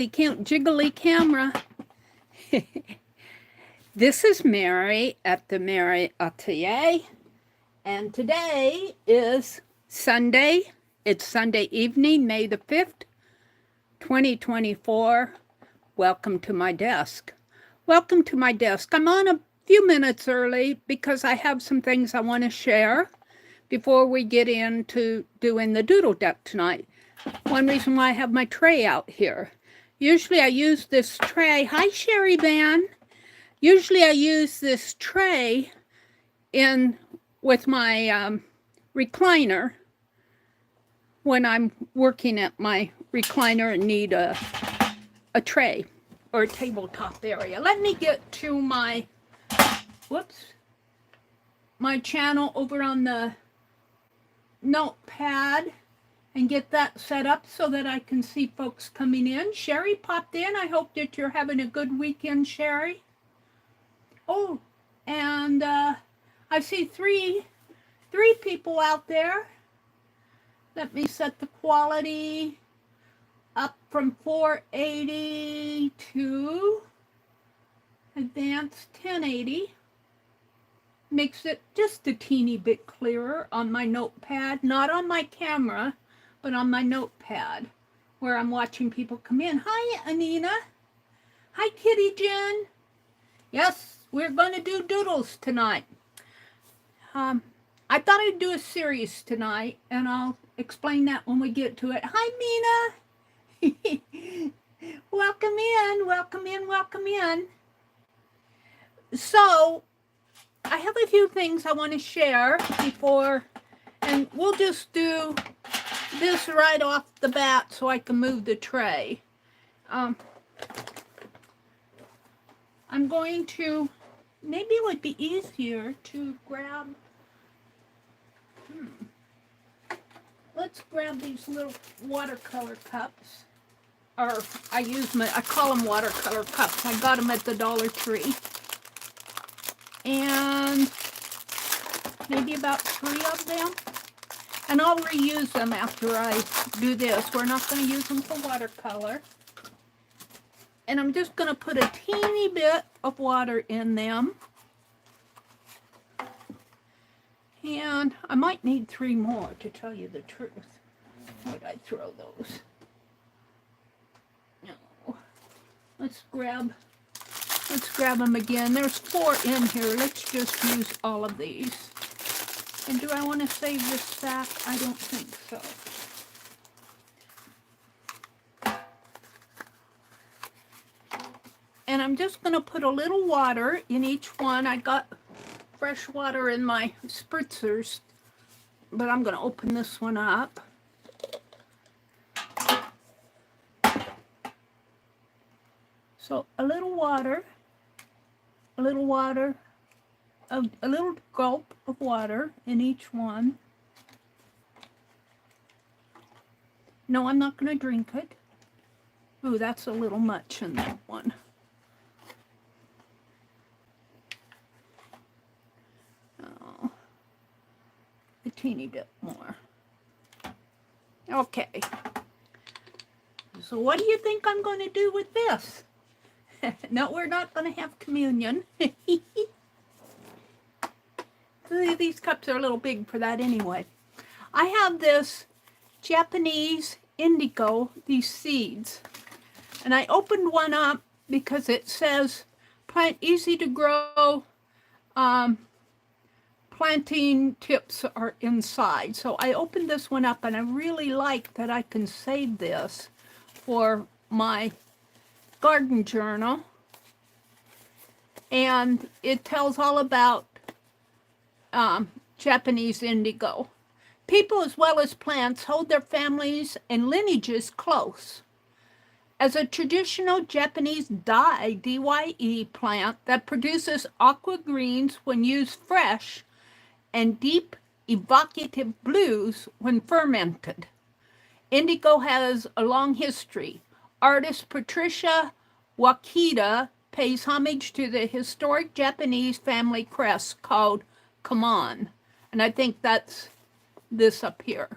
Cute jiggly camera. This is Meri at the Meri Atelier, and today is Sunday. It's Sunday evening, May the 5th, 2024. Welcome to my desk. Welcome to my desk. I'm on a few minutes early because I have some things I want to share before we get into doing the doodle deck tonight. One reason why I have my tray out here. Usually I use this tray. Hi, Sherry Van. Usually I use this tray with my recliner when I'm working at my recliner and need a tray or a tabletop area. Let me get to my, my channel over on the notepad and get that set up so that I can see folks coming in. Sherry popped in. I hope that you're having a good weekend, Sherry. Oh, and I see three people out there. Let me set the quality up from 480 to advanced 1080. Makes it just a teeny bit clearer on my notepad, not on my camera, but on my notepad where I'm watching people come in. Hi, Anina. Hi, Kitty Jen. Yes, we're going to do doodles tonight. I thought I'd do a series tonight, and I'll explain that when we get to it. Hi, Mina. Welcome in, welcome in, welcome in. So, I have a few things I want to share before, and we'll just do this right off the bat so I can move the tray. I'm going to, maybe it would be easier to grab, let's grab these little watercolor cups, or I call them watercolor cups. I got them at the Dollar Tree. And maybe about 3 of them. And I'll reuse them after I do this. We're not going to use them for watercolor. And I'm just going to put a teeny bit of water in them. And I might need 3 more, to tell you the truth. Where'd I throw those? No. Let's grab them again. There's 4 in here. Let's just use all of these. And do I want to save this sack? I don't think so. And I'm just going to put a little water in each one. I got fresh water in my spritzers, but I'm going to open this one up. So a little water, a little gulp of water in each one. No, I'm not going to drink it. Ooh, that's a little much in that one. Oh, a teeny bit more. Okay. So what do you think I'm going to do with this? No, we're not going to have communion. These cups are a little big for that anyway. I have this Japanese indigo, these seeds. And I opened one up because it says plant easy to grow. Planting tips are inside. So I opened this one up and I really like that I can save this for my garden journal. And it tells all about Japanese indigo. People as well as plants hold their families and lineages close. As a traditional Japanese dye, DYE plant that produces aqua greens when used fresh and deep evocative blues when fermented. Indigo has a long history. Artist Patricia Wakita pays homage to the historic Japanese family crest called Kaman, and I think that's this up here,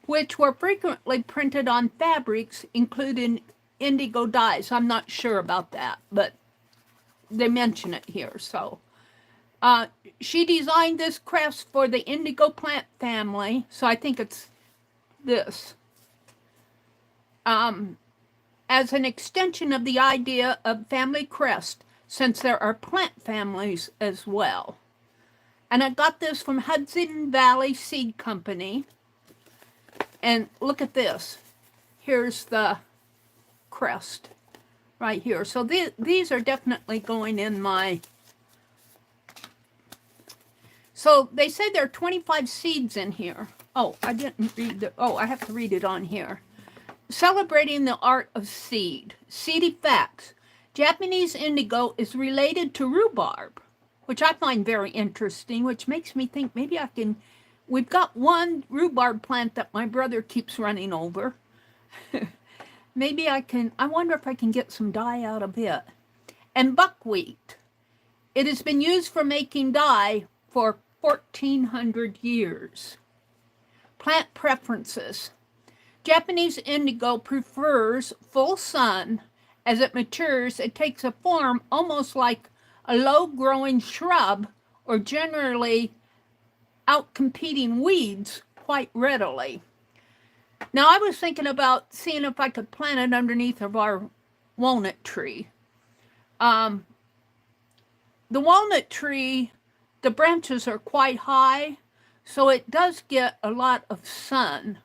which were frequently printed on fabrics, including indigo dyes. I'm not sure about that, but they mention it here. So she designed this crest for the indigo plant family. So I think it's this. As an extension of the idea of family crest, since there are plant families as well. And I got this from Hudson Valley Seed Company. And look at this. Here's the crest right here. So these are definitely going in my... So they say there are 25 seeds in here. Oh, I didn't read the... Oh, I have to read it on here. Celebrating the art of seed. Seedy facts. Japanese indigo is related to rhubarb, which I find very interesting, which makes me think maybe I can... We've got one rhubarb plant that my brother keeps running over. Maybe I can... I wonder if I can get some dye out of it. And buckwheat. It has been used for making dye for 1,400 years. Plant preferences. Japanese indigo prefers full sun. As it matures, it takes a form almost like a low-growing shrub, or generally outcompeting weeds quite readily. Now, I was thinking about seeing if I could plant it underneath of our walnut tree. The walnut tree, the branches are quite high, so it does get a lot of sun.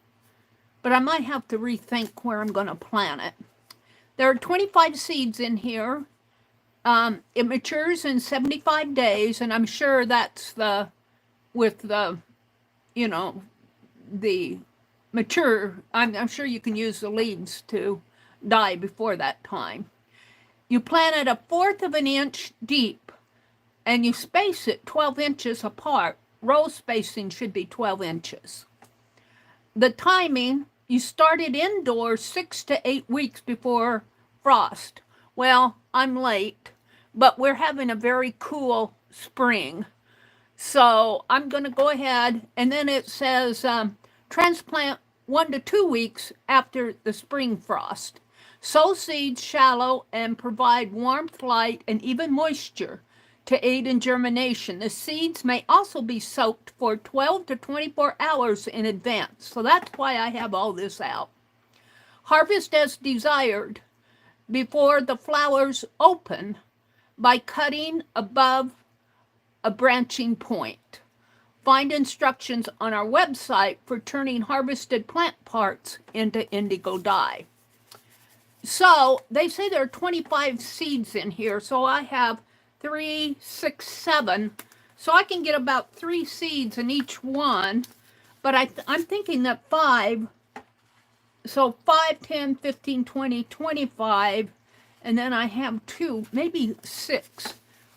But I might have to rethink where I'm going to plant it. There are 25 seeds in here. It matures in 75 days, and I'm sure that's with the, you know, the mature. I'm sure you can use the leaves to dye before that time. You plant it 1/4 of an inch deep, and you space it 12 inches apart. Row spacing should be 12 inches. The timing, you start it indoors 6 to 8 weeks before frost. Well, I'm late, but we're having a very cool spring. So I'm going to go ahead, and then it says transplant 1 to 2 weeks after the spring frost. Sow seeds shallow and provide warmth, light, and even moisture to aid in germination. The seeds may also be soaked for 12 to 24 hours in advance. So that's why I have all this out. Harvest as desired before the flowers open by cutting above a branching point. Find instructions on our website for turning harvested plant parts into indigo dye. So they say there are 25 seeds in here, so I have 3, 6, 7. So I can get about 3 seeds in each one, but I'm thinking that 5, so 5, 10, 15, 20, 25, and then I have 2, maybe 6.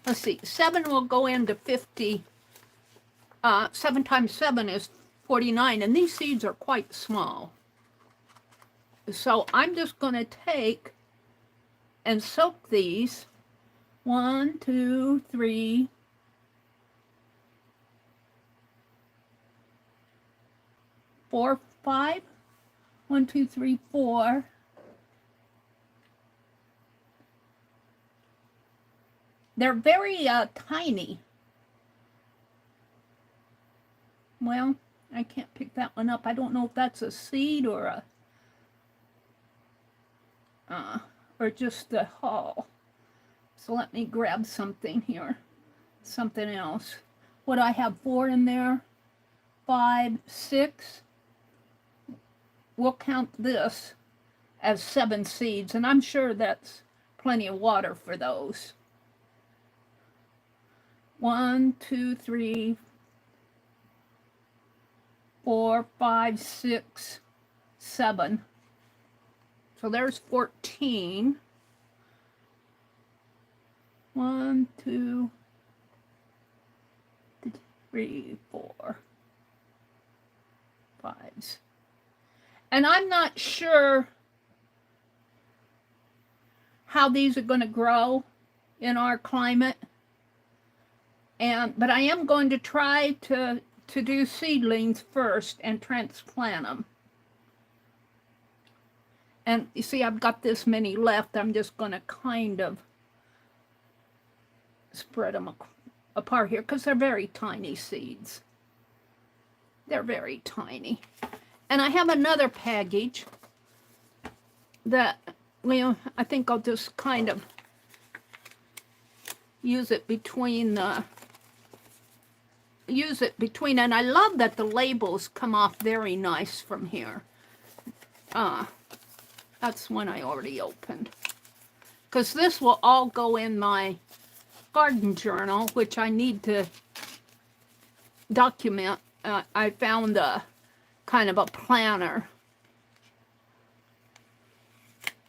Let's see, 7 will go into 50. 7 times 7 is 49, and these seeds are quite small. So I'm just going to take and soak these. 1, 2, 3, 4, 5. 1, 2, 3, 4. They're very tiny. Well, I can't pick that one up. I don't know if that's a seed or just the hull. So let me grab something here. Something else. What, I have 4 in there? 5, 6. We'll count this as 7 seeds, and I'm sure that's plenty of water for those. 1, 2, 3, 4, 5, 6, 7. So there's 14. 1, 2, 3, 4, 5. And I'm not sure how these are going to grow in our climate. But I am going to try to do seedlings first and transplant them. And you see, I've got this many left. I'm just going to kind of spread them apart here because they're very tiny seeds. They're very tiny. And I have another package that, well, I think I'll just kind of use it between, and I love that the labels come off very nice from here. That's one I already opened. Because this will all go in my garden journal, which I need to document. I found a kind of a planner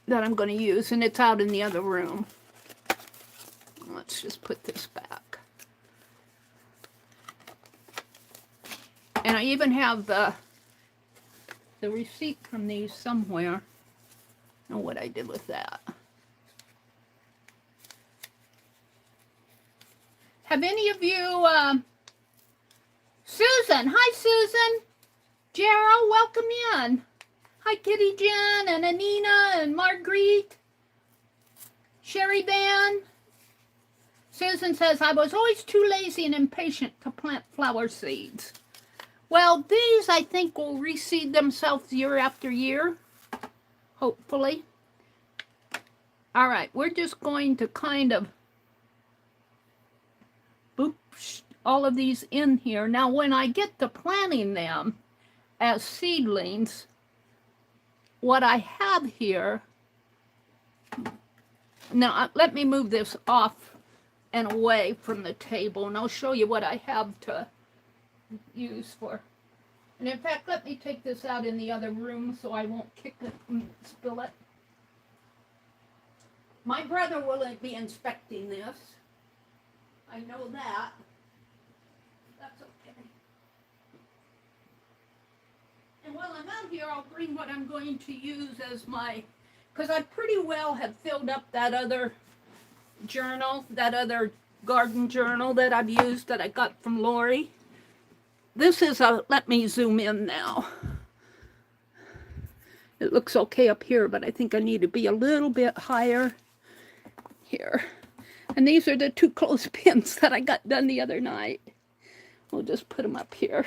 that I'm going to use, and it's out in the other room. Let's just put this back. And I even have the receipt from these somewhere. I don't know what I did with that. Have any of you, Susan, hi Susan, Gerald, welcome in. Hi Kitty Jen and Anina and Marguerite, Sherry Van. Susan says, I was always too lazy and impatient to plant flower seeds. Well, these I think will reseed themselves year after year, hopefully. All right, we're just going to kind of boop all of these in here. Now, when I get to planting them as seedlings, what I have here, now let me move this off and away from the table, and I'll show you what I have to use for. And in fact, let me take this out in the other room so I won't kick it and spill it. My brother will be inspecting this. I know that. That's okay. And while I'm out here, I'll bring what I'm going to use as my, because I pretty well have filled up that other journal, that other garden journal that I've used that I got from Lori. This is a, let me zoom in now. It looks okay up here, but I think I need to be a little bit higher here. And these are the two clothespins that I got done the other night. We'll just put them up here.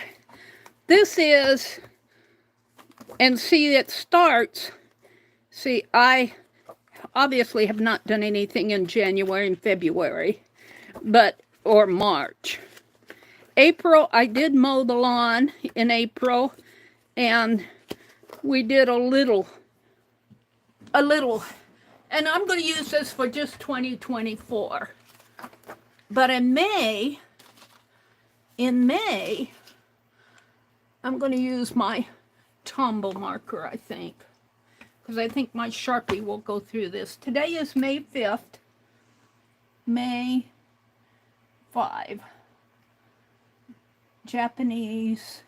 This is, and see it starts, see I obviously have not done anything in January and February, but, or March. April, I did mow the lawn in April, and we did a little, and I'm going to use this for just 2024. But in May, I'm going to use my Tombow marker, I think, because I think my Sharpie will go through this. Today is May 5th, May 5. Japanese,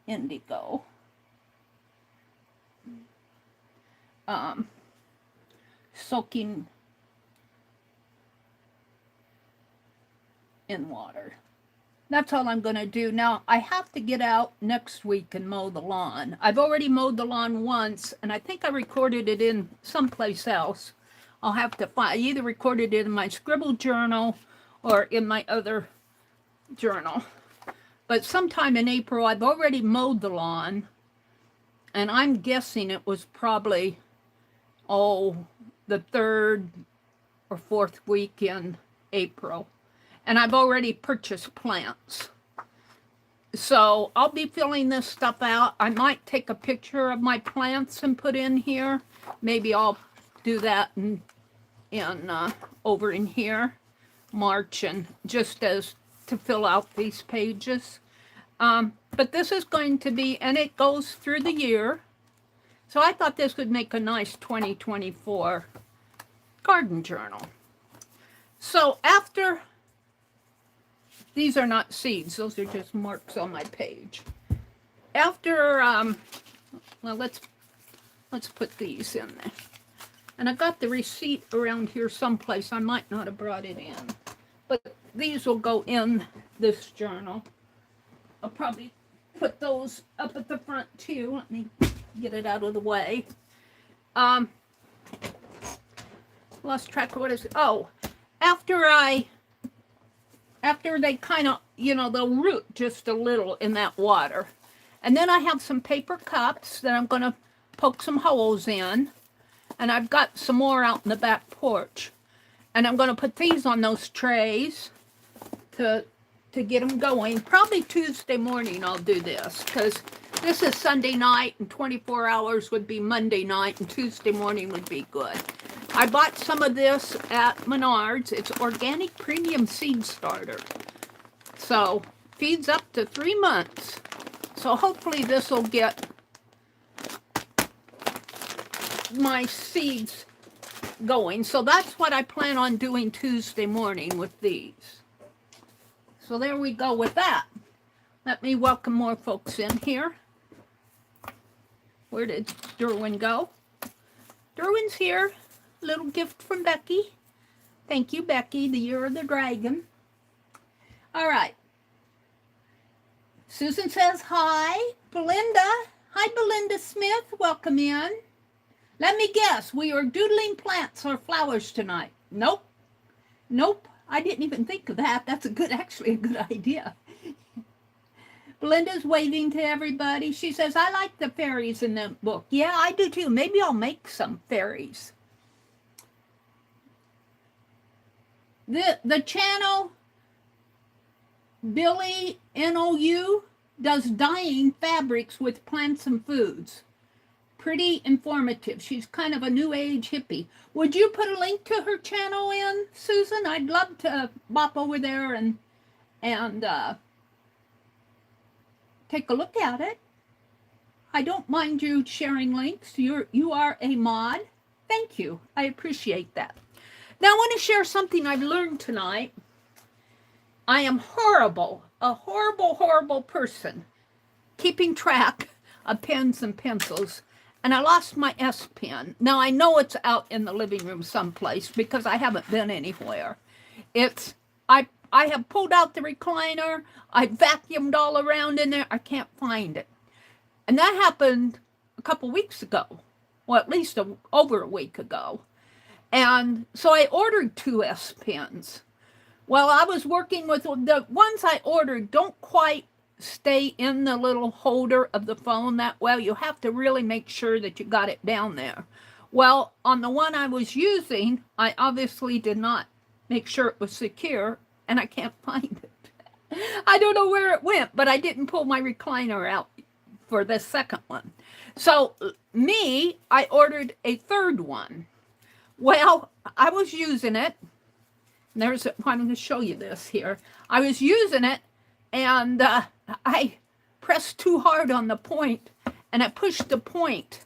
indigo. Soaking in water. That's all I'm going to do. Now, I have to get out next week and mow the lawn. I've already mowed the lawn once, and I think I recorded it in someplace else. I'll have to find, I either recorded it in my scribble journal or in my other journal. But sometime in April, I've already mowed the lawn, and I'm guessing it was probably, the 3rd or 4th week in April. And I've already purchased plants. So I'll be filling this stuff out. I might take a picture of my plants and put in here. Maybe I'll do that over in here, March, and just as to fill out these pages. But this is going to be, and it goes through the year. So I thought this would make a nice 2024 garden journal. So after, these are not seeds, those are just marks on my page. After, well, let's put these in there. And I got the receipt around here someplace. I might not have brought it in. But these will go in this journal. I'll probably put those up at the front too. Let me get it out of the way. Lost track of what is it? Oh, after they kind of, you know, they'll root just a little in that water. And then I have some paper cups that I'm going to poke some holes in. And I've got some more out in the back porch. And I'm going to put these on those trays to get them going. Probably Tuesday morning I'll do this, because this is Sunday night and 24 hours would be Monday night and Tuesday morning would be good. I bought some of this at Menards. It's organic premium seed starter. So feeds up to 3 months. So hopefully this will get my seeds going. So that's what I plan on doing Tuesday morning with these. So there we go with that. Let me welcome more folks in here. Where did Derwin go? Derwin's here. Little gift from Becky. Thank you, Becky, the Year of the Dragon. All right. Susan says hi. Belinda. Hi, Belinda Smith. Welcome in. Let me guess. We are doodling plants or flowers tonight. Nope. Nope. I didn't even think of that. That's actually a good idea. Belinda's waving to everybody. She says, I like the fairies in the book. Yeah, I do too. Maybe I'll make some fairies. The channel, Billy NOU, does dyeing fabrics with plants and foods. Pretty informative. She's kind of a new age hippie. Would you put a link to her channel in, Susan? I'd love to bop over there and take a look at it. I don't mind you sharing links. You are a mod. Thank you. I appreciate that. Now I want to share something I've learned tonight. I am horrible, a horrible, horrible person keeping track of pens and pencils. And I lost my S pen. Now I know it's out in the living room someplace because I haven't been anywhere. I have pulled out the recliner. I vacuumed all around in there. I can't find it. And that happened a couple weeks ago. Well, at least over a week ago. And so I ordered 2 S pens. Well, I was working with the ones I ordered don't quite stay in the little holder of the phone that well. You have to really make sure that you got it down there. Well, on the one I was using, I obviously did not make sure it was secure, and I can't find it. I don't know where it went, but I didn't pull my recliner out for the second one. So I ordered a third one. Well, I was using it. I'm going to show you this here. I was using it, and I pressed too hard on the point, and I pushed the point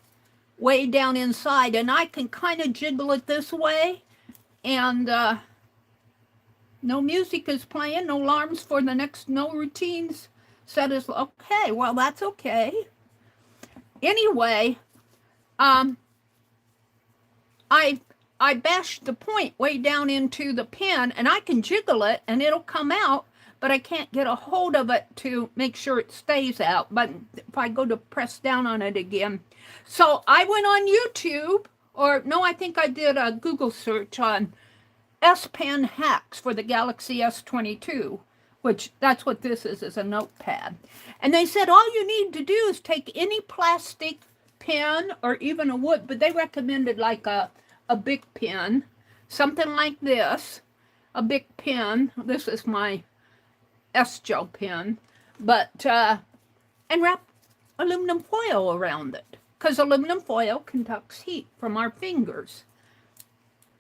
way down inside, and I can kind of jiggle it this way, and no music is playing, no alarms for the next, no routines set as, okay, well, that's okay. Anyway, I bashed the point way down into the pen, and I can jiggle it, and it'll come out, but I can't get a hold of it to make sure it stays out. But if I go to press down on it again. So I went on YouTube, or no, I think I did a Google search on S Pen hacks for the Galaxy S22, which that's what this is a notepad. And they said all you need to do is take any plastic pen or even a wood, but they recommended like a big pen, something like this, a big pen. This is my S-Gel pen, but, and wrap aluminum foil around it, because aluminum foil conducts heat from our fingers.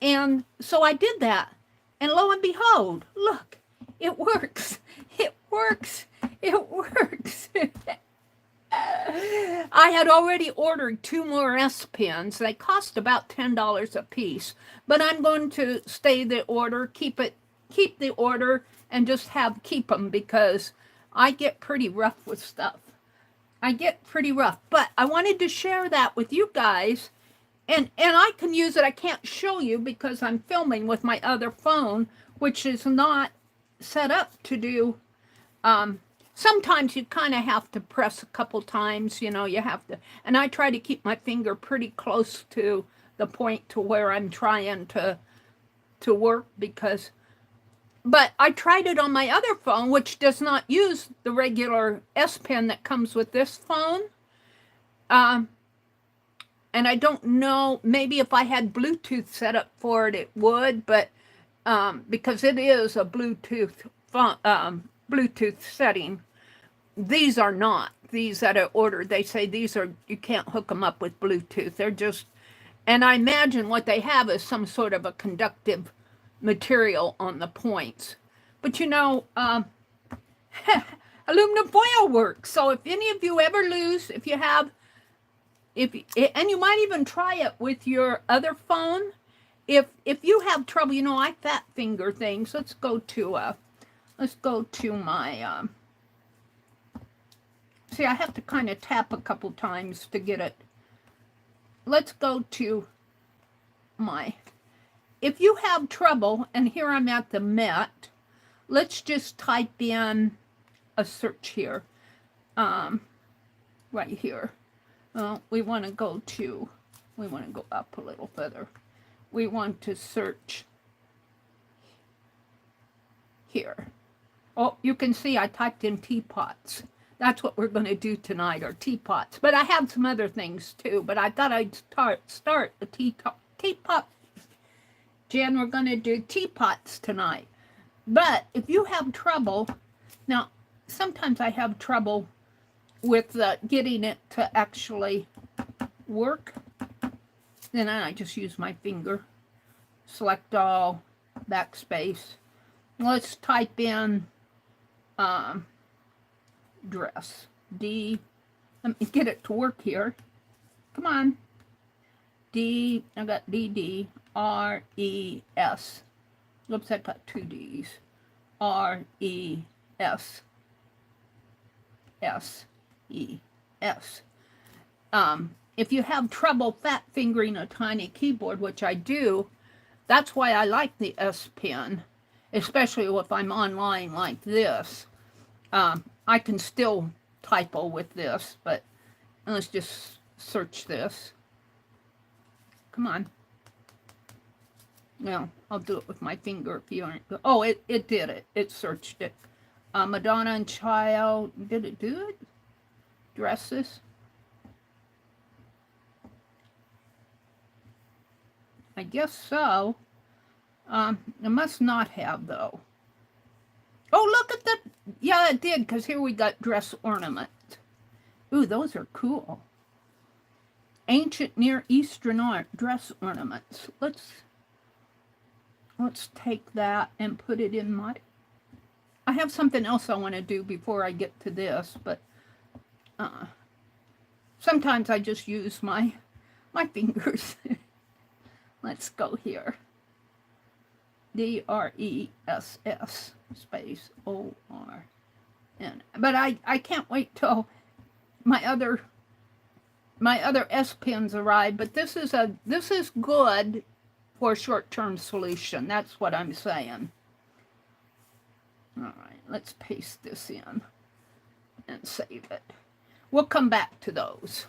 And so I did that, and lo and behold, look, it works. It works. It works. I had already ordered 2 more S pens. They cost about $10 a piece, but I'm going to stay the order, keep the order, and just keep them, because I get pretty rough with stuff. I get pretty rough, but I wanted to share that with you guys, and I can use it. I can't show you because I'm filming with my other phone, which is not set up to do sometimes you kind of have to press a couple times, you know, you have to, and I try to keep my finger pretty close to the point to where I'm trying to work, because, but I tried it on my other phone, which does not use the regular S Pen that comes with this phone. And I don't know, maybe if I had Bluetooth set up for it, it would, but because it is a Bluetooth Bluetooth setting. These are not. These that I ordered, they say these are, you can't hook them up with Bluetooth. They're just, and I imagine what they have is some sort of a conductive material on the points. But you know, aluminum foil works. So if any of you ever lose, if you have, and you might even try it with your other phone. If you have trouble, you know, I fat finger things. Let's go to my, see, I have to kind of tap a couple times to get it. Let's go to my, if you have trouble, and here I'm at the Met, let's just type in a search here, right here. We want to go up a little further. We want to search here. Oh, you can see I typed in teapots. That's what we're going to do tonight, are teapots. But I have some other things too, but I thought I'd start the teapot. Jen, we're going to do teapots tonight. But if you have trouble, now sometimes I have trouble with getting it to actually work. Then I just use my finger. Select all, backspace. Let's type in dress. D. Let me get it to work here. Come on. D. I got D. R. E. S. Oops, I got two D's. R. E. S. S. E. S. If you have trouble fat fingering a tiny keyboard, which I do, that's why I like the S Pen, especially if I'm online like this. I can still typo with this, but let's just search this. Come on. Well, I'll do it with my finger if you aren't. Oh, it did it. It searched it. Madonna and Child. Did it do it? Dresses. I guess so. It must not have, though. Oh, look at that. Yeah, it did, because here we got dress ornaments. Ooh, those are cool. Ancient Near Eastern art, dress ornaments. Let's take that and put it in my... I have something else I want to do before I get to this, but sometimes I just use my fingers. Let's go here. D-R-E-S-S space O-R-N. But I can't wait till my other S Pens arrive. But this is good for a short-term solution. That's what I'm saying. All right, let's paste this in and save it. We'll come back to those.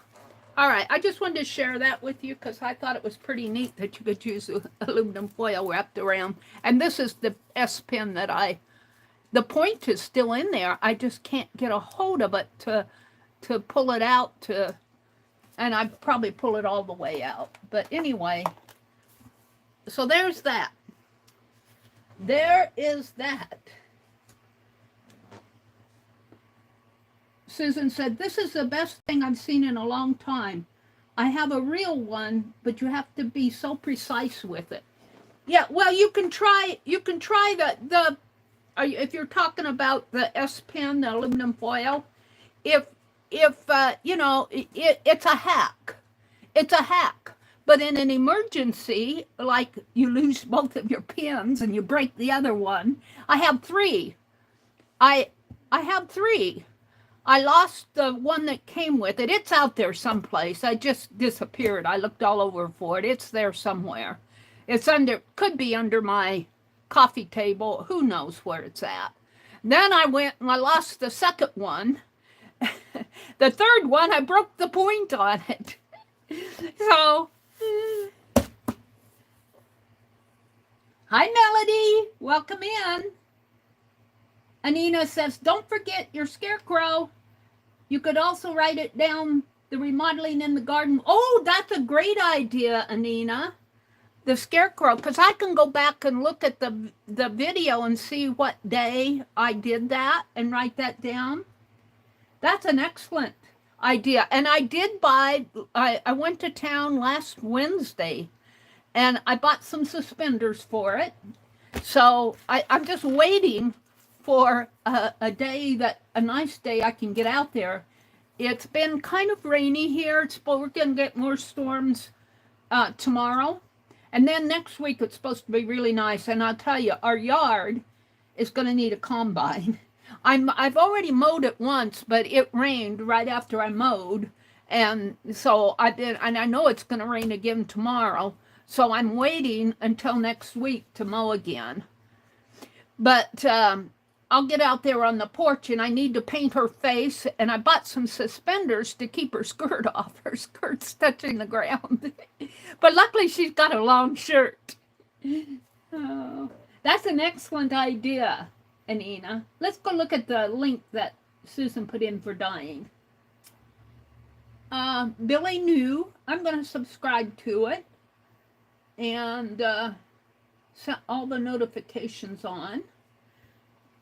All right, I just wanted to share that with you because I thought it was pretty neat that you could use aluminum foil wrapped around. And this is the S Pen that the point is still in there. I just can't get a hold of it to pull it out and I'd probably pull it all the way out. But anyway, so there's that. There is that. Susan said, this is the best thing I've seen in a long time. I have a real one, but you have to be so precise with it. Yeah, well, you can try the if you're talking about the S Pen, the aluminum foil, if you know, it's a hack. It's a hack. But in an emergency, like you lose both of your pens and you break the other one, I have three. I have three. I lost the one that came with it. It's out there someplace. I just disappeared. I looked all over for it. It's there somewhere. It's could be under my coffee table. Who knows where it's at. Then I went and I lost the second one. The third one, I broke the point on it. So, hi, Melody. Welcome in. Anina says, don't forget your scarecrow. You could also write it down, the remodeling in the garden. Oh, that's a great idea, Anina. The scarecrow, because I can go back and look at the video and see what day I did that and write that down. That's an excellent idea. And I did buy, I went to town last Wednesday and I bought some suspenders for it. So I'm just waiting for a day a nice day I can get out there. It's been kind of rainy here. We're going to get more storms tomorrow. And then next week it's supposed to be really nice. And I'll tell you, our yard is going to need a combine. I've already mowed it once, but it rained right after I mowed. And so and I know it's going to rain again tomorrow. So I'm waiting until next week to mow again. But I'll get out there on the porch and I need to paint her face. And I bought some suspenders to keep her skirt off. Her skirt's touching the ground. But luckily she's got a long shirt. Oh, that's an excellent idea, Anina. Let's go look at the link that Susan put in for dyeing. Billy New, I'm going to subscribe to it. And set all the notifications on.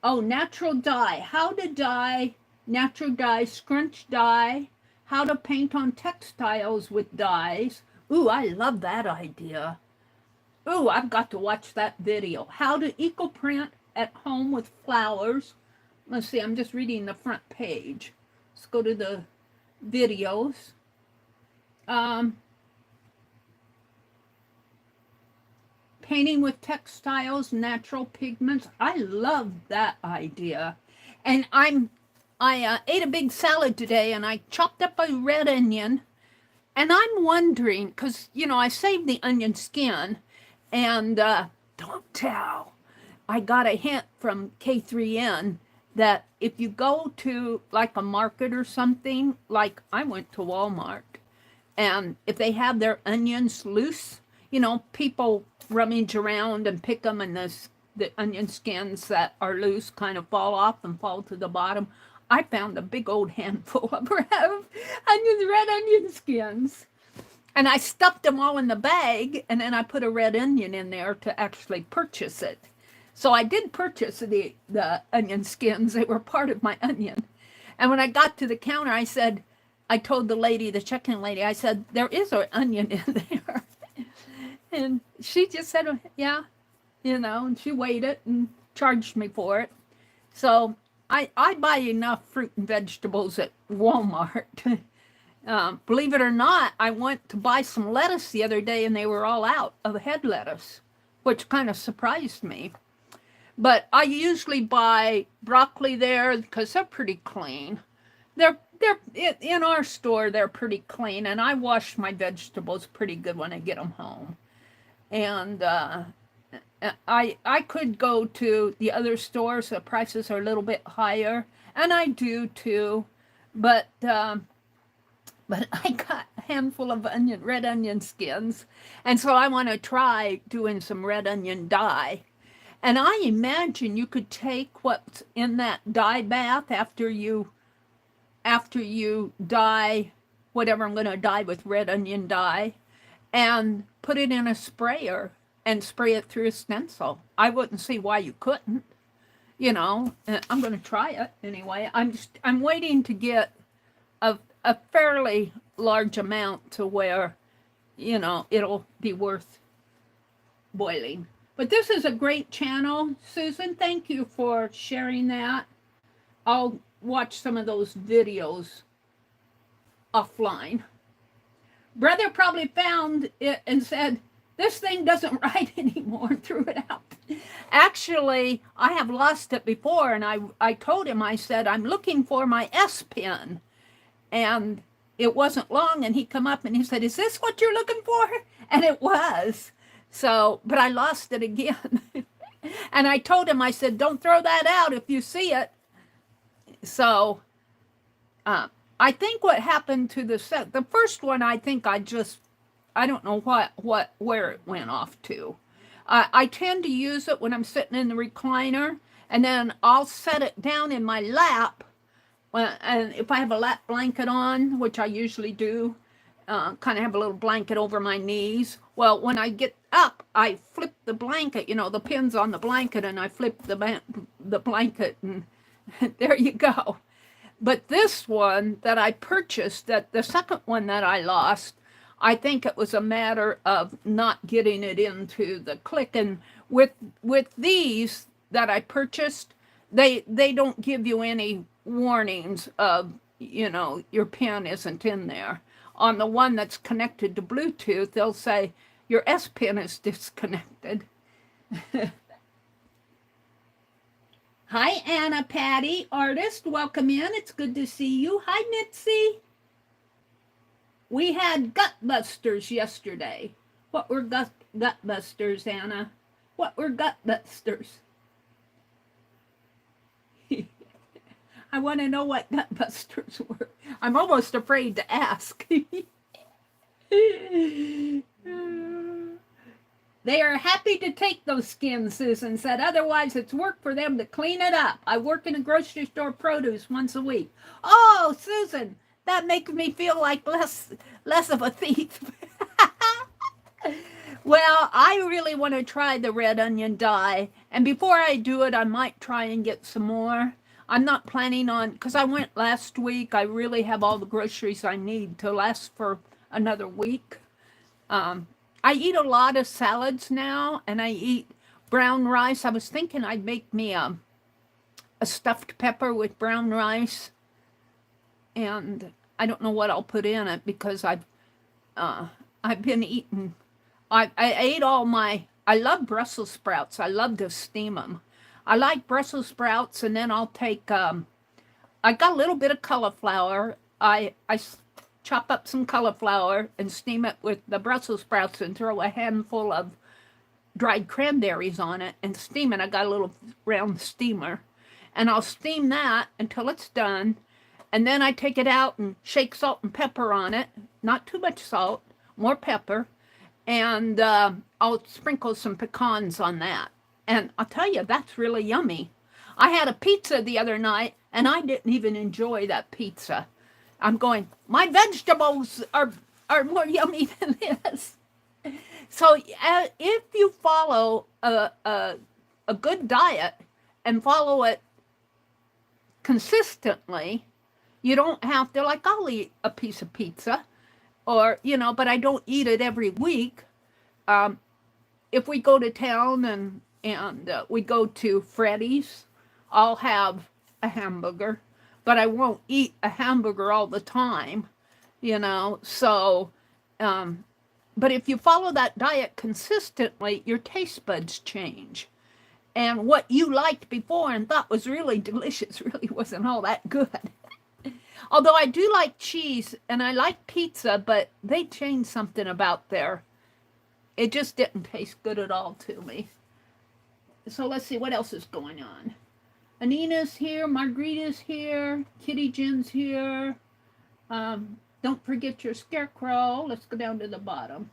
Oh, natural dye. How to dye, natural dye, scrunch dye, how to paint on textiles with dyes. Ooh, I love that idea. Ooh, I've got to watch that video. How to eco print at home with flowers. Let's see, I'm just reading the front page. Let's go to the videos. Painting with textiles, natural pigments. I love that idea. And I ate a big salad today and I chopped up a red onion. And I'm wondering, because, you know, I saved the onion skin and don't tell. I got a hint from K3N that if you go to like a market or something, like I went to Walmart, and if they have their onions loose, you know, people rummage around and pick them, and the onion skins that are loose kind of fall off and fall to the bottom. I found a big old handful of red onion skins. And I stuffed them all in the bag, and then I put a red onion in there to actually purchase it. So I did purchase the onion skins. They were part of my onion. And when I got to the counter, I told the lady, the checking lady, I said, there is an onion in there. And she just said, yeah, you know, and she weighed it and charged me for it. So I buy enough fruit and vegetables at Walmart. Believe it or not, I went to buy some lettuce the other day and they were all out of head lettuce, which kind of surprised me. But I usually buy broccoli there because they're pretty clean. They're in our store, they're pretty clean, and I wash my vegetables pretty good when I get them home. And I could go to the other stores, the prices are a little bit higher, and I do too, but I got a handful of red onion skins, and so I want to try doing some red onion dye. And I imagine you could take what's in that dye bath after you dye whatever I'm going to dye with red onion dye, and put it in a sprayer and spray it through a stencil. I wouldn't see why you couldn't. You know, I'm going to try it anyway. I'm waiting to get a fairly large amount to where, you know, it'll be worth boiling. But this is a great channel, Susan. Thank you for sharing that. I'll watch some of those videos offline. Brother probably found it and said, this thing doesn't write anymore, and threw it out. Actually, I have lost it before, and I told him, I said, I'm looking for my S Pen. And it wasn't long, and he come up and he said, is this what you're looking for? And it was. So, but I lost it again. And I told him, I said, don't throw that out if you see it. So I think what happened to the first one, I think I don't know where it went off to. I tend to use it when I'm sitting in the recliner, and then I'll set it down in my lap. And if I have a lap blanket on, which I usually do, kind of have a little blanket over my knees. Well, when I get up, I flip the blanket, the pins on the blanket, and I flip the blanket, and there you go. But this one that I purchased, that the second one that I lost, I think it was a matter of not getting it into the click. And with these that I purchased, they don't give you any warnings of, your pin isn't in there. On the one that's connected to Bluetooth, they'll say your S pin is disconnected. Hi, Anna Patty, artist. Welcome in. It's good to see you. Hi, Mitzi. We had gut busters yesterday. What were gut busters, Anna? What were gut busters? I want to know what gut busters were. I'm almost afraid to ask. They are happy to take those skins, Susan said. Otherwise, it's work for them to clean it up. I work in a grocery store produce once a week. Oh, Susan, that makes me feel like less of a thief. Well, I really want to try the red onion dye. And before I do it, I might try and get some more. I'm not planning on, because I went last week. I really have all the groceries I need to last for another week. I eat a lot of salads now, and I eat brown rice. I was thinking I'd make me a stuffed pepper with brown rice, and I don't know what I'll put in it because I've been eating. I ate all my. I love Brussels sprouts. I love to steam them. I like Brussels sprouts, and then I'll take. I got a little bit of cauliflower. I chop up some cauliflower and steam it with the Brussels sprouts and throw a handful of dried cranberries on it and steam it. I got a little round steamer, and I'll steam that until it's done, and then I take it out and shake salt and pepper on it. Not too much salt, more pepper, and I'll sprinkle some pecans on that. And I'll tell you, that's really yummy. I had a pizza the other night, and I didn't even enjoy that pizza. I'm going, my vegetables are more yummy than this. So if you follow a good diet and follow it consistently, you don't have to, like, I'll eat a piece of pizza, or, but I don't eat it every week. If we go to town and we go to Freddy's, I'll have a hamburger, but I won't eat a hamburger all the time, so, but if you follow that diet consistently, your taste buds change. And what you liked before and thought was really delicious really wasn't all that good. Although I do like cheese and I like pizza, but they changed something about it just didn't taste good at all to me. So let's see what else is going on. Anina's here, Margarita's here, Kitty Jen's here. Don't forget your scarecrow. Let's go down to the bottom.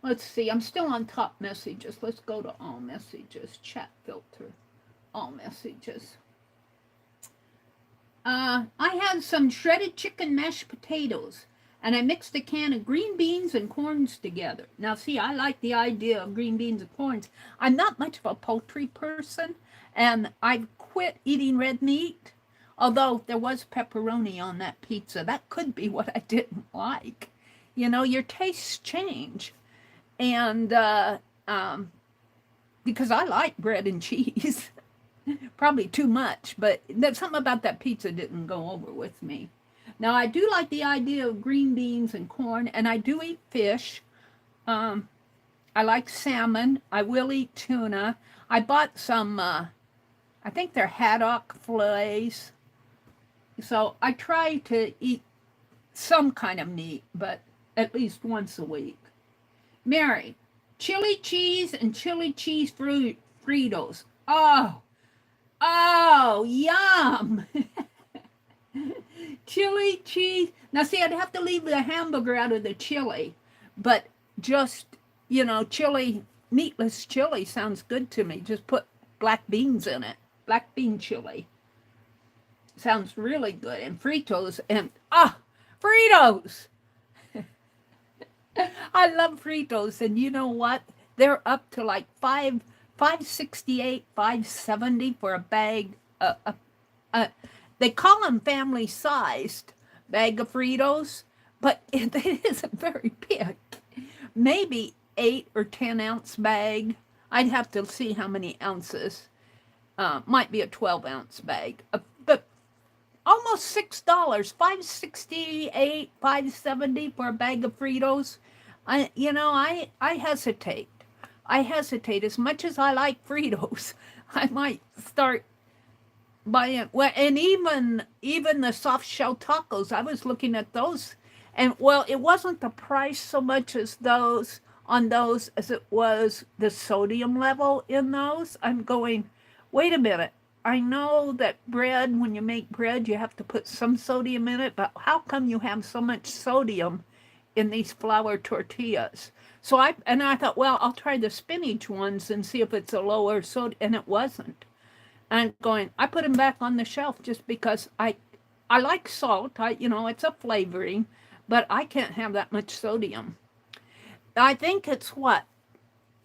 Let's see, I'm still on top messages. Let's go to all messages, chat filter, all messages. I had some shredded chicken mashed potatoes, and I mixed a can of green beans and corns together. Now, see, I like the idea of green beans and corns. I'm not much of a poultry person, and I've quit eating red meat, although there was pepperoni on that pizza. That could be what I didn't like. Your tastes change. And because I like bread and cheese, probably too much, but there's something about that pizza didn't go over with me. Now, I do like the idea of green beans and corn, and I do eat fish. I like salmon. I will eat tuna. I bought some, I think they're haddock fillets. So I try to eat some kind of meat, but at least once a week. Mary, chili cheese and chili cheese Fritos. Oh, oh, yum. Chili cheese. Now, see, I'd have to leave the hamburger out of the chili, but just, chili, meatless chili sounds good to me. Just put black beans in it. Black bean chili. Sounds really good. And Fritos and, Fritos! I love Fritos, and you know what? They're up to like 568, 570 for a bag. They call them family sized bag of Fritos, but it isn't very big. Maybe 8 or 10 ounce bag. I'd have to see how many ounces. Might be a 12-ounce bag. But almost $6, 568, 570 for a bag of Fritos. I hesitate. I hesitate. As much as I like Fritos, I might start buying. Well, and even the soft shell tacos, I was looking at those, and well, it wasn't the price so much as those as it was the sodium level in those. I'm going, wait a minute. I know that bread, when you make bread, you have to put some sodium in it, but how come you have so much sodium in these flour tortillas? So I thought, well, I'll try the spinach ones and see if it's a lower sodium, and it wasn't. And I'm going, I put them back on the shelf just because I like salt. It's a flavoring, but I can't have that much sodium. I think it's what?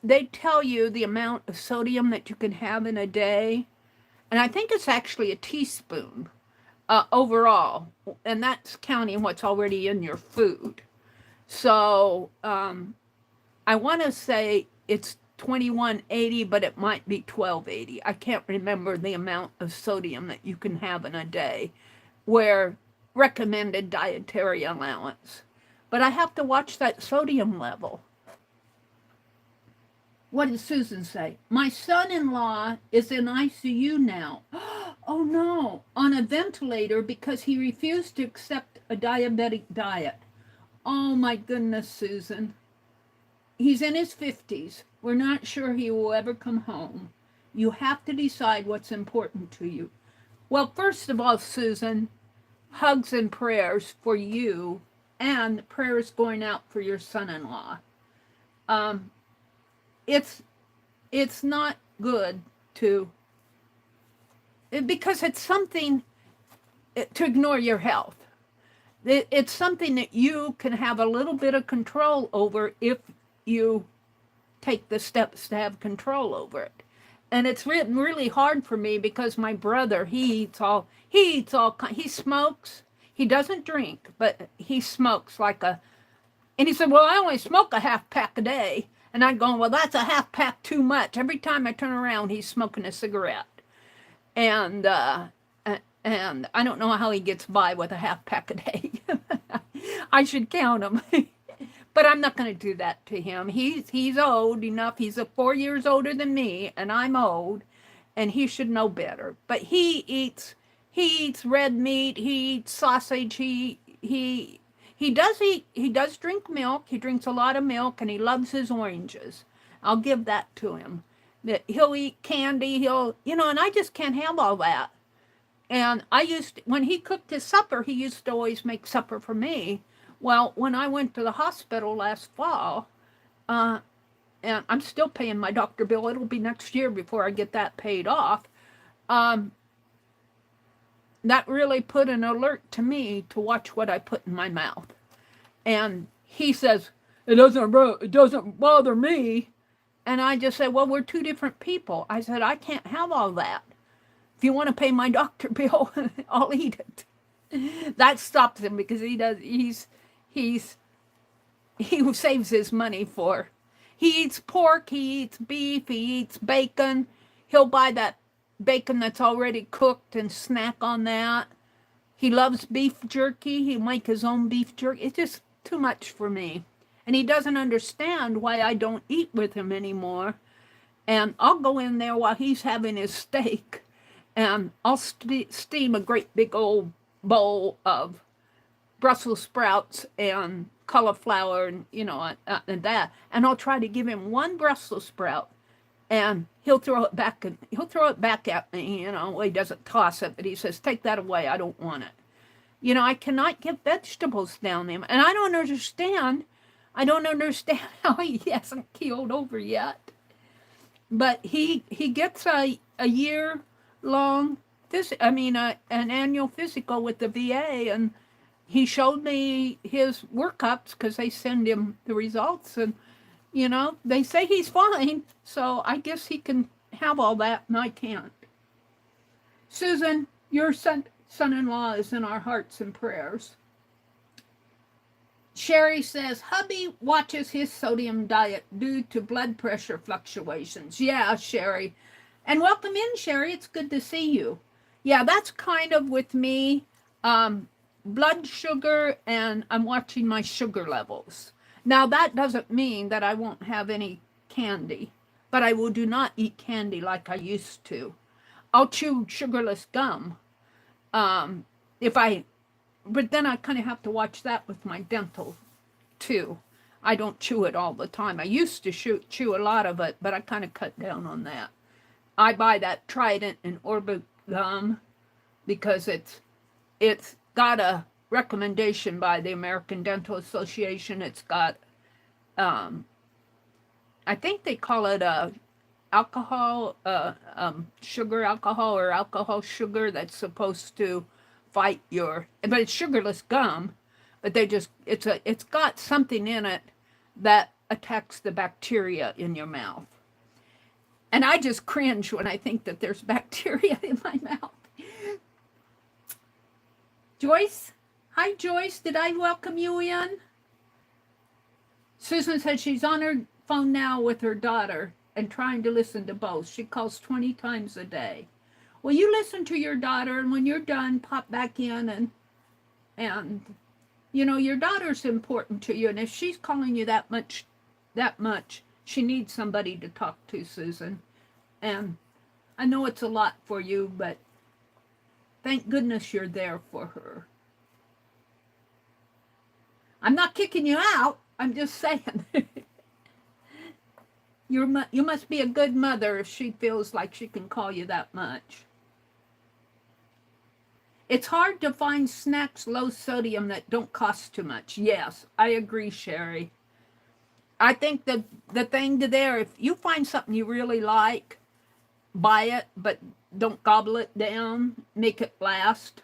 They tell you the amount of sodium that you can have in a day. And I think it's actually a teaspoon overall. And that's counting what's already in your food. So I want to say it's 2180, but it might be 1280. I can't remember the amount of sodium that you can have in a day, where recommended dietary allowance. But I have to watch that sodium level. What did Susan say? My son-in-law is in ICU now. Oh no, on a ventilator because he refused to accept a diabetic diet. Oh my goodness, Susan. He's in his 50s. We're not sure he will ever come home. You have to decide what's important to you. Well, first of all, Susan, hugs and prayers for you, and prayers going out for your son-in-law. It's not good because it's something to ignore your health. It's something that you can have a little bit of control over if you take the steps to have control over it. And it's really hard for me because my brother, he smokes. He doesn't drink, but he smokes and he said, well, I only smoke a half pack a day. And I'm going, well, that's a half pack too much. Every time I turn around, he's smoking a cigarette. And I don't know how he gets by with a half pack a day. I should count him. But I'm not going to do that to him. He's old enough. He's 4 years older than me, and I'm old, and he should know better. But he eats red meat. He eats sausage. He does drink milk. He drinks a lot of milk, and he loves his oranges. I'll give that to him. He'll eat candy. and I just can't have all that. And when he cooked his supper, he used to always make supper for me. Well, when I went to the hospital last fall, and I'm still paying my doctor bill. It'll be next year before I get that paid off. That really put an alert to me to watch what I put in my mouth. And he says, it doesn't bother me. And I just said, well, we're two different people. I said, I can't have all that. If you want to pay my doctor bill, I'll eat it. That stops him because he saves his money for. He eats pork, he eats beef, he eats bacon. He'll buy that bacon that's already cooked and snack on that. He loves beef jerky. He'll make his own beef jerky. It's just too much for me. And he doesn't understand why I don't eat with him anymore. And I'll go in there while he's having his steak, and I'll steam a great big old bowl of Brussels sprouts and cauliflower and, and that. And I'll try to give him one Brussels sprout and he'll throw it back at me, Well, he doesn't toss it, but he says, take that away, I don't want it. I cannot get vegetables down there, and I don't understand how he hasn't keeled over yet. But he gets a year long an annual physical with the VA, and he showed me his workups because they send him the results, and they say he's fine, so I guess he can have all that, and I can't. Susan, your son-in-law is in our hearts and prayers. Sherry says, hubby watches his sodium diet due to blood pressure fluctuations. Yeah, Sherry. And welcome in, Sherry. It's good to see you. Yeah, that's kind of with me. Blood sugar, and I'm watching my sugar levels. Now, that doesn't mean that I won't have any candy, but I do not eat candy like I used to. I'll chew sugarless gum but then I kind of have to watch that with my dental too. I don't chew it all the time. I used to chew a lot of it, but I kind of cut down on that. I buy that Trident and Orbit gum because it's got a recommendation by the American Dental Association. It's got, I think they call it sugar alcohol or alcohol sugar that's supposed to fight but it's sugarless gum, but it's got something in it that attacks the bacteria in your mouth. And I just cringe when I think that there's bacteria in my mouth. Joyce? Hi, Joyce. Did I welcome you in? Susan said she's on her phone now with her daughter and trying to listen to both. She calls 20 times a day. Well, you listen to your daughter, and when you're done, pop back in, and your daughter's important to you, and if she's calling you that much, she needs somebody to talk to, Susan. And I know it's a lot for you, but thank goodness you're there for her. I'm not kicking you out. I'm just saying. You must be a good mother if she feels like she can call you that much. It's hard to find snacks low sodium that don't cost too much. Yes, I agree, Sherry. I think the thing there, if you find something you really like, buy it, but don't gobble it down. Make it last.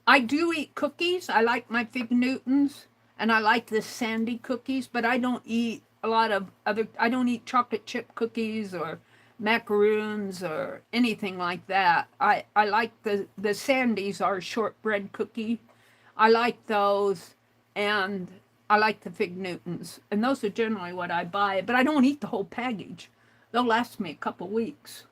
I do eat cookies. I like my Fig Newtons, and I like the sandy cookies, but I don't eat I don't eat chocolate chip cookies or macaroons or anything like that. I like the Sandies are shortbread cookie. I like those, and I like the Fig Newtons, and those are generally what I buy, but I don't eat the whole package. They'll last me a couple weeks.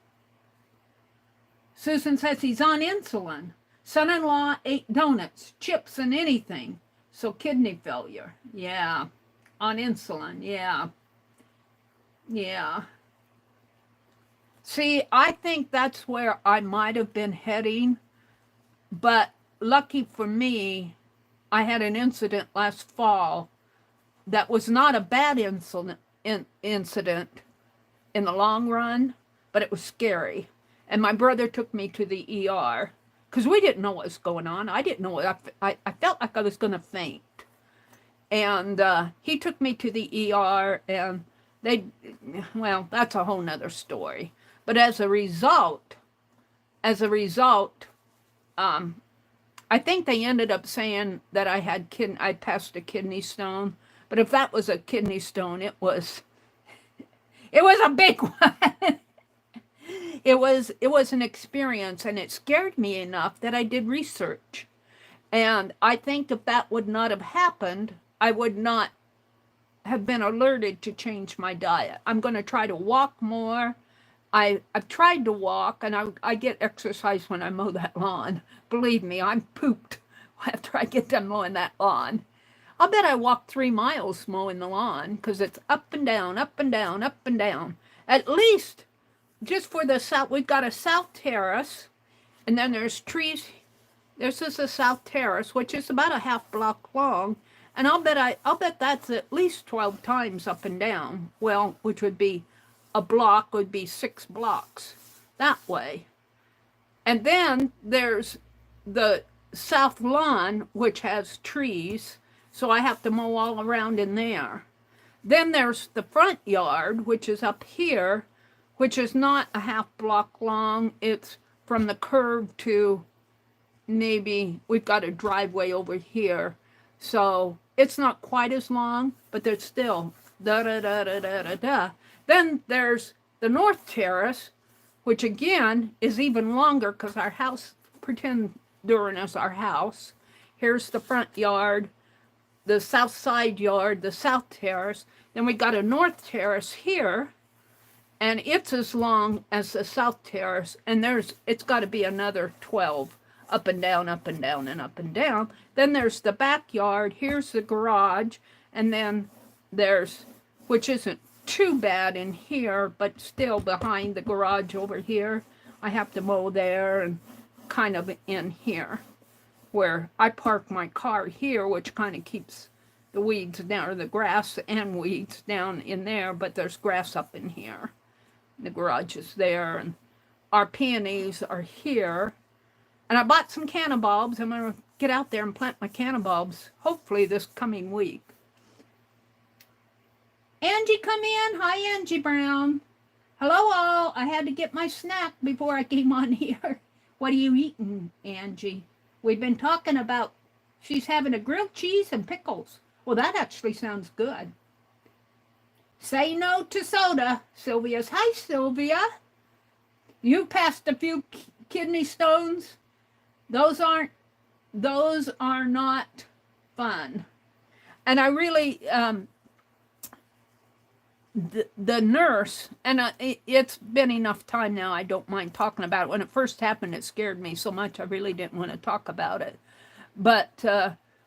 Susan says he's on insulin. Son-in-law ate donuts, chips, and anything, so kidney failure. Yeah, on insulin. Yeah. See, I think that's where I might have been heading, but lucky for me, I had an incident last fall that was not a bad incident in the long run, but it was scary. And my brother took me to the ER because we didn't know what was going on. I didn't know what I felt like I was going to faint. And he took me to the ER, and that's a whole nother story. But as a result, I think they ended up saying that I passed a kidney stone. But if that was a kidney stone, it was a big one. It was an experience, and it scared me enough that I did research. And I think if that would not have happened, I would not have been alerted to change my diet. I'm going to try to walk more. I've tried to walk, and I get exercise when I mow that lawn. Believe me, I'm pooped after I get done mowing that lawn. I'll bet I walked 3 miles mowing the lawn because it's up and down, up and down, up and down. At least, just for the south, we've got a south terrace, and then there's trees. This is a south terrace, which is about a half block long, And I'll bet that's at least 12 times up and down. Well, which would be a block would be 6 blocks that way. And then there's the south lawn, which has trees, so I have to mow all around in there. Then there's the front yard, which is up here, which is not a half block long. It's from the curb to maybe we've got a driveway over here. So it's not quite as long, but there's still da-da-da-da-da-da-da. Then there's the north terrace, which again is even longer because our house, pretend Duran is our house. Here's the front yard, the south side yard, the south terrace. Then we got a north terrace here, and it's as long as the south terrace, and it's got to be another 12 up and down, up and down, and up and down. Then there's the backyard. Here's the garage, and then there's, which isn't too bad in here, but still behind the garage over here. I have to mow there and kind of in here where I park my car here, which kind of keeps the weeds down, or the grass and weeds down in there, but there's grass up in here. The garage is there, and our peonies are here. And I bought some canna bulbs. I'm going to get out there and plant my canna bulbs, hopefully this coming week. Angie, come in. Hi, Angie Brown. Hello, all. I had to get my snack before I came on here. What are you eating, Angie? We've been talking about she's having a grilled cheese and pickles. Well, that actually sounds good. Say no to soda. Sylvia's. Hi, Sylvia. You passed a few kidney stones. Those are not fun. And I really, the nurse, and it's been enough time now, I don't mind talking about it. When it first happened, it scared me so much I really didn't want to talk about it. But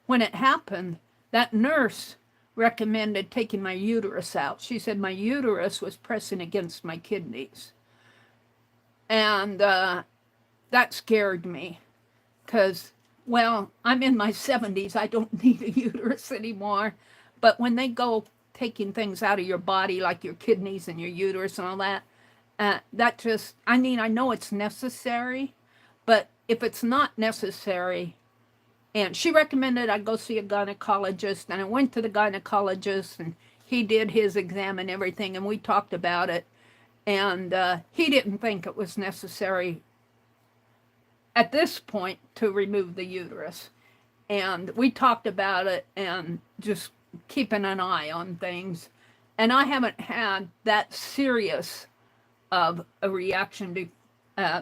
when it happened, that nurse recommended taking my uterus out. She said my uterus was pressing against my kidneys. And that scared me because, well, I'm in my 70s. I don't need a uterus anymore. But when they go taking things out of your body, like your kidneys and your uterus and all that, that just, I mean, I know it's necessary, but if it's not necessary, and she recommended I go see a gynecologist, and I went to the gynecologist, and he did his exam and everything, and we talked about it, and he didn't think it was necessary at this point to remove the uterus. And we talked about it and just keeping an eye on things. And I haven't had that serious of a reaction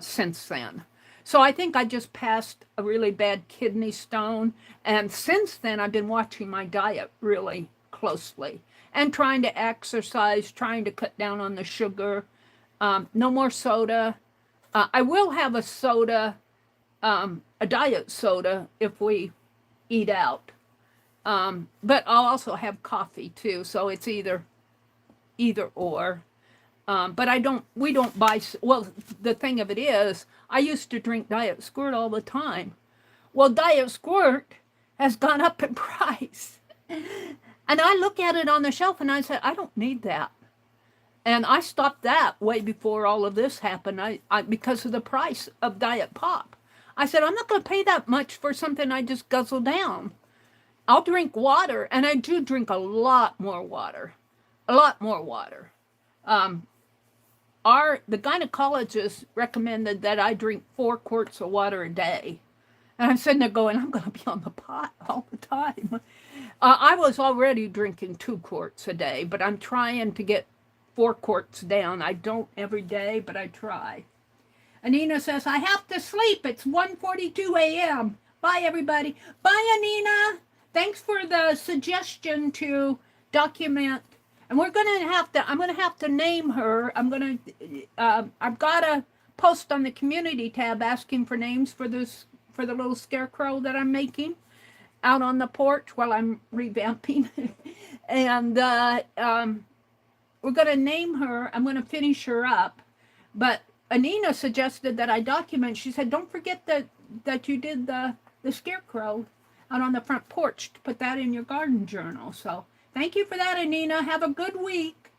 since then. So I think I just passed a really bad kidney stone. And since then, I've been watching my diet really closely and trying to exercise, trying to cut down on the sugar. No more soda. I will have a soda, a diet soda, if we eat out. But I'll also have coffee too. So it's either or. But we don't buy, well, the thing of it is, I used to drink Diet Squirt all the time. Well, Diet Squirt has gone up in price. And I look at it on the shelf and I said, I don't need that. And I stopped that way before all of this happened because of the price of Diet Pop. I said, I'm not going to pay that much for something I just guzzle down. I'll drink water, and I do drink a lot more water. A lot more water. The gynecologist recommended that I drink 4 quarts of water a day. And I'm sitting there going, I'm going to be on the pot all the time. I was already drinking 2 quarts a day, but I'm trying to get 4 quarts down. I don't every day, but I try. Anina says, I have to sleep. It's 1:42 a.m. Bye, everybody. Bye, Anina. Thanks for the suggestion to document. And I'm going to have to name her. I've got a post on the community tab asking for names for the little scarecrow that I'm making out on the porch while I'm revamping. And we're going to name her. I'm going to finish her up. But Anina suggested that I document. She said, don't forget that you did the scarecrow. out on the front porch to put that in your garden journal. So thank you for that, Anina. Have a good week.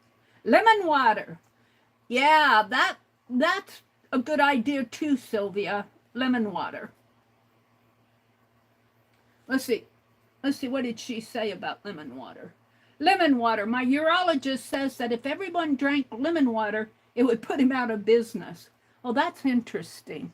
Lemon water. Yeah, that's a good idea too, Sylvia. Lemon water. Let's see. What did she say about lemon water? Lemon water. My urologist says that if everyone drank lemon water, it would put him out of business. Well, that's interesting.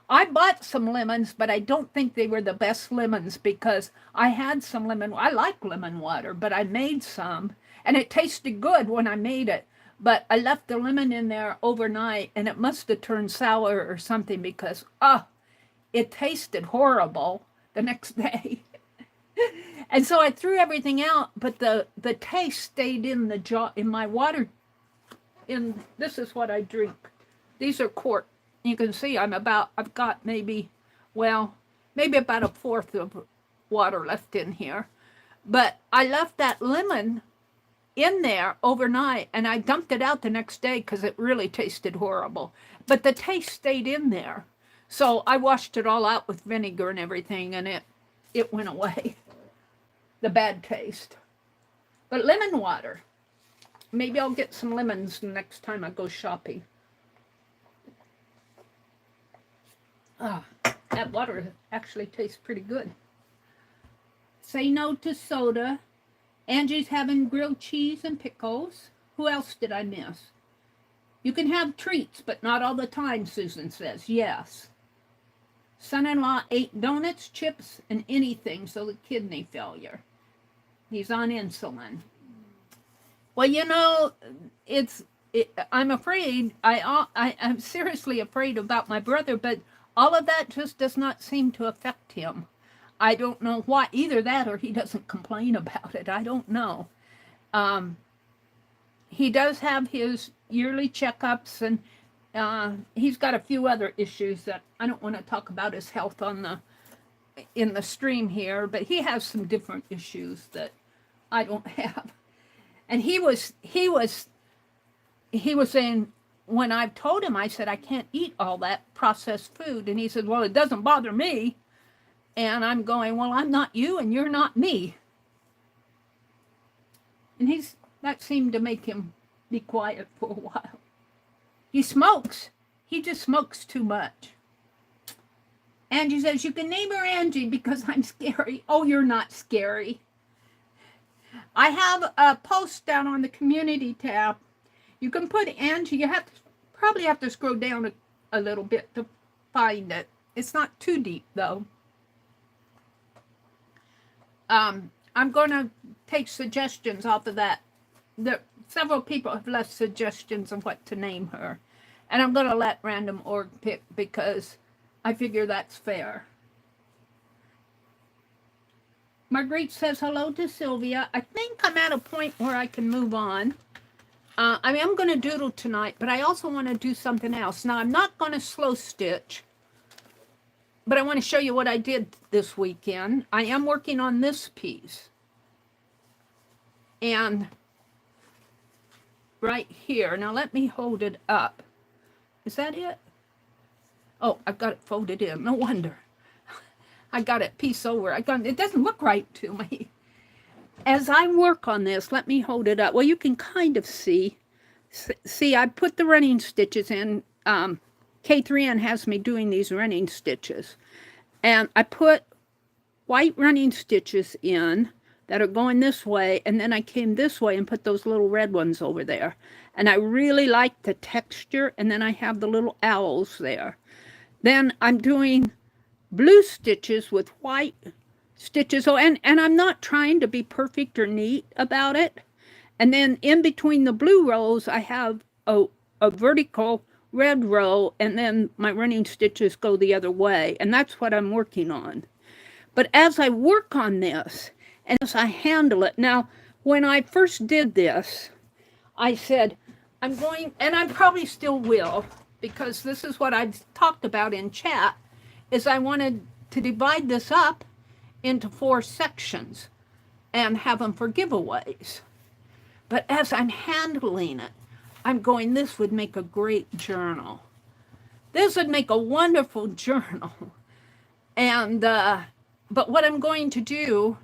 I bought some lemons, but I don't think they were the best lemons because I had some lemon. I like lemon water, but I made some, and it tasted good when I made it. But I left the lemon in there overnight, and it must have turned sour or something because, it tasted horrible the next day. And so I threw everything out, but the taste stayed in the jar, in my water. This is what I drink. These are quart. You can see I've got maybe about a fourth of water left in here. But I left that lemon in there overnight, and I dumped it out the next day because it really tasted horrible. But the taste stayed in there. So I washed it all out with vinegar and everything, and it went away. The bad taste. But lemon water. Maybe I'll get some lemons the next time I go shopping. That water actually tastes pretty good. Say no to soda. Angie's having grilled cheese and pickles. Who else did I miss? You can have treats, but not all the time, Susan says. Yes. Son-in-law ate donuts, chips, and anything, so the kidney failure. He's on insulin. Well, you know, I'm afraid, I'm seriously afraid about my brother, but all of that just does not seem to affect him. I don't know why, either that or he doesn't complain about it. I don't know. He does have his yearly checkups, and he's got a few other issues that I don't want to talk about his health in the stream here, but he has some different issues that I don't have. And he was saying, when I've told him, I said, I can't eat all that processed food. And he said, well, it doesn't bother me. And I'm going, well, I'm not you and you're not me. And that seemed to make him be quiet for a while. He smokes. He just smokes too much. Angie says, you can name her Angie because I'm scary. Oh, you're not scary. I have a post down on the community tab. You can put Angie. You probably have to scroll down a little bit to find it. It's not too deep, though. I'm going to take suggestions off of that. Several people have left suggestions of what to name her. And I'm going to let Random Org pick because I figure that's fair. Marguerite says hello to Sylvia. I think I'm at a point where I can move on. I am going to doodle tonight, but I also want to do something else. Now, I'm not going to slow stitch, but I want to show you what I did this weekend. I am working on this piece. And right here. Now, let me hold it up. Is that it? Oh, I've got it folded in. No wonder. I got it piece over. It doesn't look right to me. As I work on this, let me hold it up. Well, you can kind of see. See, I put the running stitches in. K3N has me doing these running stitches. And I put white running stitches in that are going this way. And then I came this way and put those little red ones over there. And I really like the texture. And then I have the little owls there. Then I'm doing blue stitches with white stitches. Oh, and I'm not trying to be perfect or neat about it. And then in between the blue rows, I have a vertical red row, and then my running stitches go the other way. And that's what I'm working on. But as I work on this, and as I handle it, now, when I first did this, I said, I'm going, and I probably still will, because this is what I've talked about in chat, is I wanted to divide this up into 4 sections and have them for giveaways. But as I'm handling it, I'm going, this would make a great journal. This would make a wonderful journal. And but what I'm going to do,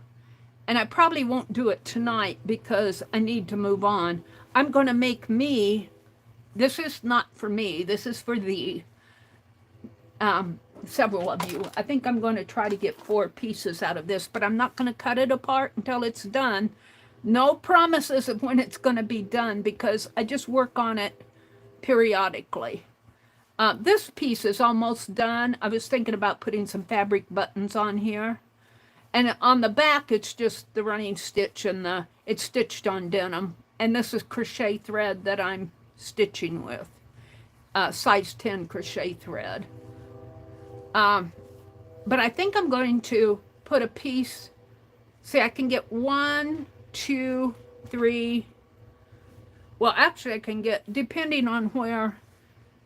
and I probably won't do it tonight because I need to move on, I'm going to make me, this is not for me, this is for the several of you. I think I'm going to try to get 4 pieces out of this, but I'm not going to cut it apart until it's done. No promises of when it's going to be done because I just work on it periodically. This piece is almost done. I was thinking about putting some fabric buttons on here. And on the back, it's just the running stitch and it's stitched on denim. And this is crochet thread that I'm stitching with, size 10 crochet thread. But I think I'm going to put a piece, see, I can get 1, 2, 3, well, actually I can get, depending on where,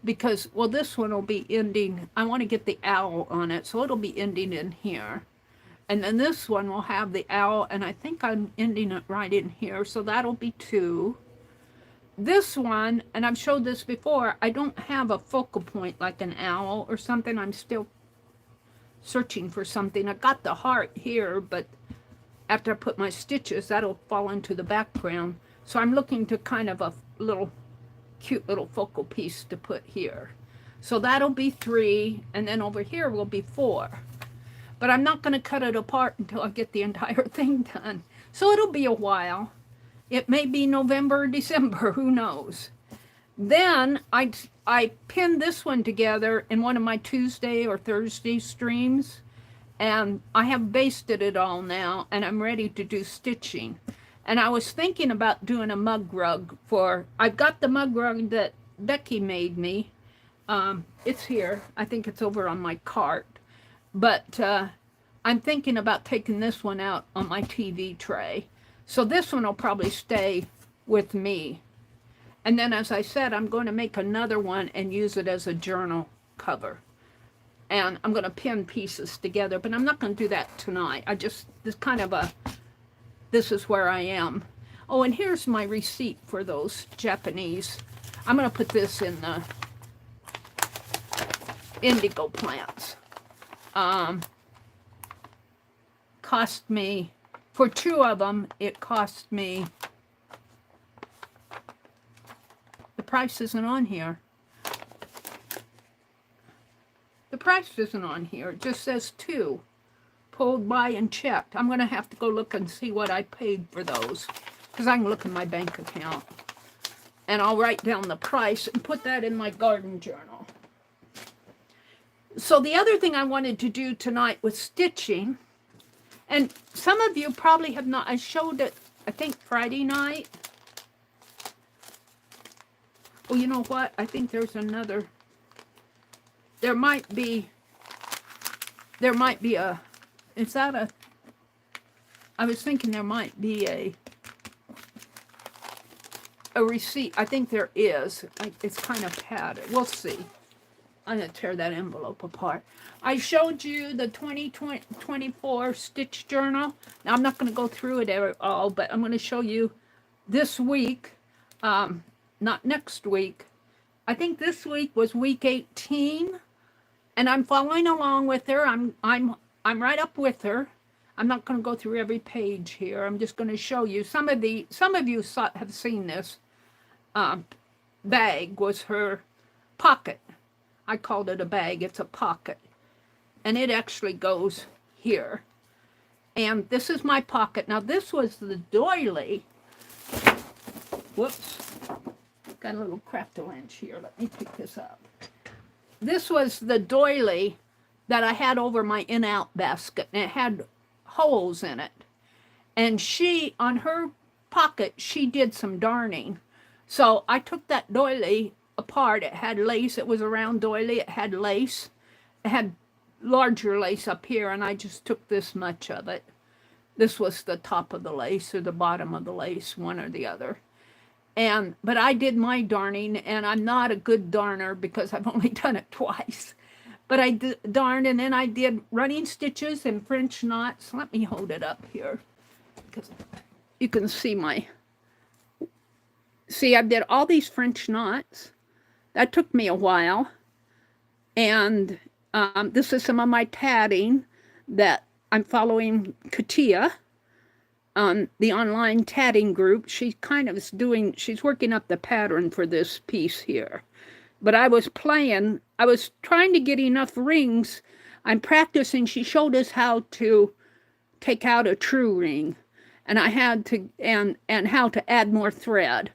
because, well, this one will be ending, I want to get the owl on it, so it'll be ending in here. And then this one will have the owl, and I think I'm ending it right in here, so that'll be 2. This one, and I've showed this before, I don't have a focal point like an owl or something. I'm still searching for something. I got the heart here, but after I put my stitches, that'll fall into the background. So I'm looking to kind of a little cute little focal piece to put here. So that'll be 3, and then over here will be 4. But I'm not going to cut it apart until I get the entire thing done. So it'll be a while. It may be November or December, who knows. Then I pinned this one together in one of my Tuesday or Thursday streams, and I have basted it all now, and I'm ready to do stitching. And I was thinking about doing a mug rug for, I've got the mug rug that Becky made me. It's here. I think it's over on my cart. But I'm thinking about taking this one out on my TV tray. So this one will probably stay with me. And then, as I said, I'm going to make another one and use it as a journal cover. And I'm going to pin pieces together, but I'm not going to do that tonight. This kind of this is where I am. Oh, and here's my receipt for those Japanese. I'm going to put this in the indigo plants. Cost me, for 2 of them, it cost me, the price isn't on here. The price isn't on here. It just says 2. Pulled by and checked. I'm going to have to go look and see what I paid for those, because I can look in my bank account. And I'll write down the price and put that in my garden journal. So the other thing I wanted to do tonight was stitching. And some of you probably have not, I showed it, I think Friday night. Oh, you know what? I think there's another, there might be a, is that a, I was thinking there might be a receipt. I think there is. It's kind of padded. We'll see. I'm going to tear that envelope apart. I showed you the 2024 stitch journal. Now, I'm not going to go through it all, but I'm going to show you this week, not next week. I think this week was week 18, and I'm following along with her. I'm right up with her. I'm not going to go through every page here. I'm just going to show you some of you have seen this. Bag was her pocket. I called it a bag. It's a pocket. And it actually goes here. And this is my pocket. Now, this was the doily. Whoops. Got a little crafty-lanch here. Let me pick this up. This was the doily that I had over my in-out basket. And it had holes in it. And she, on her pocket, she did some darning. So I took that doily apart. It had lace. It was a round doily. It had lace. It had larger lace up here, and I just took this much of it. This was the top of the lace or the bottom of the lace, one or the other. But I did my darning, and I'm not a good darner because I've only done it twice. But I darned, and then I did running stitches and French knots. Let me hold it up here because you can see I did all these French knots. That took me a while. And this is some of my tatting that I'm following Katia on the online tatting group. She kind of is doing, she's working up the pattern for this piece here. But I was trying to get enough rings. I'm practicing. She showed us how to take out a true ring, and I had to, and how to add more thread.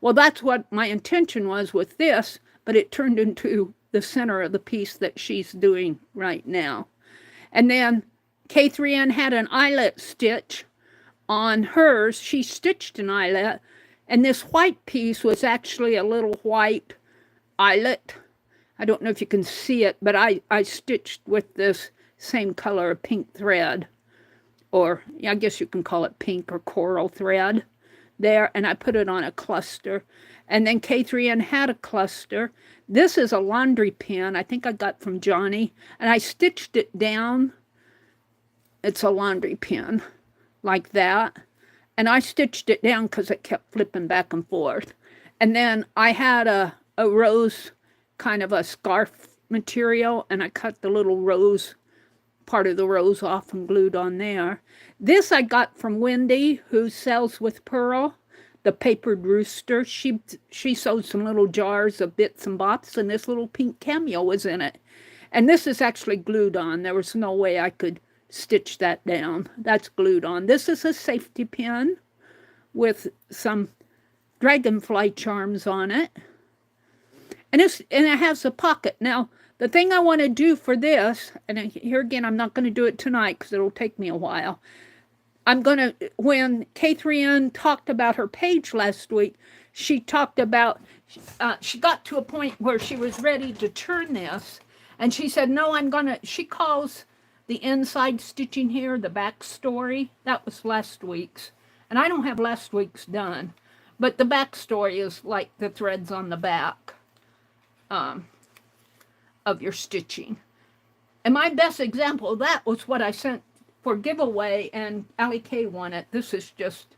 Well, that's what my intention was with this, but it turned into the center of the piece that she's doing right now. And then K3N had an eyelet stitch on hers. She stitched an eyelet, and this white piece was actually a little white eyelet. I don't know if you can see it, but I stitched with this same color of pink thread, or I guess you can call it pink or coral thread there, and I put it on a cluster. And then K3N had a cluster. This is a laundry pin I think I got from Johnny, and I stitched it down. It's a laundry pin like that, and I stitched it down because it kept flipping back and forth. And then I had a rose, kind of a scarf material, and I cut the little rose, part of the rose off and glued on there. This I got from Wendy, who sells with Pearl, the papered rooster. She sewed some little jars of bits and bops, and this little pink cameo was in it. And this is actually glued on. There was no way I could stitch that down. That's glued on. This is a safety pin with some dragonfly charms on it. And it has a pocket. Now, the thing I want to do for this, and here again, I'm not going to do it tonight because it'll take me a while. I'm going to, when K3N talked about her page last week, she talked about, she got to a point where she was ready to turn this. And she said, no, she calls the inside stitching here the back story. That was last week's. And I don't have last week's done. But the back story is like the threads on the back of your stitching. And my best example of that was what I sent for giveaway, and Allie K won it. This is just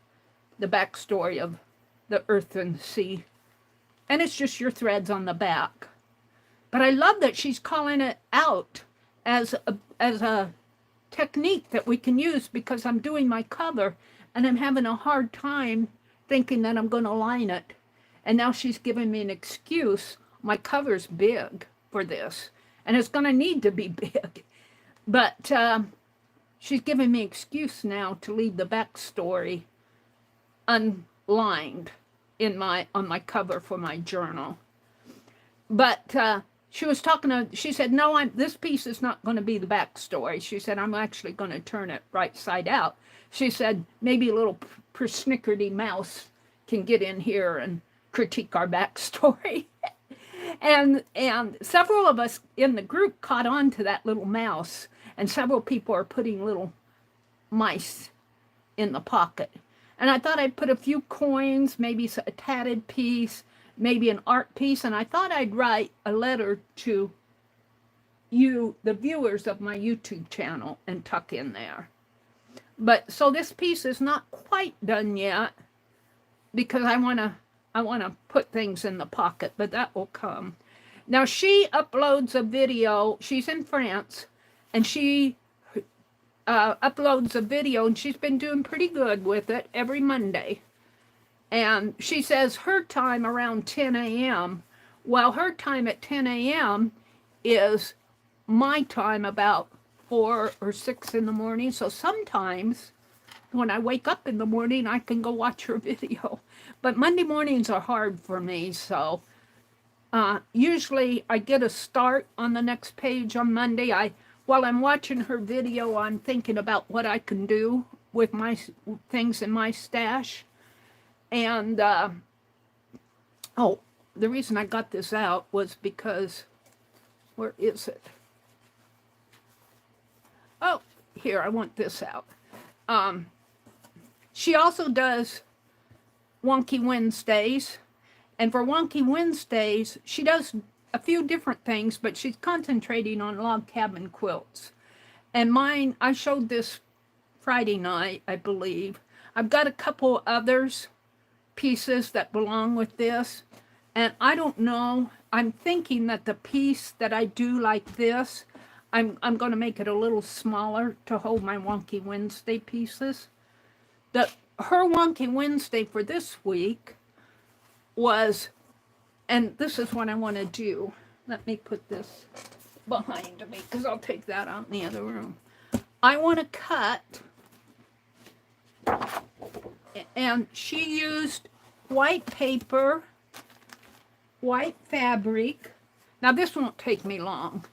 the backstory of the earth and sea. And it's just your threads on the back. But I love that she's calling it out as a technique that we can use, because I'm doing my cover and I'm having a hard time thinking that I'm going to line it. And now she's giving me an excuse. My cover's big for this, and it's going to need to be big. But she's giving me an excuse now to leave the backstory unlined on my cover for my journal. But she said, no, this piece is not going to be the backstory. She said, I'm actually going to turn it right side out. She said, maybe a little persnickerty mouse can get in here and critique our backstory. And several of us in the group caught on to that little mouse, and several people are putting little mice in the pocket. And I thought I'd put a few coins, maybe a tatted piece, maybe an art piece, and I thought I'd write a letter to you, the viewers of my YouTube channel, and tuck in there. But so this piece is not quite done yet, because I want to put things in the pocket, but that will come. Now she uploads a video. She's in France, and she uploads a video, and she's been doing pretty good with it every Monday. And she says her time around 10 a.m. Well, her time at 10 a.m. is my time about 4 or 6 in the morning. So sometimes when I wake up in the morning, I can go watch her video. But Monday mornings are hard for me, so usually I get a start on the next page on Monday. While I'm watching her video, I'm thinking about what I can do with my things in my stash. And, the reason I got this out was because, where is it? Oh, here, I want this out. She also does Wonky Wednesdays. And for Wonky Wednesdays, she does a few different things, but she's concentrating on log cabin quilts. And mine, I showed this Friday night, I believe. I've got a couple others, pieces that belong with this. And I don't know, I'm thinking that the piece that I do like this, I'm going to make it a little smaller to hold my Wonky Wednesday pieces. Her Wonky Wednesday for this week was, and this is what I want to do. Let me put this behind me because I'll take that out in the other room. I want to cut, and she used white paper, white fabric. Now this won't take me long.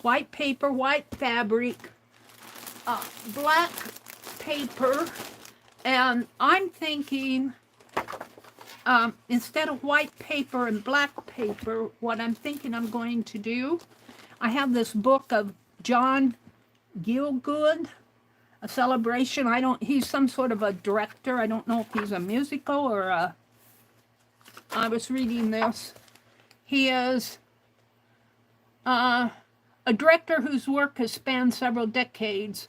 White paper, white fabric, black paper, and I'm thinking instead of white paper and black paper, what I'm thinking I'm going to do, I have this book of John Gielgud, A Celebration. He's some sort of a director. I don't know if he's a musical or I was reading this. He is a director whose work has spanned several decades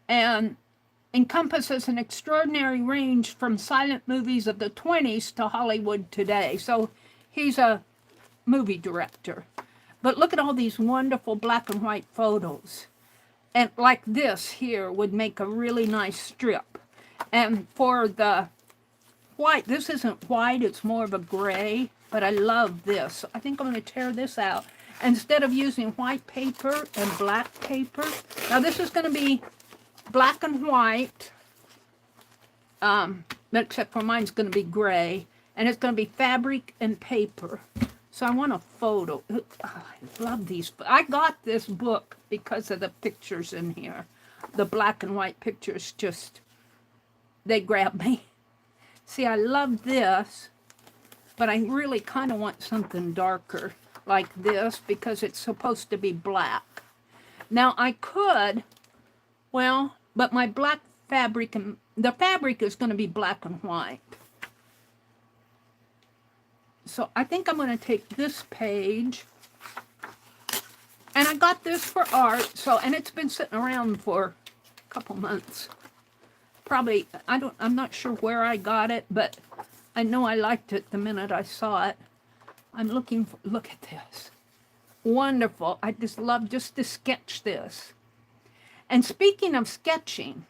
and encompasses an extraordinary range from silent movies of the 20s to Hollywood today. So he's a movie director. But look at all these wonderful black and white photos. And like this here would make a really nice strip. And for the white, this isn't white, it's more of a gray, but I love this. I think I'm going to tear this out. Instead of using white paper and black paper, now this is going to be black and white, except for mine's going to be gray, and it's going to be fabric and paper. So I want a photo. Oh, I love these. I got this book because of the pictures in here. The black and white pictures just, they grab me. See, I love this, but I really kind of want something darker like this because it's supposed to be black. Now I could, well, but my black fabric, and the fabric is going to be black and white. So I think I'm going to take this page, and I got this for art, so, and it's been sitting around for a couple months. Probably, I'm not sure where I got it, but I know I liked it the minute I saw it. I'm looking for, look at this. Wonderful. I just love just to sketch this. And speaking of sketching,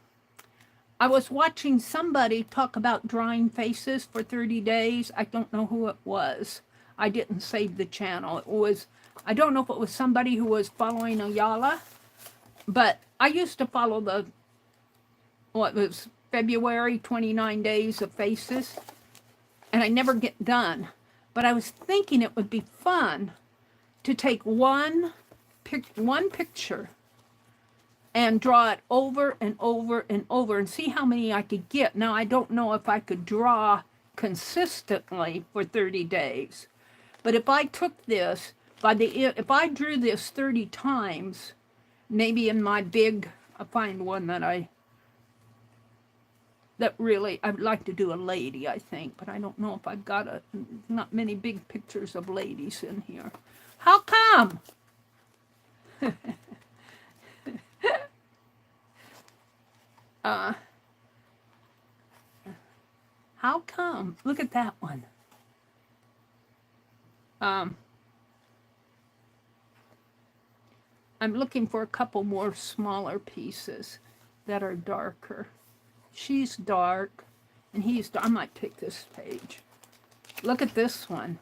I was watching somebody talk about drawing faces for 30 days. I don't know who it was. I didn't save the channel. It was, I don't know if it was somebody who was following Ayala, but I used to follow the, what was February, 29 days of faces, and I never get done. But I was thinking it would be fun to take one picture and draw it over and over and over and see how many I could get. Now, I don't know if I could draw consistently for 30 days. But if I took this, if I drew this 30 times, maybe in my big, I'll find one that really, I'd like to do a lady, I think, but I don't know if I've got not many big pictures of ladies in here. How come? How come? Look at that one. I'm looking for a couple more smaller pieces that are darker. She's dark, and he's dark. I might take this page. Look at this one.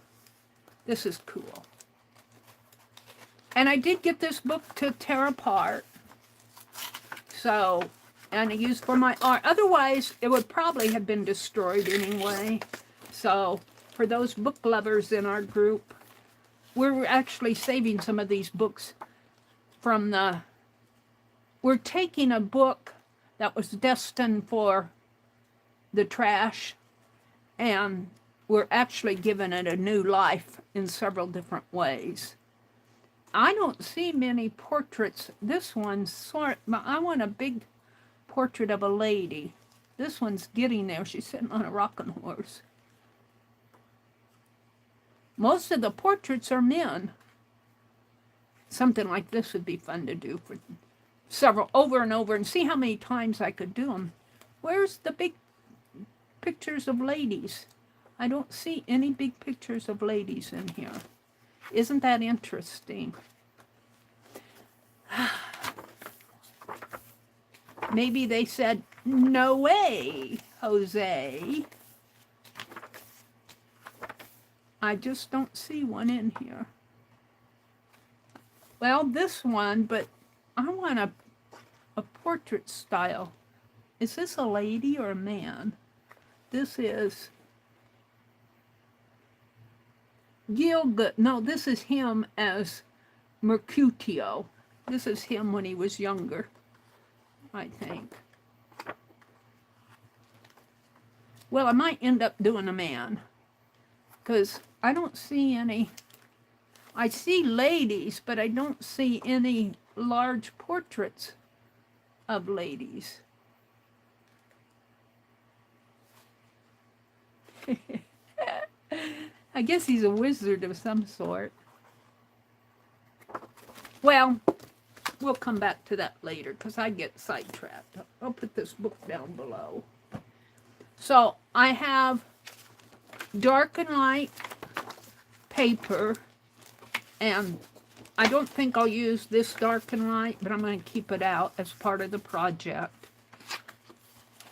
This is cool. And I did get this book to tear apart. So, and I used for my art. Otherwise, it would probably have been destroyed anyway. So, for those book lovers in our group, we're actually saving some of these books from the... We're taking a book that was destined for the trash, and we're actually giving it a new life in several different ways. I don't see many portraits. This one's sort, I want a big portrait of a lady. This one's getting there. She's sitting on a rocking horse. Most of the portraits are men. Something like this would be fun to do for several, over and over, and see how many times I could do them. Where's the big pictures of ladies? I don't see any big pictures of ladies in here. Isn't that interesting? Maybe they said, no way, Jose. I just don't see one in here. Well, this one, but I want a portrait style. Is this a lady or a man? This is Gilgut. No, this is him as Mercutio. This is him when he was younger, I think. Well, I might end up doing a man, because I don't see any. I see ladies, but I don't see any large portraits of ladies. I guess he's a wizard of some sort. Well, we'll come back to that later because I get sidetracked. I'll put this book down below. So I have dark and light paper, and I don't think I'll use this dark and light, but I'm going to keep it out as part of the project.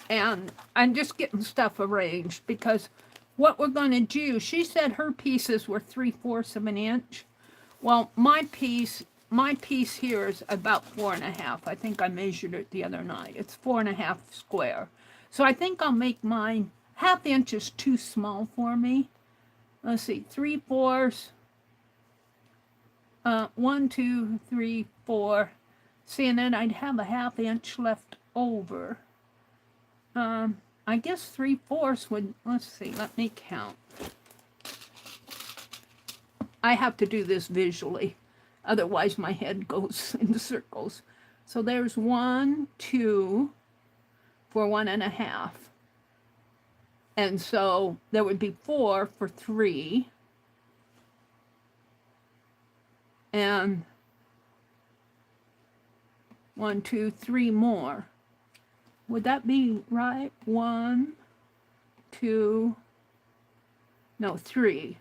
And I'm just getting stuff arranged because what we're going to do, she said her pieces were 3/4 of an inch. Well, my piece here is about 4.5. I think I measured it the other night. It's 4.5 square. So I think I'll make mine 1/2 inch is too small for me. Let's see, 3/4. 1, 2, 3, 4. See, and then I'd have a 1/2 inch left over. I guess 3/4 would, let's see, let me count. I have to do this visually, otherwise my head goes in circles. So there's 1, 2 for 1.5. And so there would be 4 for 3. And 1, 2, 3 more. Would that be right? 1, 2, no, 3.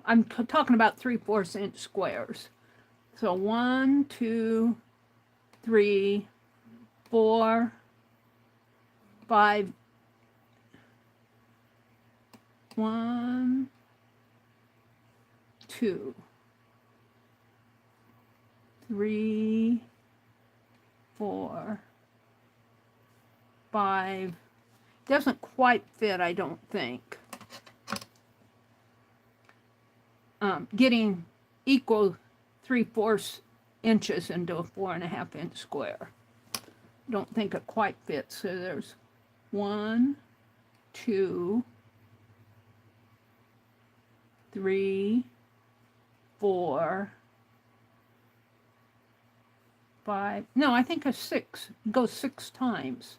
I'm talking about 3/4 inch squares. So 1, 2, 3, 4, 5. 1, 2, 3, 4, 5. Doesn't quite fit, I don't think. Getting equal 3/4 inches into a 4.5 inch square. Don't think it quite fits. So there's 1, 2, 3, 4, 5. No, I think a 6. It goes 6 times.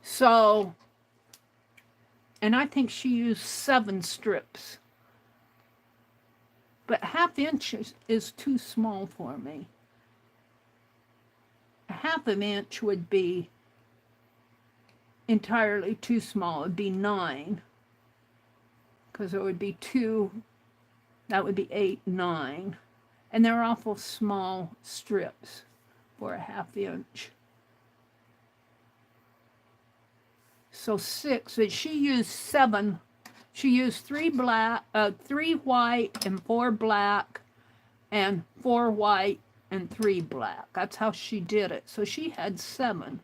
So, and I think she used 7 strips. But 1/2 inch is too small for me. 1/2 inch would be entirely too small. It would be 9. Because it would be 2, that would be 8, 9. And they're awful small strips for a 1/2 inch. So 6, but she used 7. She used 3 white and 4 black, and 4 white and 3 black. That's how she did it. So she had 7.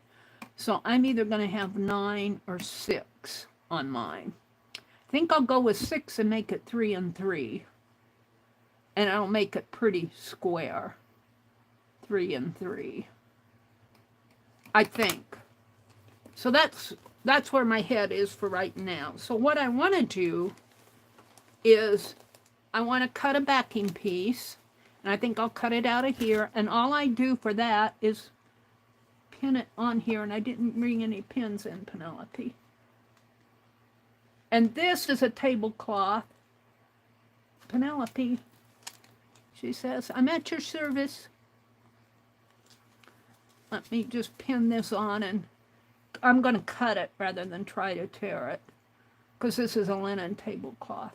So I'm either going to have 9 or 6 on mine. I think I'll go with 6 and make it 3 and 3. And I'll make it pretty square. 3 and 3. I think. So that's where my head is for right now. So what I want to do is I want to cut a backing piece, and I think I'll cut it out of here, and all I do for that is pin it on here, and I didn't bring any pins in, Penelope. And this is a tablecloth. Penelope, she says, I'm at your service. Let me just pin this on, and I'm going to cut it rather than try to tear it, because this is a linen tablecloth.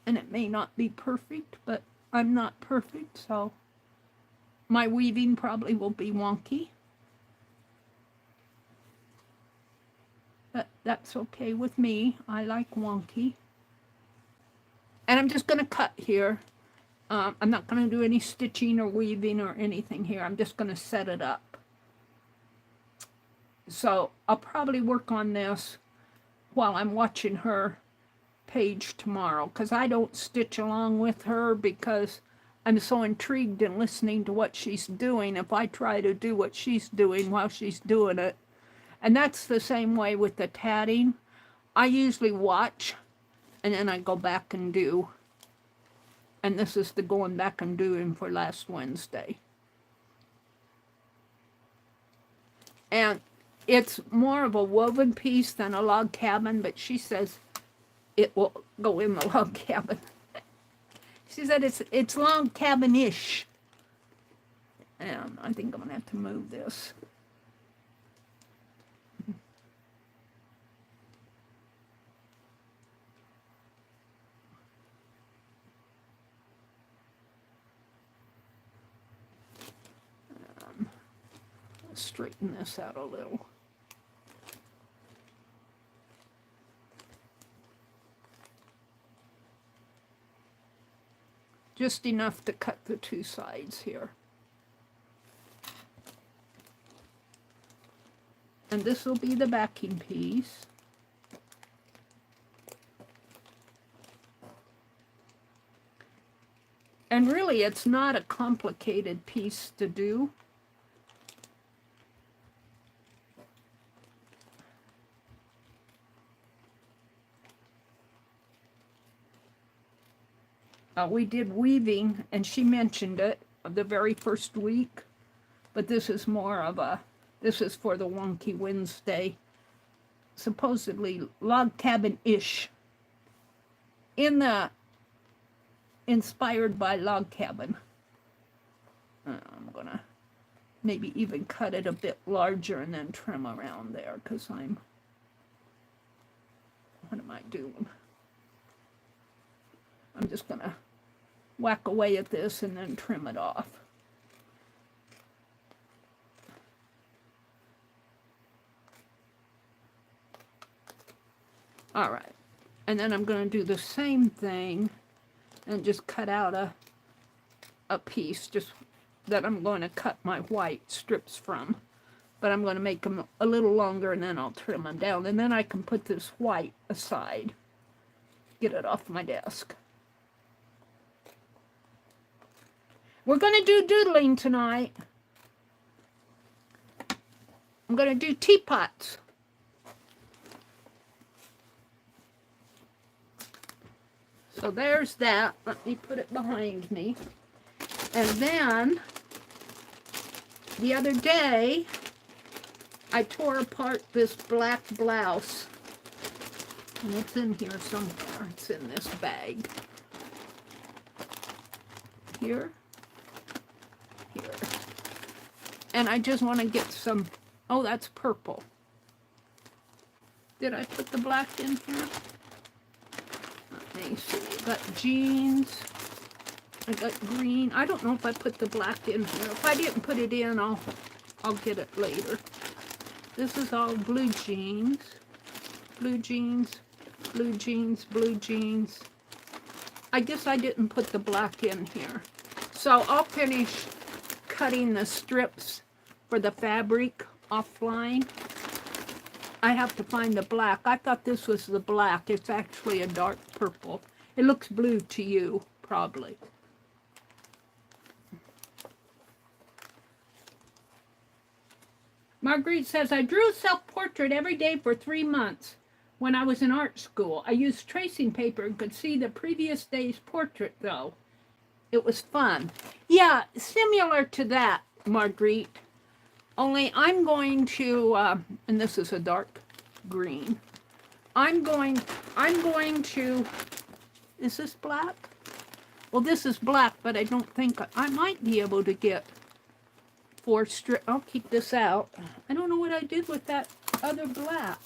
And it may not be perfect, but I'm not perfect, so my weaving probably will be wonky. But that's okay with me. I like wonky. And I'm just going to cut here. I'm not going to do any stitching or weaving or anything here. I'm just going to set it up. So I'll probably work on this while I'm watching her page tomorrow, because I don't stitch along with her because I'm so intrigued in listening to what she's doing if I try to do what she's doing while she's doing it. And that's the same way with the tatting. I usually watch and then I go back and do. And this is the going back and doing for last Wednesday. And it's more of a woven piece than a log cabin, but she says it will go in the log cabin. She said it's log cabin-ish. And I think I'm going to have to move this. Straighten this out a little. Just enough to cut the two sides here. And this will be the backing piece. And really, it's not a complicated piece to do. We did weaving, and she mentioned it the very first week, but this is more of a, this is for the Wonky Wednesday, supposedly log cabin-ish, inspired by log cabin. I'm gonna maybe even cut it a bit larger and then trim around there, because what am I doing? I'm just gonna whack away at this and then trim it off. All right, and then I'm going to do the same thing and just cut out a piece just that I'm going to cut my white strips from. But I'm going to make them a little longer and then I'll trim them down. And then I can put this white aside, get it off my desk. We're going to do doodling tonight. I'm going to do teapots. So there's that. Let me put it behind me. And then, the other day, I tore apart this black blouse. And it's in here somewhere. It's in this bag. Here. Here. And I just want to get some, oh, that's purple. Did I put the black in here? Let me see. I got jeans. I got green. I don't know if I put the black in here. If I didn't put it in, I'll get it later. This is all blue jeans. Blue jeans. Blue jeans. Blue jeans. I guess I didn't put the black in here. So I'll finish cutting the strips for the fabric offline. I have to find the black. I thought this was the black. It's actually a dark purple. It looks blue to you, probably. Marguerite says, I drew a self-portrait every day for 3 months when I was in art school. I used tracing paper and could see the previous day's portrait, though. It was fun. Yeah, similar to that, Marguerite. Only I'm going to, and this is a dark green. I'm going to, is this black? Well, this is black, but I don't think, I might be able to get 4 strips. I'll keep this out. I don't know what I did with that other black.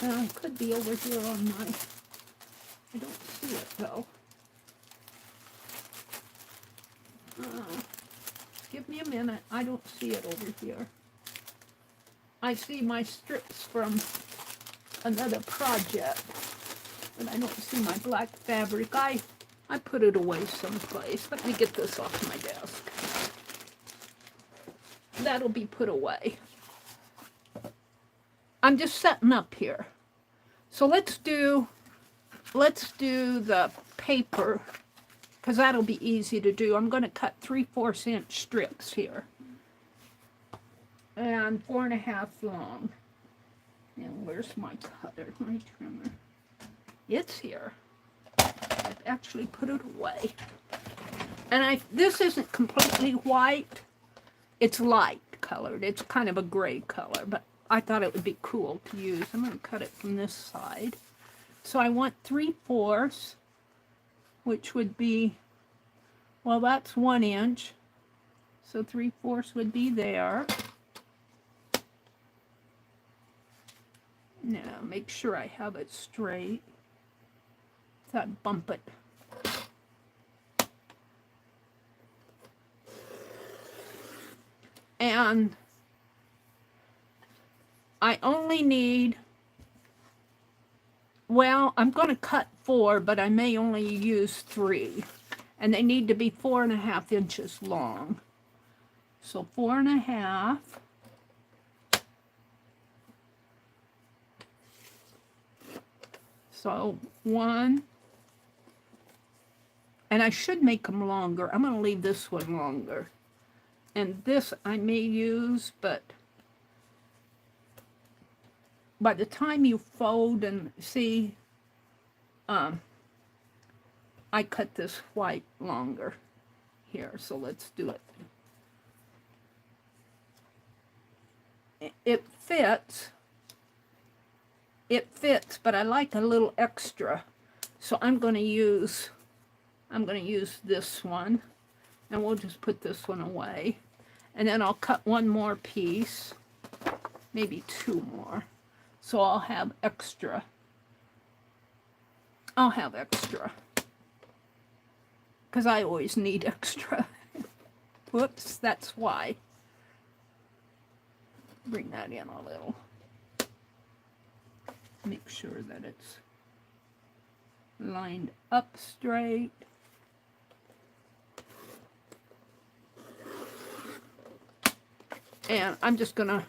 It could be over here on my, I don't see it though. Give me a minute. I don't see it over here. I see my strips from another project, but I don't see my black fabric. I put it away someplace. Let me get this off my desk. That'll be put away. I'm just setting up here. So let's do the paper, because that'll be easy to do. I'm going to cut 3/4 inch strips here, and 4.5 long. And where's my cutter, my trimmer? It's here. I've actually put it away. And this isn't completely white. It's light colored. It's kind of a gray color, but I thought it would be cool to use. I'm going to cut it from this side. So I want 3/4, which would be, well, that's 1 inch. So 3/4 would be there. Now, make sure I have it straight. So I bump it. And I only need, well, I'm going to cut 4, but I may only use 3. And they need to be 4.5 inches long. So 4.5. So 1. And I should make them longer. I'm going to leave this one longer. And this I may use, but by the time you fold and see, I cut this white longer here. So let's do it. It fits. It fits, but I like a little extra. So I'm going to use this one, and we'll just put this one away. And then I'll cut one more piece, maybe 2 more. So I'll have extra. I'll have extra, because I always need extra. Whoops, that's why. Bring that in a little. Make sure that it's lined up straight. And I'm just gonna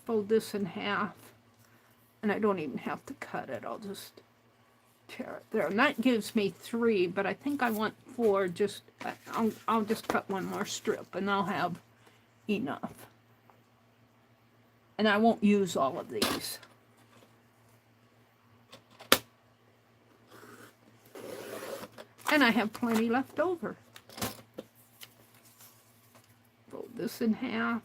fold this in half, and I don't even have to cut it. I'll just tear it there, and that gives me 3, but I think I want 4. Just I'll just cut one more strip, and I'll have enough. And I won't use all of these. And I have plenty left over. Fold this in half.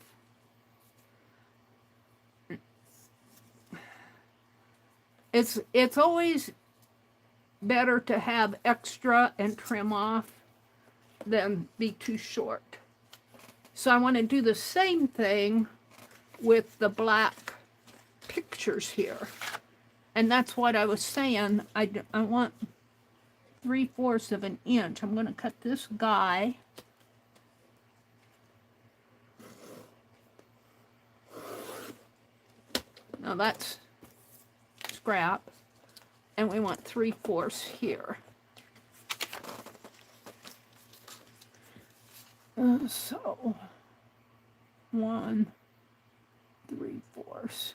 It's always better to have extra and trim off than be too short. So I want to do the same thing with the black pictures here. And that's what I was saying. I want 3/4 of an inch. I'm going to cut this guy. Now that's scrap. And we want 3/4 here. So 1 3/4,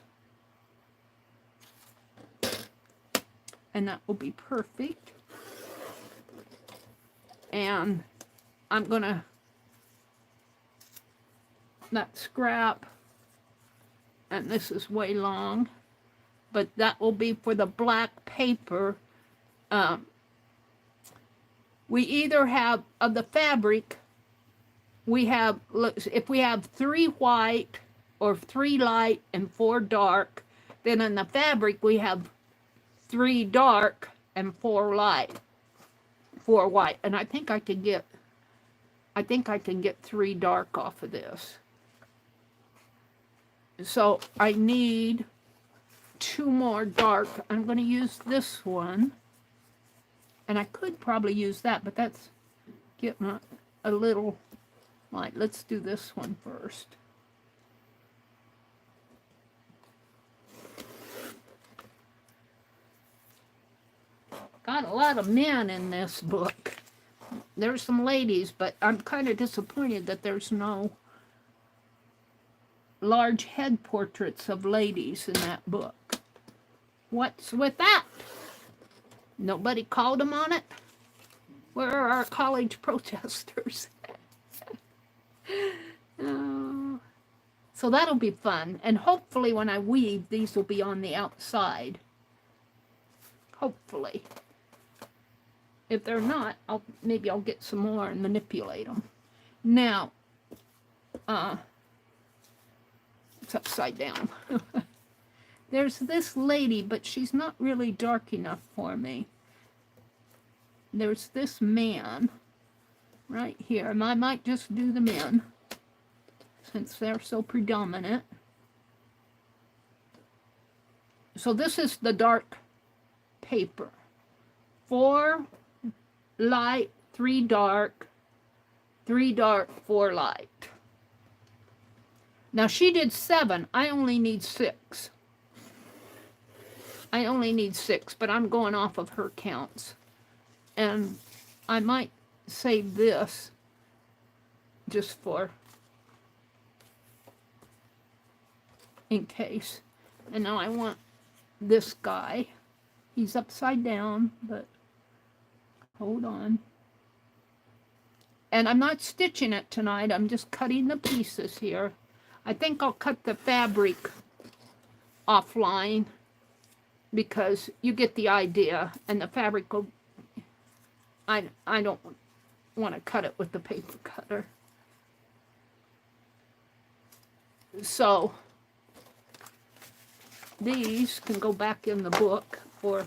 and that will be perfect. And I'm gonna, that scrap, and this is way long, but that will be for the black paper. We either have of the fabric, we have, if we have 3 white or 3 light and 4 dark, then in the fabric we have 3 dark and 4 light, 4 white. And I think I can get 3 dark off of this. So I need 2 more dark. I'm going to use this one, and I could probably use that, but that's getting a little light. Let's do this one first. got a lot of men in this book. There's some ladies, but I'm kind of disappointed that there's no large head portraits of ladies in that book. What's with that? Nobody called them on it? Where are our college protesters? So that'll be fun. And hopefully when I weave, these will be on the outside. Hopefully. If they're not, maybe I'll get some more and manipulate them. Now, it's upside down. There's this lady, but she's not really dark enough for me. There's this man right here. And I might just do the men, since they're so predominant. So this is the dark paper. 4 light, 3 dark, 3 dark, 4 light. Now she did 7. I only need 6. I only need 6, but I'm going off of her counts. And I might save this just for in case. And now I want this guy. He's upside down, but hold on. And I'm not stitching it tonight. I'm just cutting the pieces here. I think I'll cut the fabric offline because you get the idea, and the fabric will, I don't want to cut it with the paper cutter. So these can go back in the book for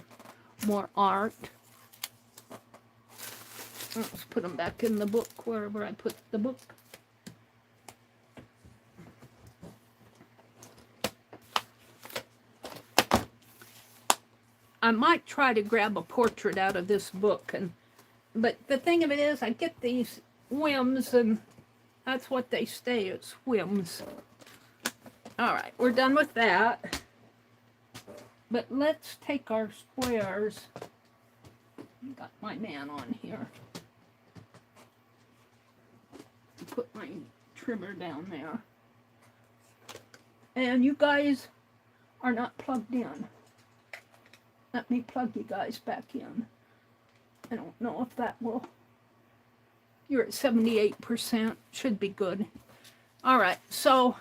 more art. Let's put them back in the book wherever I put the book. I might try to grab a portrait out of this book, but the thing of it is, I get these whims, and that's what they stay, it's whims. All right, we're done with that. But let's take our squares. Got my man on here. Put my trimmer down there. And you guys are not plugged in. Let me plug you guys back in. I don't know if that will. You're at 78%. Should be good. All right, so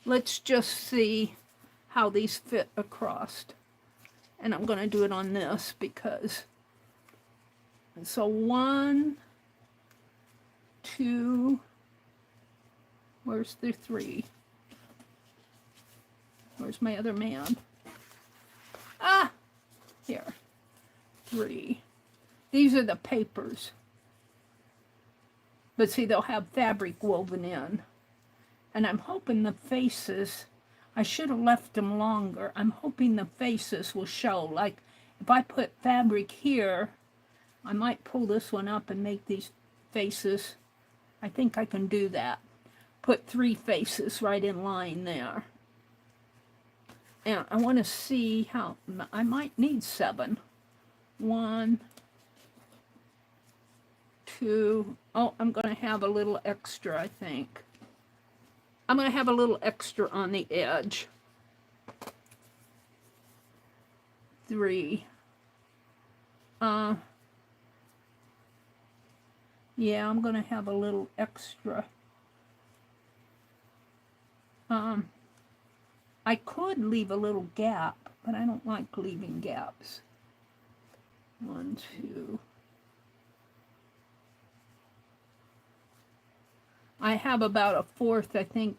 let's just see how these fit across. And I'm going to do it on this because. So 1, 2. Where's the 3? Where's my other man? Ah, here. 3. These are the papers. But see, they'll have fabric woven in. And I'm hoping the faces, I should have left them longer. I'm hoping the faces will show. Like, if I put fabric here, I might pull this one up and make these faces. I think I can do that. Put 3 faces right in line there. And I want to see how, I might need 7. 1, 2, oh, I'm going to have a little extra, I think. I'm going to have a little extra on the edge. 3. Yeah, I'm going to have a little extra. I could leave a little gap, but I don't like leaving gaps. 1, 2. I have about a 1/4, I think,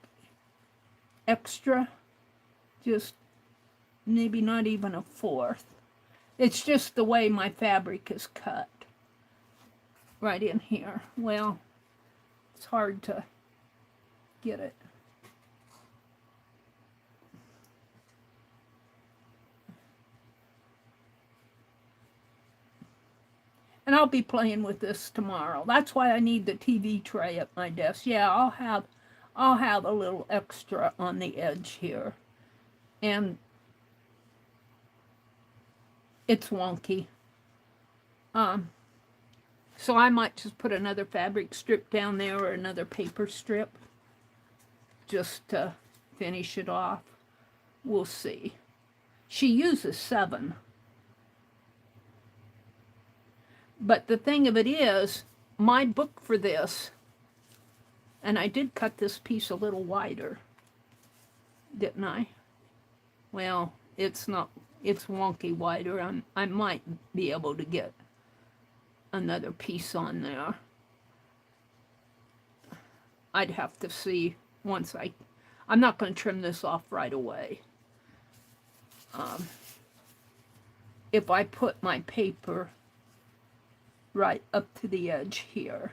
extra. Just maybe not even a 1/4. It's just the way my fabric is cut. Right in here. Well, it's hard to get it. And I'll be playing with this tomorrow. That's why I need the TV tray at my desk. Yeah, I'll have a little extra on the edge here. And it's wonky. So I might just put another fabric strip down there or another paper strip just to finish it off. We'll see. She uses 7. But the thing of it is, my book for this, and I did cut this piece a little wider, didn't I? Well, it's not, it's wonky wider. I might be able to get another piece on there. I'd have to see once I'm not going to trim this off right away. If I put my paper right up to the edge here,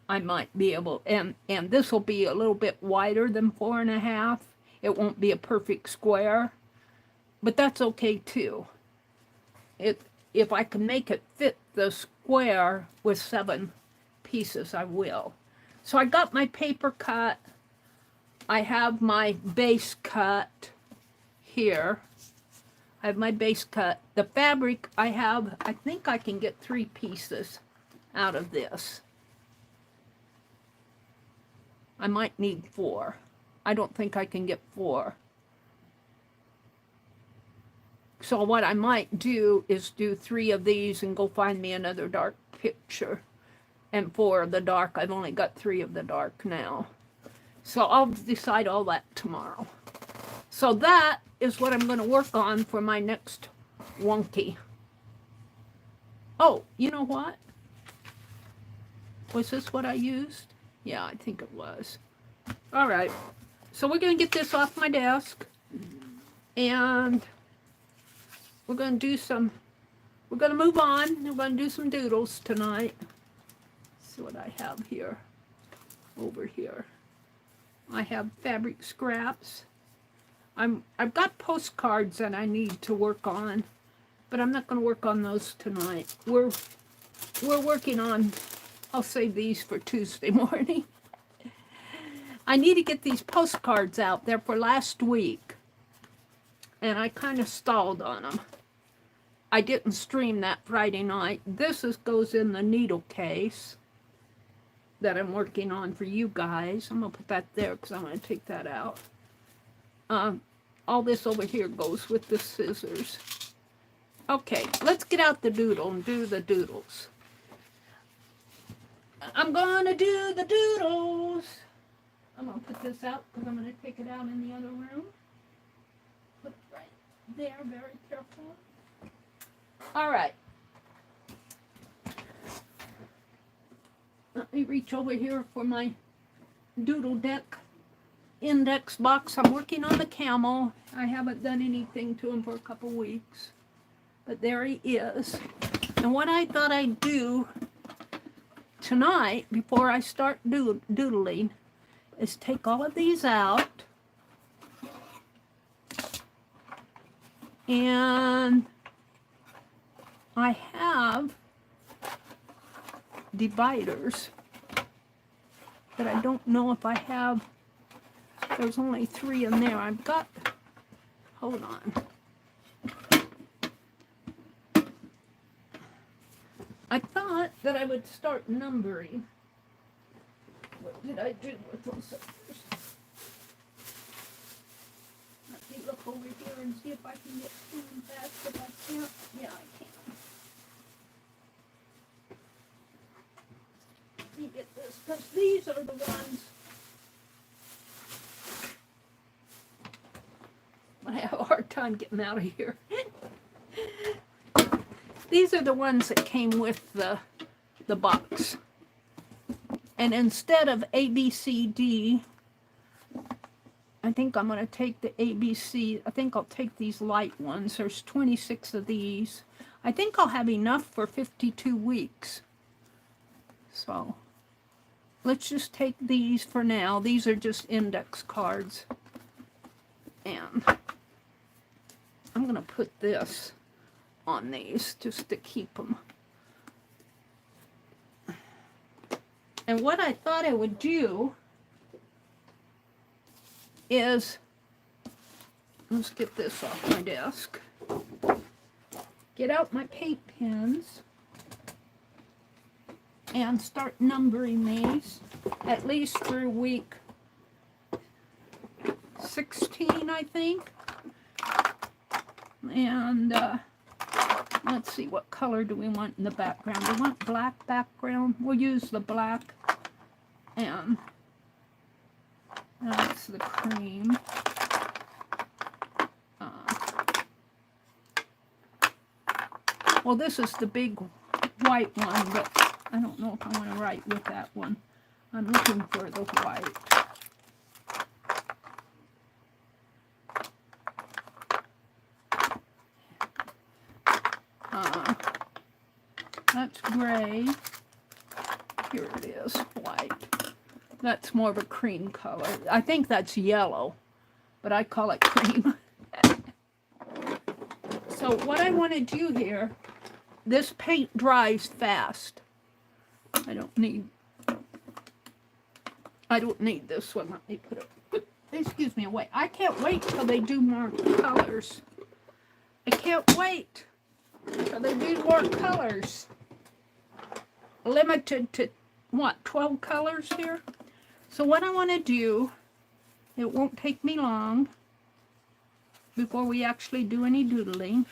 I might be able, and this will be a little bit wider than 4.5. It won't be a perfect square, but that's okay too. If I can make it fit the square with 7 pieces, I will. So I got my paper cut. I have my base cut here. I have my base cut. The fabric I have, I think I can get 3 pieces out of this. I might need 4. I don't think I can get 4. So what I might do is do 3 of these and go find me another dark picture. And 4 of the dark. I've only got 3 of the dark now. So I'll decide all that tomorrow. So that is what I'm going to work on for my next wonky. Oh, you know what? Was this what I used? Yeah, I think it was. All right. So we're going to get this off my desk. And we're going to do some, we're going to move on. We're going to do some doodles tonight. Let's see what I have here. Over here. I have fabric scraps. I've got postcards that I need to work on, but I'm not going to work on those tonight. We're working on, I'll save these for Tuesday morning. I need to get these postcards out there for last week, and I kind of stalled on them. I didn't stream that Friday night. This goes in the needle case that I'm working on for you guys. I'm going to put that there because I'm going to take that out. All this over here goes with the scissors. Okay, let's get out the doodle and do the doodles. I'm going to do the doodles. I'm going to put this out because I'm going to take it out in the other room. Put it right there, very careful. All right. Let me reach over here for my doodle deck index box. I'm working on the camel. I haven't done anything to him for a couple weeks, but there he is. And what I thought I'd do tonight before I start doodling is take all of these out and I have dividers, but I don't know if I have. There's only 3 in there. I've got, hold on. I thought that I would start numbering. What did I do with those others? Let me look over here and see if I can get to them fast. If I can't, yeah, I can. Let me get this, because these are the ones I have a hard time getting out of here. These are the ones that came with the box. And instead of A, B, C, D, I think I'm going to take the A, B, C. I think I'll take these light ones. There's 26 of these. I think I'll have enough for 52 weeks. So let's just take these for now. These are just index cards. And I'm going to put this on these just to keep them. And what I thought I would do is, let's get this off my desk. get out my paint pens and start numbering these at least through week 16, I think. And let's see, what color do we want in the background? We want black background. We'll use the black, and that's the cream. Well, this is the big white one, but I don't know if I want to write with that one. I'm looking for the white. That's gray. Here it is, white. That's more of a cream color. I think that's yellow, but I call it cream. So what I want to do here, this paint dries fast. I don't need this one. Let me put it, excuse me, away. I can't wait till they do more colors. I can't wait till they do more colors. Limited to, what, 12 colors here? So what I want to do, it won't take me long before we actually do any doodling.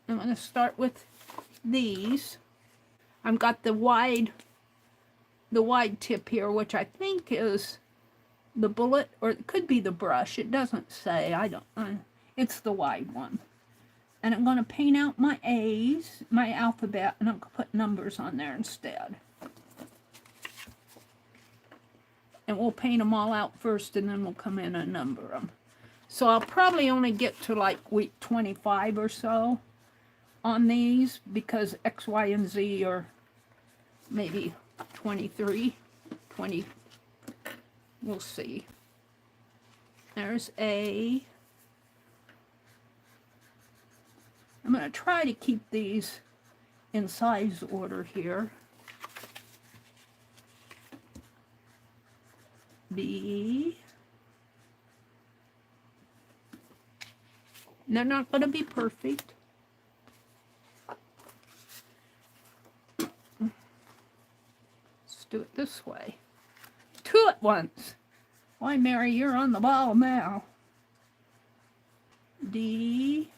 I'm going to start with these. I've got the wide tip here, which I think is the bullet, or it could be the brush. It doesn't say. It's the wide one. And I'm going to paint out my A's, my alphabet, and I'm going to put numbers on there instead. And we'll paint them all out first, and then we'll come in and number them. So I'll probably only get to like week 25 or so on these, because X, Y, and Z are maybe 23, 20. We'll see. There's A. I'm going to try to keep these in size order here. B. They're not going to be perfect. Let's do it this way. 2 at once. Why, Mary, you're on the ball now. D.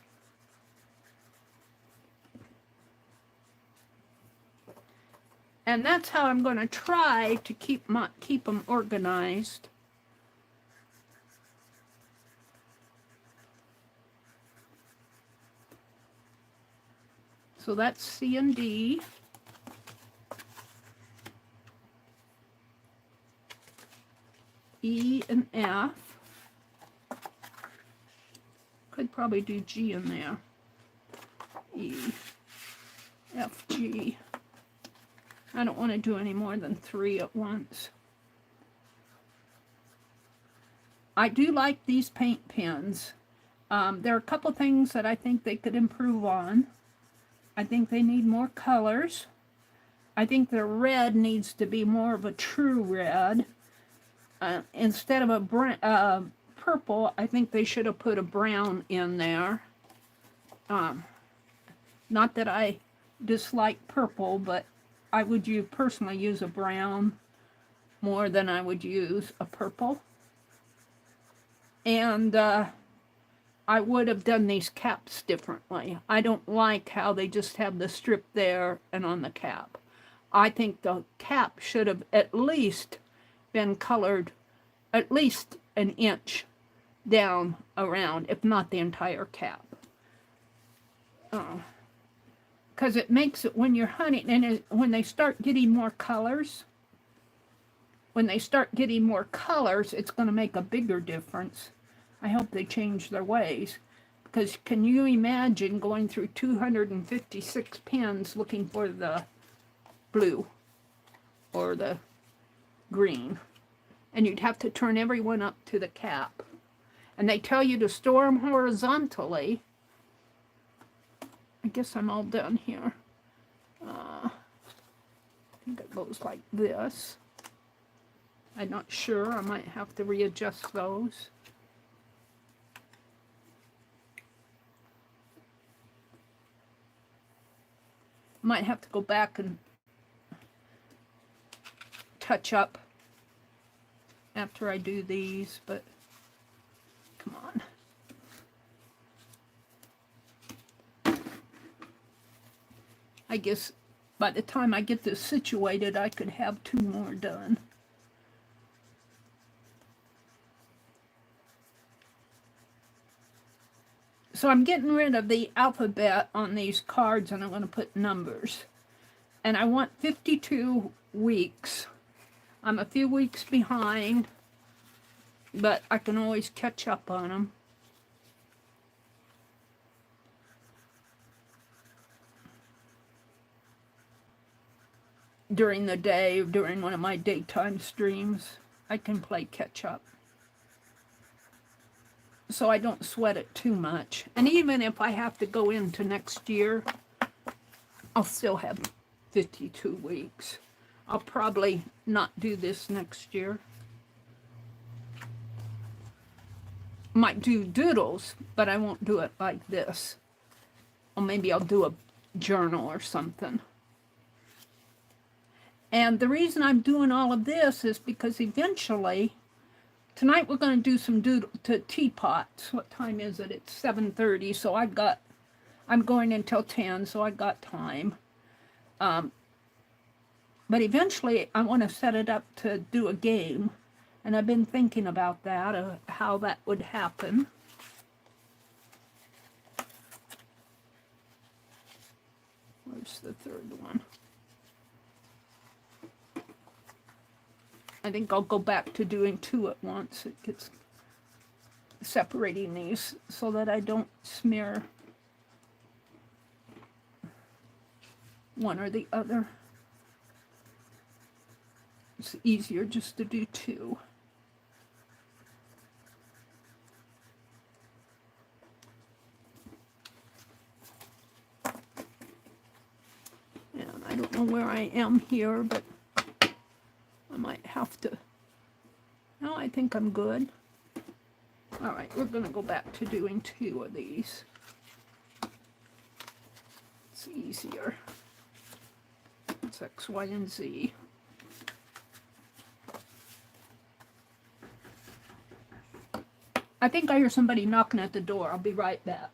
And that's how I'm going to try to keep them organized. So that's C and D. E and F. Could probably do G in there. E, F, G. I don't want to do any more than 3 at once. I do like these paint pens. There are a couple things that I think they could improve on. I think they need more colors. I think the red needs to be more of a true red. Instead of a purple, I think they should have put a brown in there. Not that I dislike purple, but I would personally use a brown more than I would use a purple. And I would have done these caps differently. I don't like how they just have the strip there and on the cap. I think the cap should have at least been colored at least an inch down around, if not the entire cap. Because it makes it, when you're hunting, and when they start getting more colors, it's going to make a bigger difference. I hope they change their ways. Because can you imagine going through 256 pens looking for the blue or the green? And you'd have to turn everyone up to the cap. And they tell you to store them horizontally. I guess I'm all done here. I think it goes like this. I'm not sure. I might have to readjust those. Might have to go back and touch up after I do these, but come on. I guess by the time I get this situated, I could have 2 more done. So I'm getting rid of the alphabet on these cards, and I'm going to put numbers. And I want 52 weeks. I'm a few weeks behind, but I can always catch up on them. During the day, during one of my daytime streams, I can play catch up. So I don't sweat it too much. And even if I have to go into next year, I'll still have 52 weeks. I'll probably not do this next year. Might do doodles, but I won't do it like this. Or maybe I'll do a journal or something. And the reason I'm doing all of this is because eventually, tonight we're going to do some doodle to teapots. What time is it? It's 7:30, so I'm going until 10, so I got time. But eventually I want to set it up to do a game. And I've been thinking about that, how that would happen. Where's the third one? I think I'll go back to doing 2 at once. It gets separating these so that I don't smear one or the other. It's easier just to do 2. And I don't know where I am here, but I might have to. No, I think I'm good. All right, we're going to go back to doing 2 of these. It's easier. It's X, Y, and Z. I think I hear somebody knocking at the door. I'll be right back.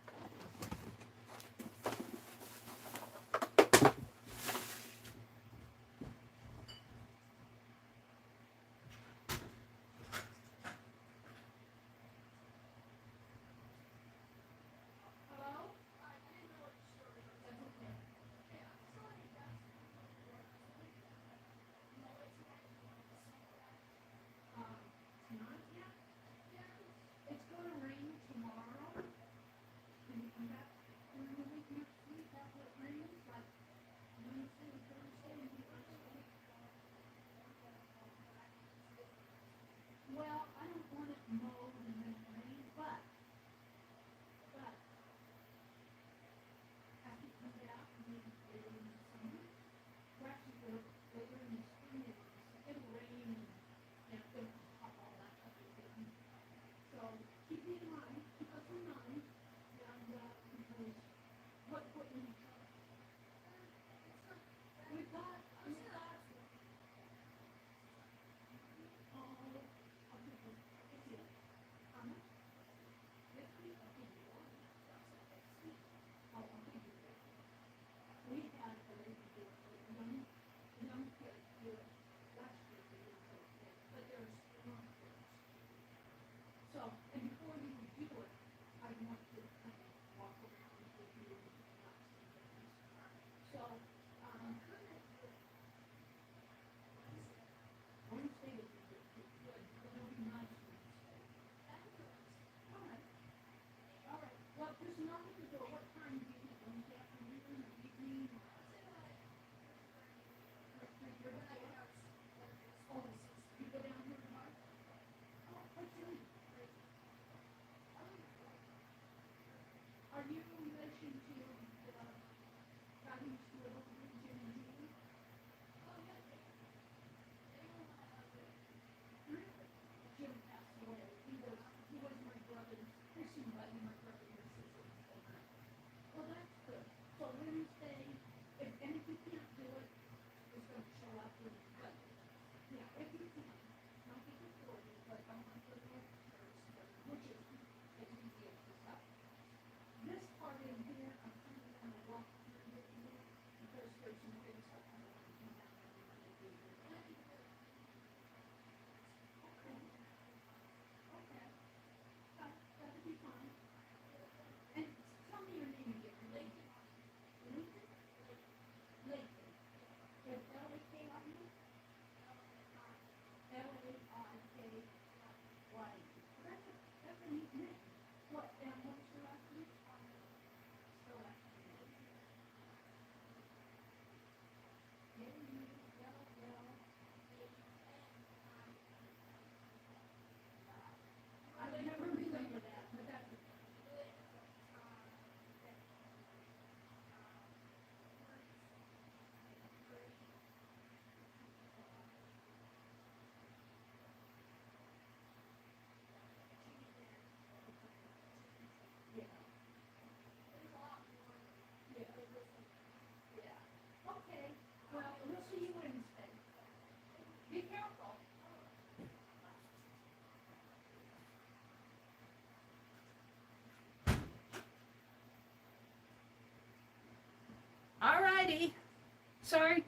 Sorry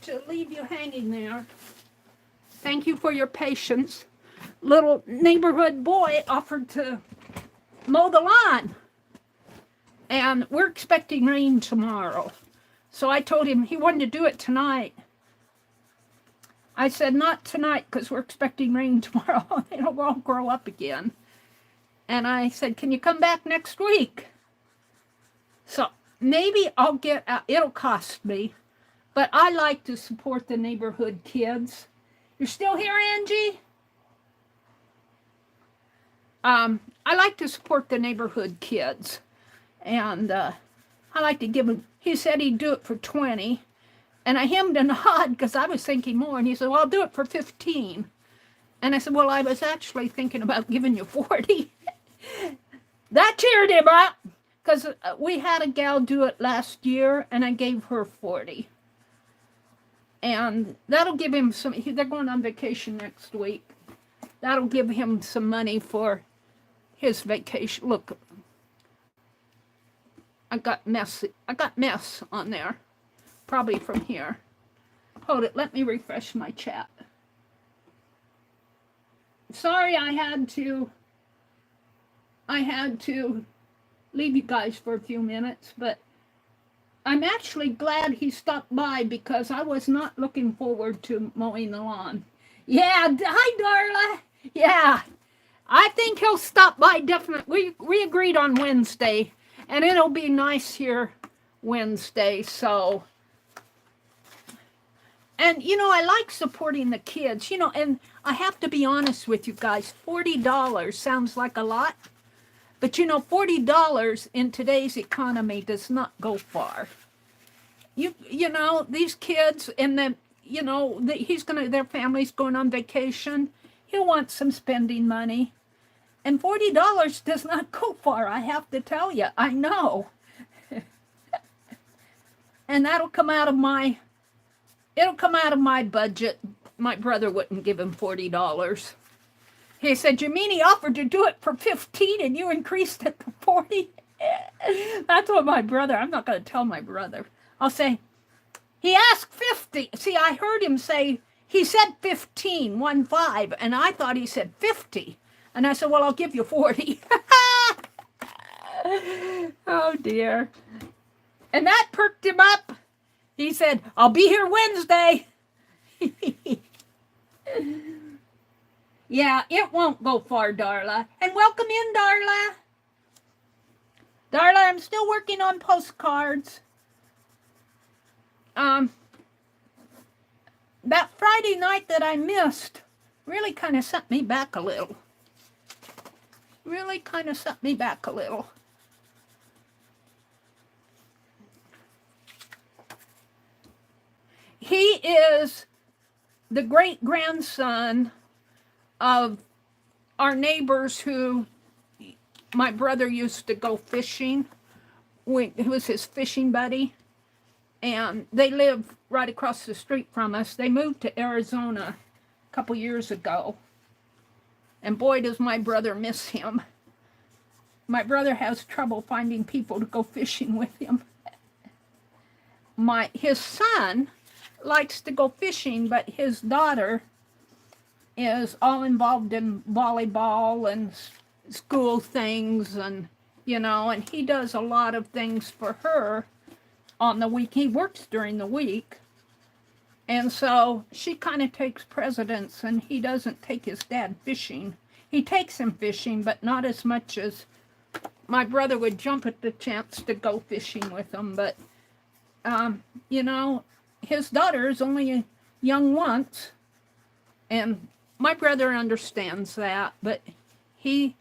to leave you hanging there. Thank you for your patience. Little neighborhood boy offered to mow the lawn. And we're expecting rain tomorrow. So I told him he wanted to do it tonight. I said, not tonight, because we're expecting rain tomorrow. It'll all grow up again. And I said, can you come back next week? So maybe I'll get out. It'll cost me. But I like to support the neighborhood kids. You're still here, Angie? I like to support the neighborhood kids. And I like to give him, he said he'd do it for 20. And I hemmed and hawed because I was thinking more. And he said, well, I'll do it for 15. And I said, well, I was actually thinking about giving you 40. That cheered him up because we had a gal do it last year and I gave her 40. And that'll give him some, they're going on vacation next week. That'll give him some money for his vacation. Look, I got mess on there. Probably from here. Hold it, let me refresh my chat. Sorry I had to leave you guys for a few minutes, but I'm actually glad he stopped by because I was not looking forward to mowing the lawn. Yeah, hi Darla. Yeah, I think he'll stop by definitely. We agreed on Wednesday, and it'll be nice here Wednesday, so. And, you know, I like supporting the kids, you know, and I have to be honest with you guys, $40 sounds like a lot, but, you know, $40 in today's economy does not go far. You know, these kids and then, you know, their family's going on vacation. He'll want some spending money. And $40 does not go far, I have to tell you. I know. And that'll come out of it'll come out of my budget. My brother wouldn't give him $40. He said, you mean he offered to do it for 15 and you increased it to 40? That's what my brother, I'm not going to tell my brother. I'll say, he asked 50. See, I heard him say, he said 15, 1-5, and I thought he said 50. And I said, well, I'll give you 40. Oh, dear. And that perked him up. He said, I'll be here Wednesday. Yeah, it won't go far, Darla. And welcome in, Darla. Darla, I'm still working on postcards. That Friday night that I missed really kind of set me back a little. Really kind of set me back a little. He is the great-grandson of our neighbors who my brother used to go fishing. He was his fishing buddy. And they live right across the street from us. They moved to Arizona a couple years ago. And boy, does my brother miss him. My brother has trouble finding people to go fishing with him. His son likes to go fishing, but his daughter is all involved in volleyball and school things, and you know, and he does a lot of things for her on the week. He works during the week, and so she kind of takes precedence, and he doesn't take his dad fishing. He takes him fishing, but not as much as my brother would jump at the chance to go fishing with him. But you know, his daughter is only young once, and my brother understands that, but he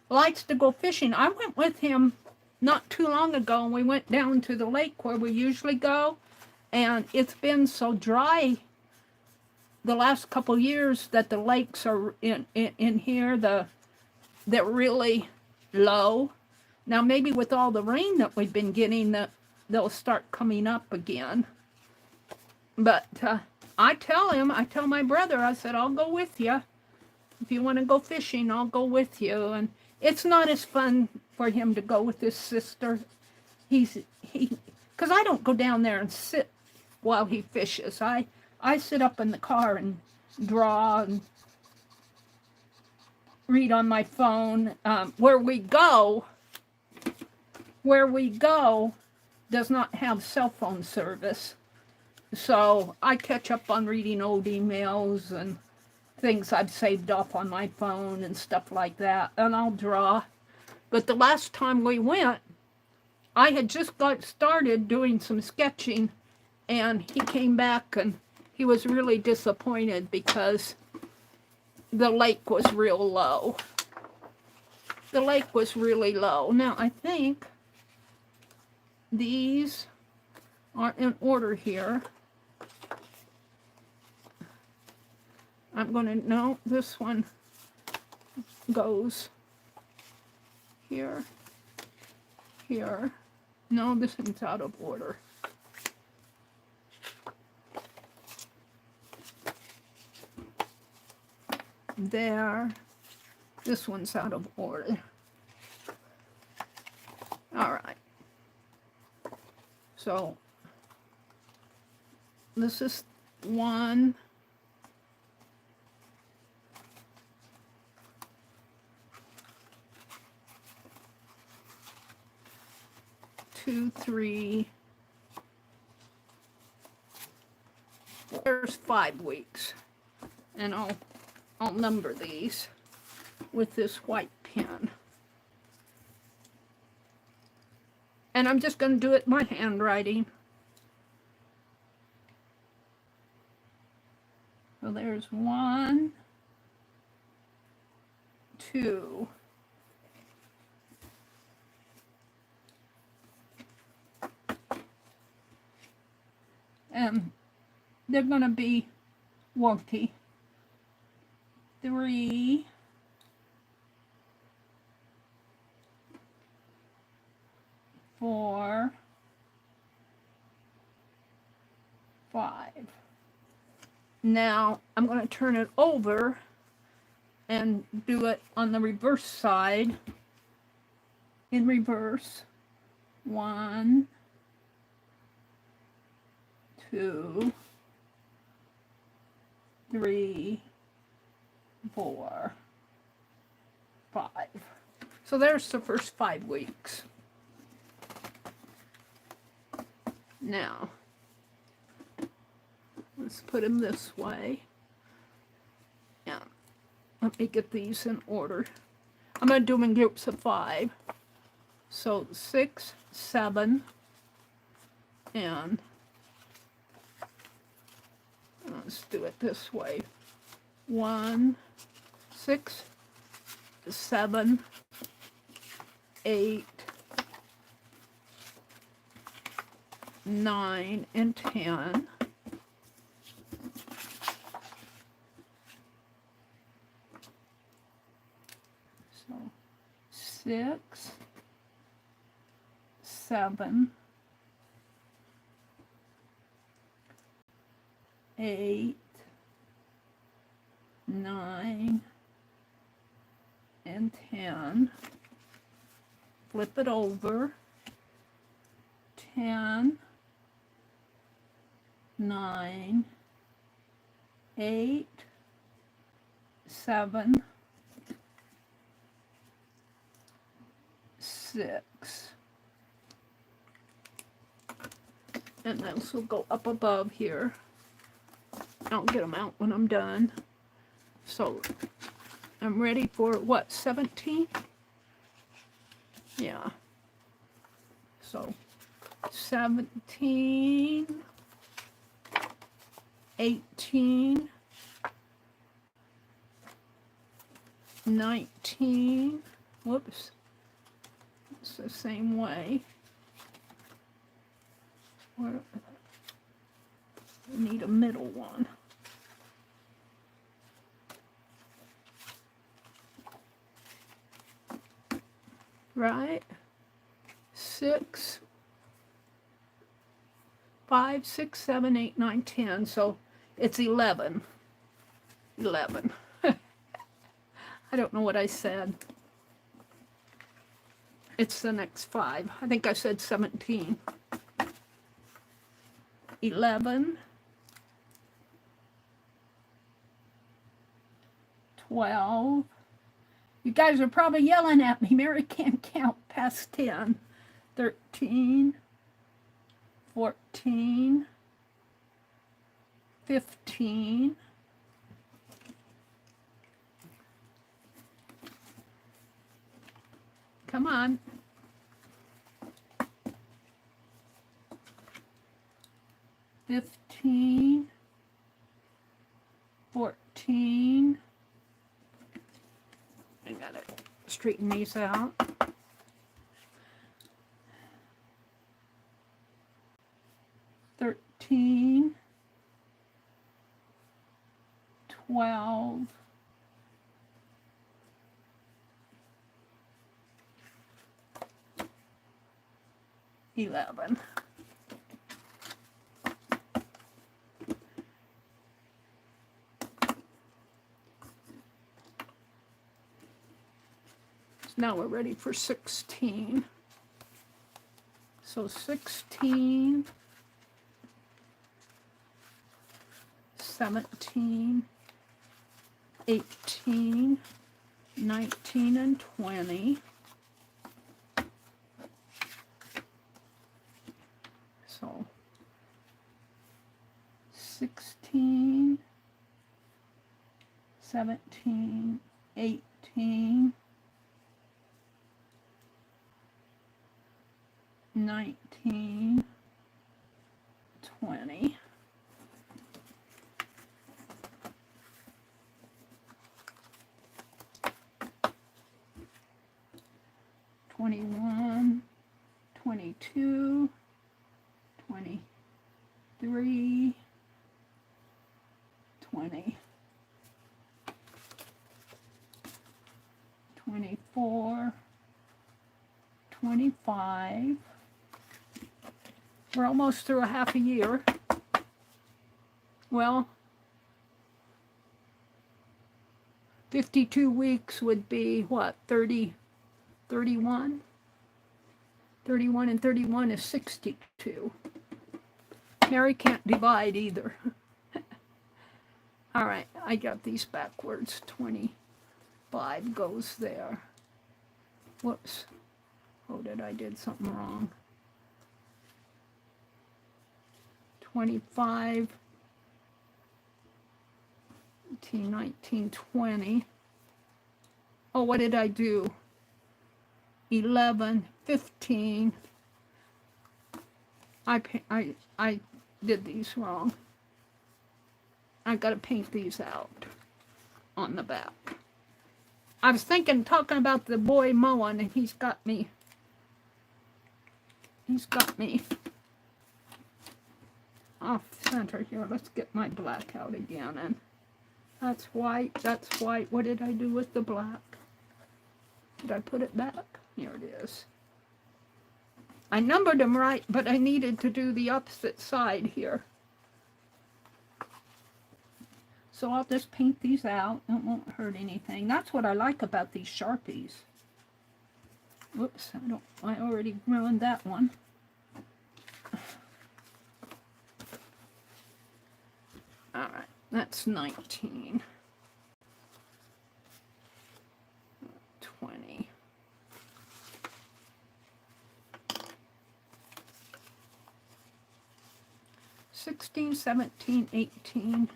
likes to go fishing. I went with him not too long ago, and we went down to the lake where we usually go, and it's been so dry the last couple years that the lakes are in here, they're really low. Now maybe with all the rain that we've been getting, they'll start coming up again. But I tell my brother, I said, I'll go with you. If you want to go fishing, I'll go with you. And it's not as fun for him to go with his sister. because I don't go down there and sit while he fishes. I sit up in the car and draw and read on my phone. Where we go does not have cell phone service. So I catch up on reading old emails and things I've saved off on my phone and stuff like that, and I'll draw. But the last time we went, I had just got started doing some sketching, and he came back and he was really disappointed because the lake was real low. The lake was really low. Now, I think these aren't in order here. I'm going to, no, this one goes here, here. No, this one's out of order. There. This one's out of order. All right. So, this is 1, 2, 3. There's 5 weeks, and I'll number these with this white pen. And I'm just going to do it in my handwriting. So there's 1, 2. And they're going to be wonky. 3, 4, 5. Now I'm going to turn it over and do it on the reverse side. In reverse. 1, 2, 3, 4, 5. So there's the first 5 weeks. Now, let's put them this way. Yeah, let me get these in order. I'm going to do them in groups of 5. So 6, 7, and let's do it this way. 1, 6, 7, 8, 9, and 10. So 6, 7, 8, 9, and 10. Flip it over. 10, 9, 8, 7, 6. And this will go up above here. I'll get them out when I'm done. So I'm ready for what, 17? Yeah. So 17, 18, 19, whoops, it's the same way. Where, we need a middle one. Right? 6, 5, 6, 7, 8, 9, 10. So it's 11. 11. I don't know what I said. It's the next 5. I think I said 17. 11. 12. You guys are probably yelling at me. Meri can't count past 10. 13. 14. 15. 15. 14. I gotta straighten these out. 13. 12. 11. Now we're ready for 16. So 16, 17, 18, 19, and 20. So 16, 17, 18, 19, 20. Twenty-one, 22, 23, 20, 24, 25. We're almost through a half a year. Well, 52 weeks would be what, 30, 31? 31 and 31 is 62. Meri can't divide either. All right, I got these backwards. 25 goes there. Whoops. Oh, I did something wrong. 25, 18, 19, 20. Oh, what did I do? 11, 15. I did these wrong. I got to paint these out on the back. I was talking about the boy mowing, and he's got me off center here. Let's get my black out again. And that's white, that's white. What did I do with the black? Did I put it back? Here it is. I numbered them right, but I needed to do the opposite side here. So I'll just paint these out. It won't hurt anything. That's what I like about these Sharpies. Whoops, I already ruined that one. All right, that's 19. 20. 16, 17, 18.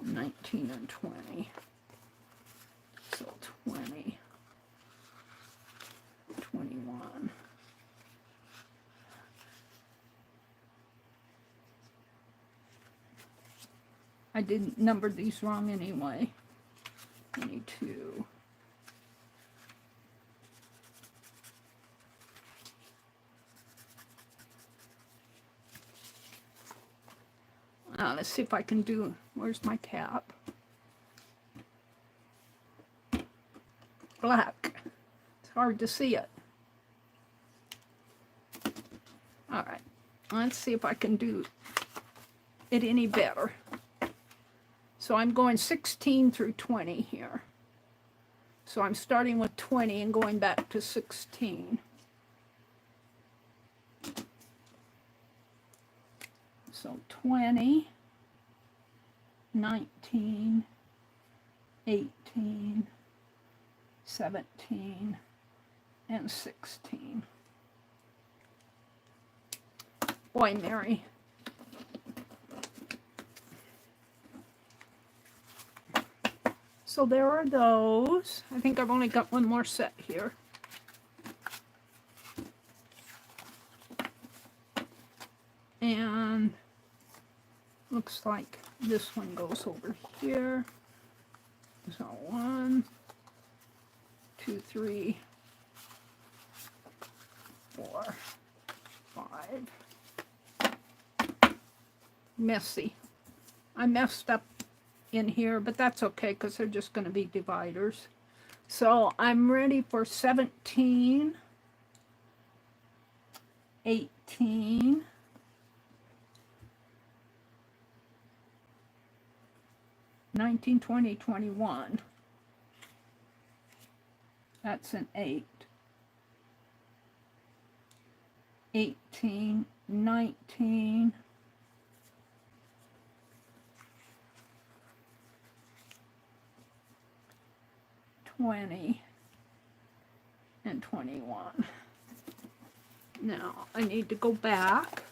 19 and 20. So 20. 21. I didn't number these wrong anyway. 22. Let's see if I can do, where's my cap? Black. It's hard to see it. All right, let's see if I can do it any better. So I'm going 16 through 20 here. So I'm starting with 20 and going back to 16. So 20, 19, 18, 17, and 16. Boy, Mary. So there are those. I think I've only got one more set here. And looks like this one goes over here. So 1, 2, 3, 4, 5. Messy. I messed up in here, but that's okay because they're just going to be dividers. So I'm ready for 17, 18, 19, 20, 21. That's an 8. 18, 19, 20, and 21. Now I need to go back,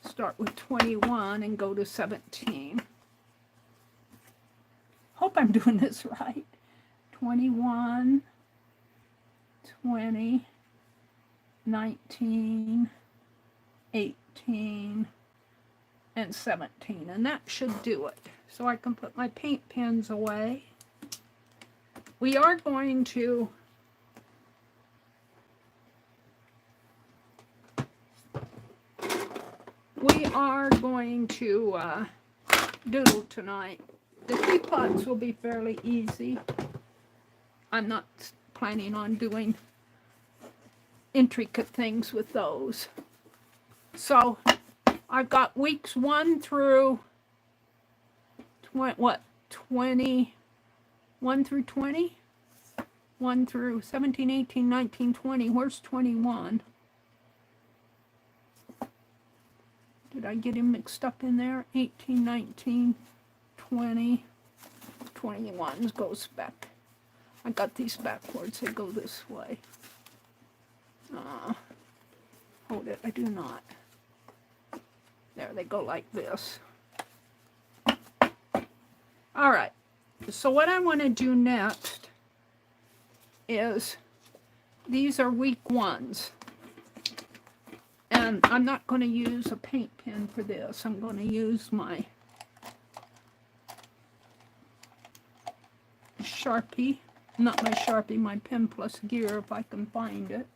start with 21 and go to 17. Hope I'm doing this right. 21, 20, 19, 18, and 17. And that should do it. So I can put my paint pens away. We are going to doodle tonight. The tea pots will be fairly easy. I'm not planning on doing intricate things with those. So I've got weeks 1 through 20, 1 through 20? 1 through 17, 18, 19, 20. Where's 21? Did I get him mixed up in there? 18, 19, 20, 21 goes back. I got these backwards. They go this way. Hold it. I do not. There, they go like this. All right. So what I want to do next is, these are week 1s. And I'm not going to use a paint pen for this. I'm going to use my Sharpie. Not my Sharpie, my Pen Plus Gear, if I can find it.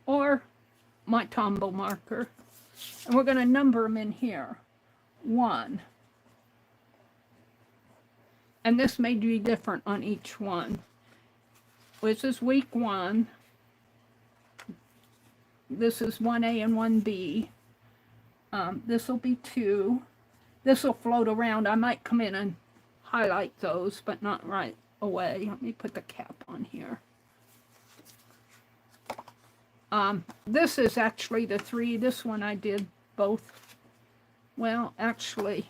Or my Tombow marker. And we're going to number them in here. 1. And this may be different on each one. This is week 1. This is 1A and 1B. This will be 2. This will float around. I might come in and highlight those, but not right away. Let me put the cap on here. This is actually the 3. This one I did both. Well, actually,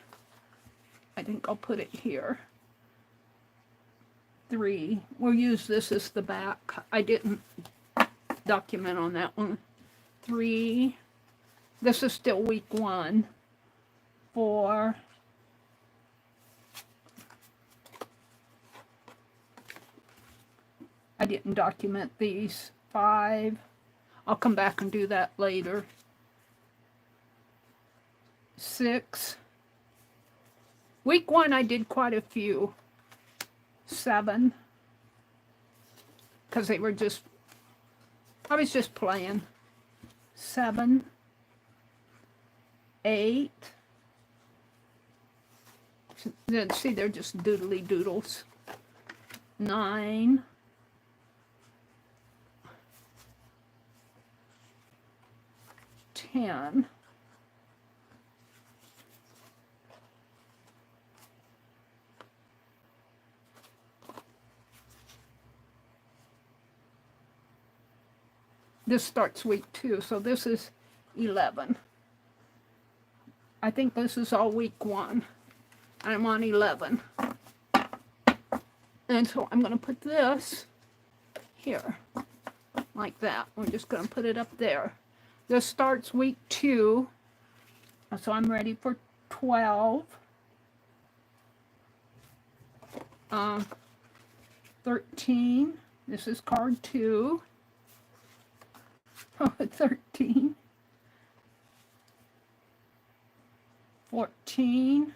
I think I'll put it here. 3. We'll use this as the back. I didn't document on that one. 3. This is still week 1. 4. I didn't document these. 5. I'll come back and do that later. 6. Week 1 I did quite a few. 7. Because they were just, I was just playing. 7. 8. See, they're just doodly doodles. 9. 10. This starts week 2, so this is 11. I think this is all week 1. I'm on 11. And so I'm going to put this here, like that. We're just going to put it up there. This starts week 2, so I'm ready for 12. 13. This is card 2. 13. 14.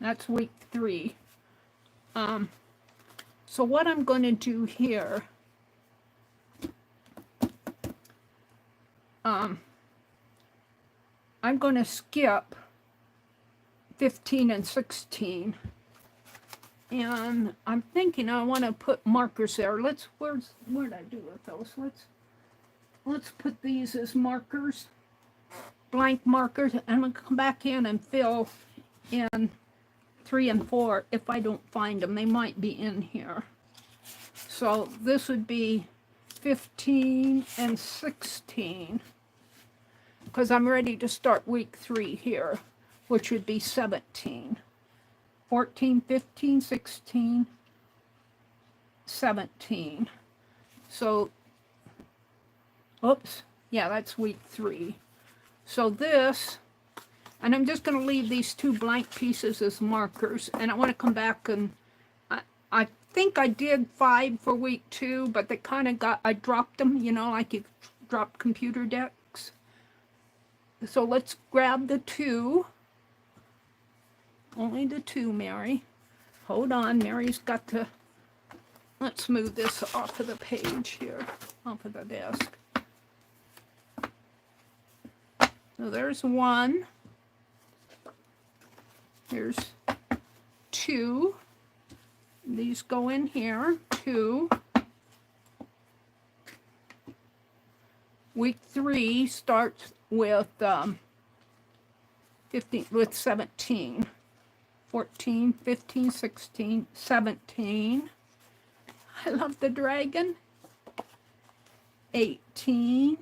That's week 3. So what I'm going to do here, I'm going to skip 15 and 16. And I'm thinking I want to put markers there. Where'd I do with those? Let's put these as markers, blank markers, and I'm going to come back in and fill in 3 and 4 if I don't find them. They might be in here. So this would be 15 and 16, because I'm ready to start week 3 here, which would be 17. 14, 15, 16, 17. So, oops, yeah, that's week 3. So this, and I'm just going to leave these 2 blank pieces as markers, and I want to come back and, I think I did 5 for week 2, but they kind of I dropped them, you know, like you drop computer decks. So let's grab the 2. Only the 2, Meri. Hold on, Meri's got to... Let's move this off of the page here, off of the desk. So there's 1. Here's 2. These go in here. 2. Week 3 starts with 17. 14, 15, 16, 17. I love the dragon. 18.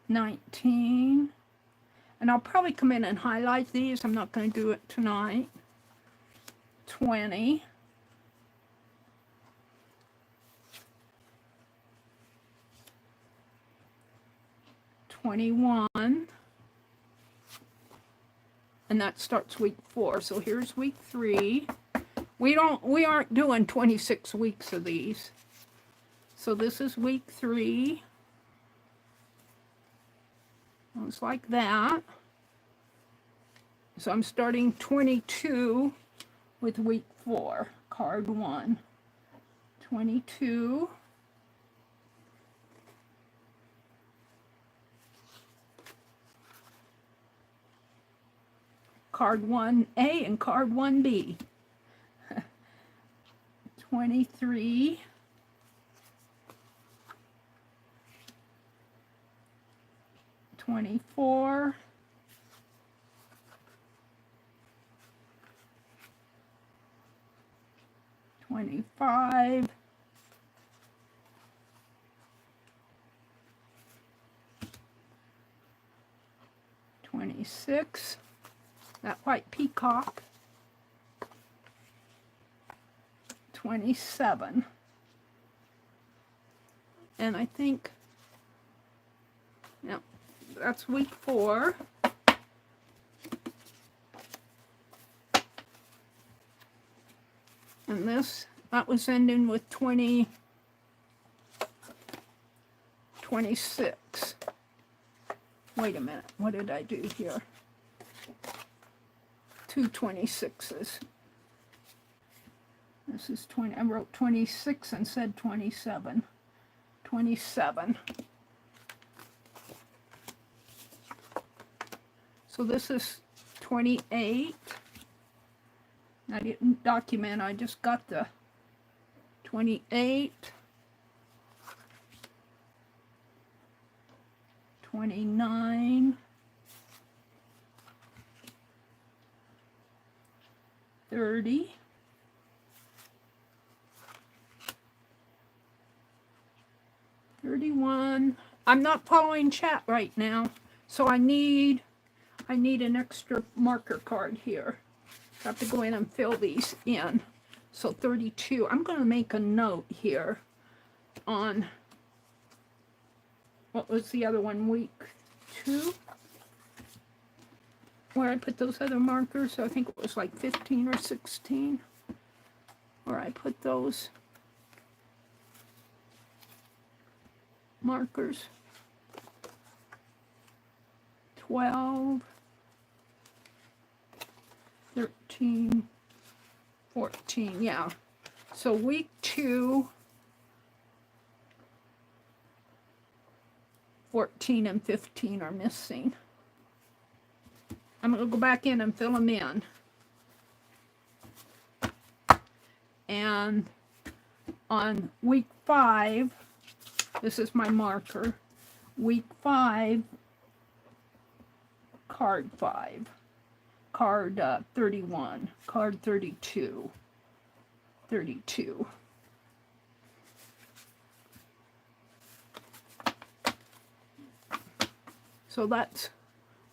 19. And I'll probably come in and highlight these. I'm not going to do it tonight. 20. 21, and that starts week 4. So here's week 3. We aren't doing 26 weeks of these. So this is week 3. It's like that. So I'm starting 22 with week 4, card 1. 22. Card 1A and card 1B. 23. 24. 25. 26. That white peacock. 27. And I think, yeah, that's week 4. And that was ending with 26. Wait a minute, what did I do here? 2 26s. This is 20. I wrote 26 and said 27. 27. So this is 28. I didn't document, I just got the 28. 29. 30. $31. I'm not following chat right now, so I need an extra marker card here. I have to go in and fill these in. So 32. I'm going to make a note here on, what was the other one, week 2? Where I put those other markers. I think it was like 15 or 16. Where I put those markers. 12, 13, 14, yeah. So week 2, 14 and 15 are missing. I'm going to go back in and fill them in. And on week 5, this is my marker, week 5, card 5, card 31, card 32, 32. So that's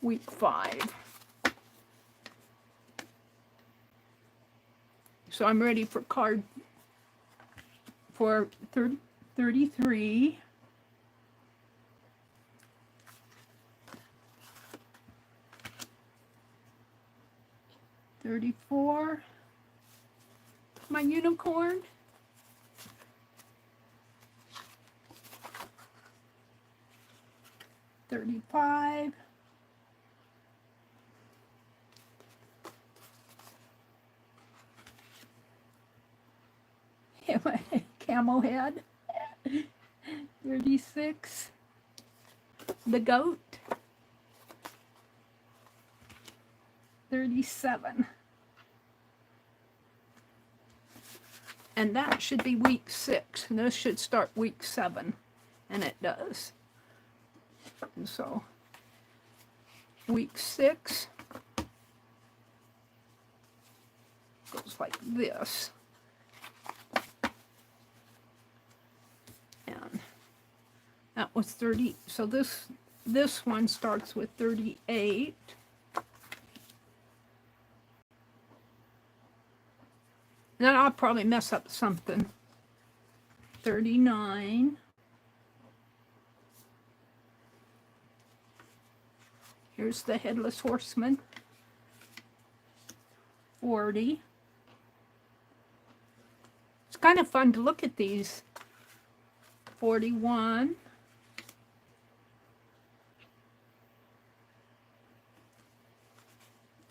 week 5. So I'm ready for card for 33. $34. My unicorn. $35. My camel head. 36. The goat. 37. And that should be week 6. And this should start week 7. And it does. And so, week 6 goes like this. And that was 30. So this one starts with 38. And then I'll probably mess up something. 39. Here's the Headless Horseman. 40. It's kind of fun to look at these. 41.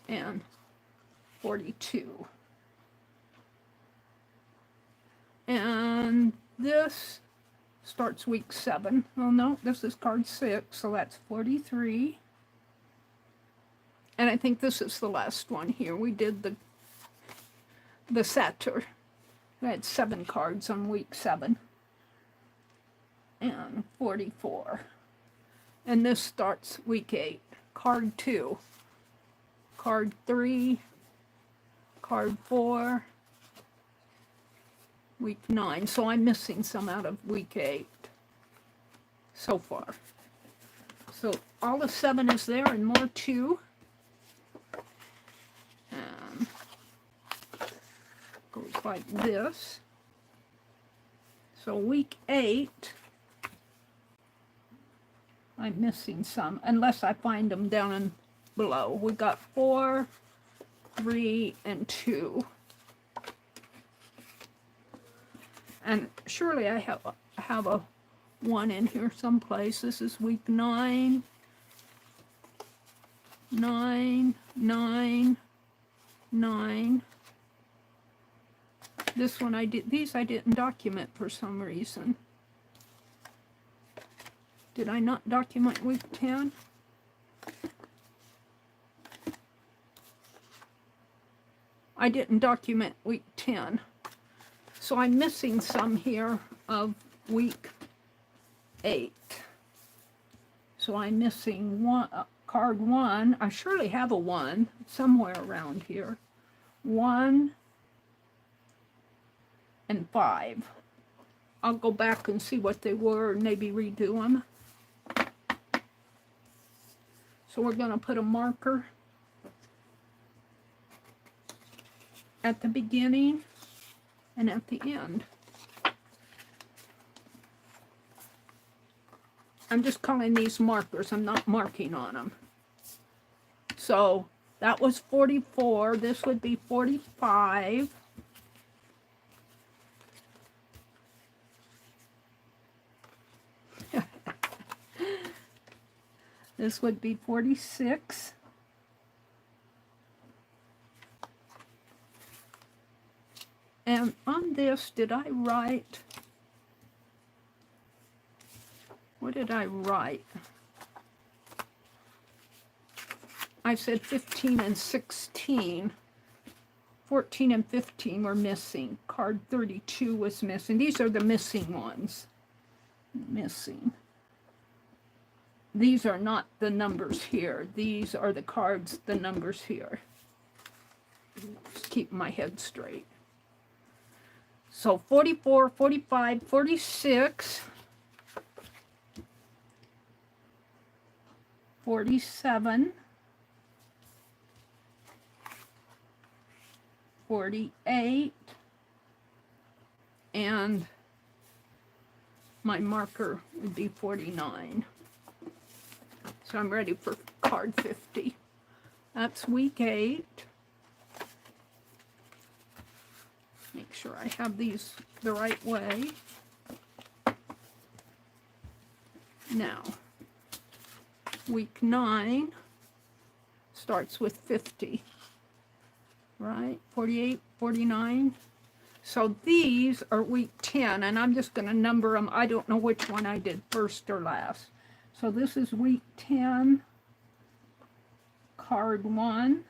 And 42. And this starts week 7. Well, no, this is card 6, so that's 43. And I think this is the last one here. We did the Satyr. We had 7 cards on week 7. And 44. And this starts week 8. Card 2. Card 3. Card 4. Week 9. So I'm missing some out of week 8 so far. So all the 7 is there and more too. Goes like this. So week 8, I'm missing some, unless I find them down in below. We got 4, 3, and 2. And surely I have a 1 in here someplace. This is week 9, 9, 9, 9. This one these I didn't document for some reason. Did I not document week 10? I didn't document week 10. So I'm missing some here of week 8. So I'm missing card 1. I surely have a 1 somewhere around here. 1, and 5. I'll go back and see what they were and maybe redo them. So we're going to put a marker at the beginning and at the end. I'm just calling these markers. I'm not marking on them. So that was 44. This would be 45. This would be 46. And on this, did I write? What did I write? I said 15 and 16. 14 and 15 were missing. Card 32 was missing. These are the missing ones. Missing. These are not the numbers here. These are the cards, the numbers here. Just keep my head straight. So 44, 45, 46, 47, 48, and my marker would be 49. So I'm ready for card 50. That's week 8. Make sure I have these the right way. Now, week 9 starts with 50, right? 48, 49. So these are week 10, and I'm just going to number them. I don't know which one I did first or last. So this is week 10, card 1.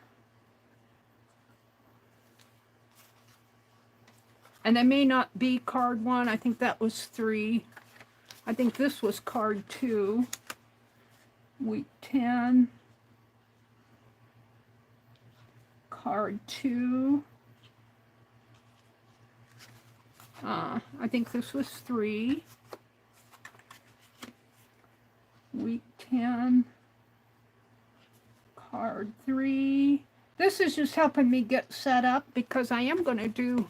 And they may not be card 1. I think that was 3. I think this was card 2. Week 10, card 2. I think this was 3. Week 10, card 3. This is just helping me get set up because I am going to do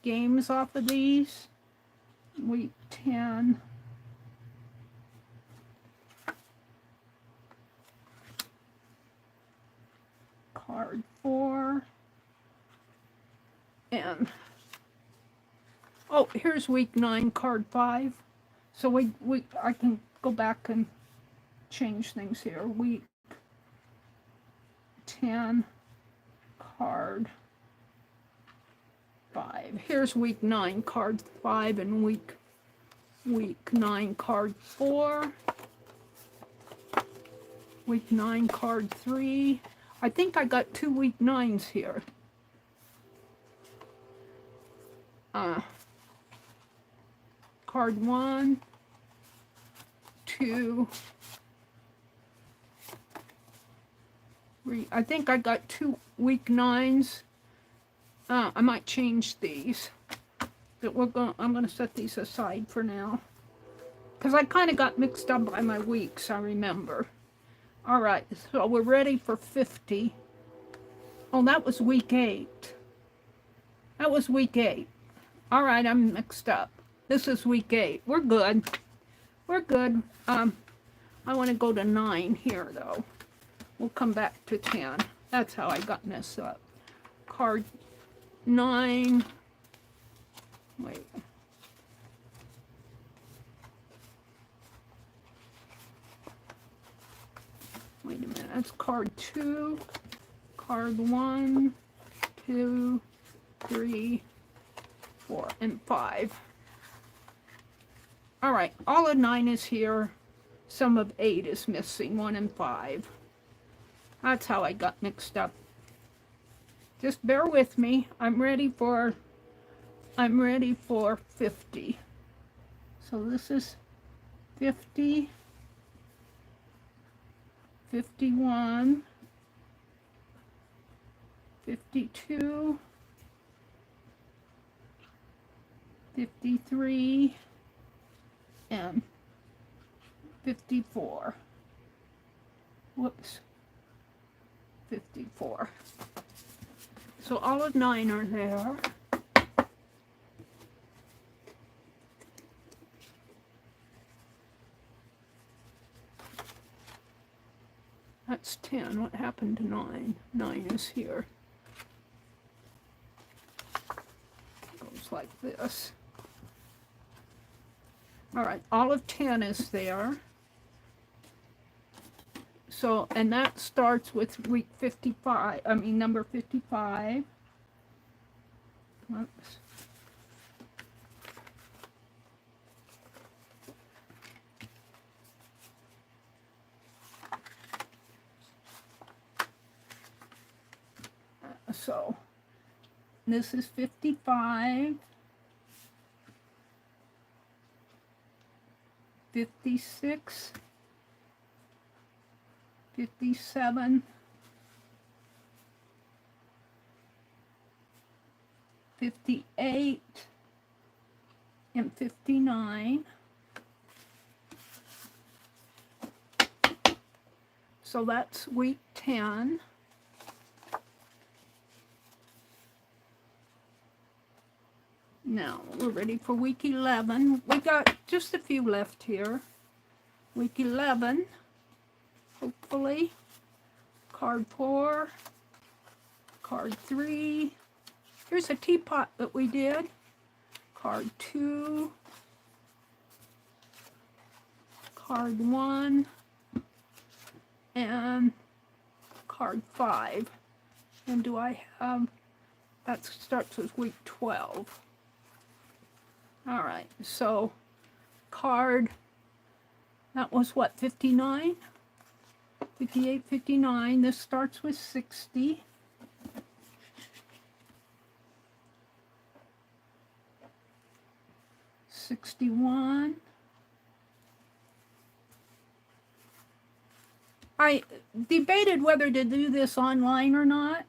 games off of these. Week 10, card 4, and oh, here's week 9, card 5. So I can go back and change things here. Week 10, card 5. Here's week 9, card 5, and week 9, card 4. Week 9, card 3. I think I got 2 week 9s here. Card 1, 2, 3. I think I got 2 week 9s. I might change these, but I'm going to set these aside for now because I kind of got mixed up by my weeks, I remember. All right, so we're ready for 50. Oh, that was week 8. That was week 8. All right, I'm mixed up. This is week 8. We're good. We're good. I want to go to 9 here, though. We'll come back to 10. That's how I got messed up. Card 9. Wait. Wait a minute. That's card 2. Card 1, 2, 3, 4, and 5. All right. All of 9 is here. Some of 8 is missing. 1 and 5. That's how I got mixed up. Just bear with me. I'm ready for 50. So this is 50, 51, 52, 53, and 54. Whoops. 54. So all of 9 are there. That's 10. What happened to 9? 9 is here. Goes like this. All right, all of 10 is there. So, and that starts with week 55, number 55. Oops. So, this is 55, 56, 57, 58, and 59. So that's week 10. Now we're ready for week 11. We got just a few left here. Week 11, hopefully. Card 4, card 3. Here's a teapot that we did. Card 2, card 1, and card 5. And do I have, that starts with week 12. All right, so card, that was what, 59? 58, 59. This starts with 60. $61. I debated whether to do this online or not,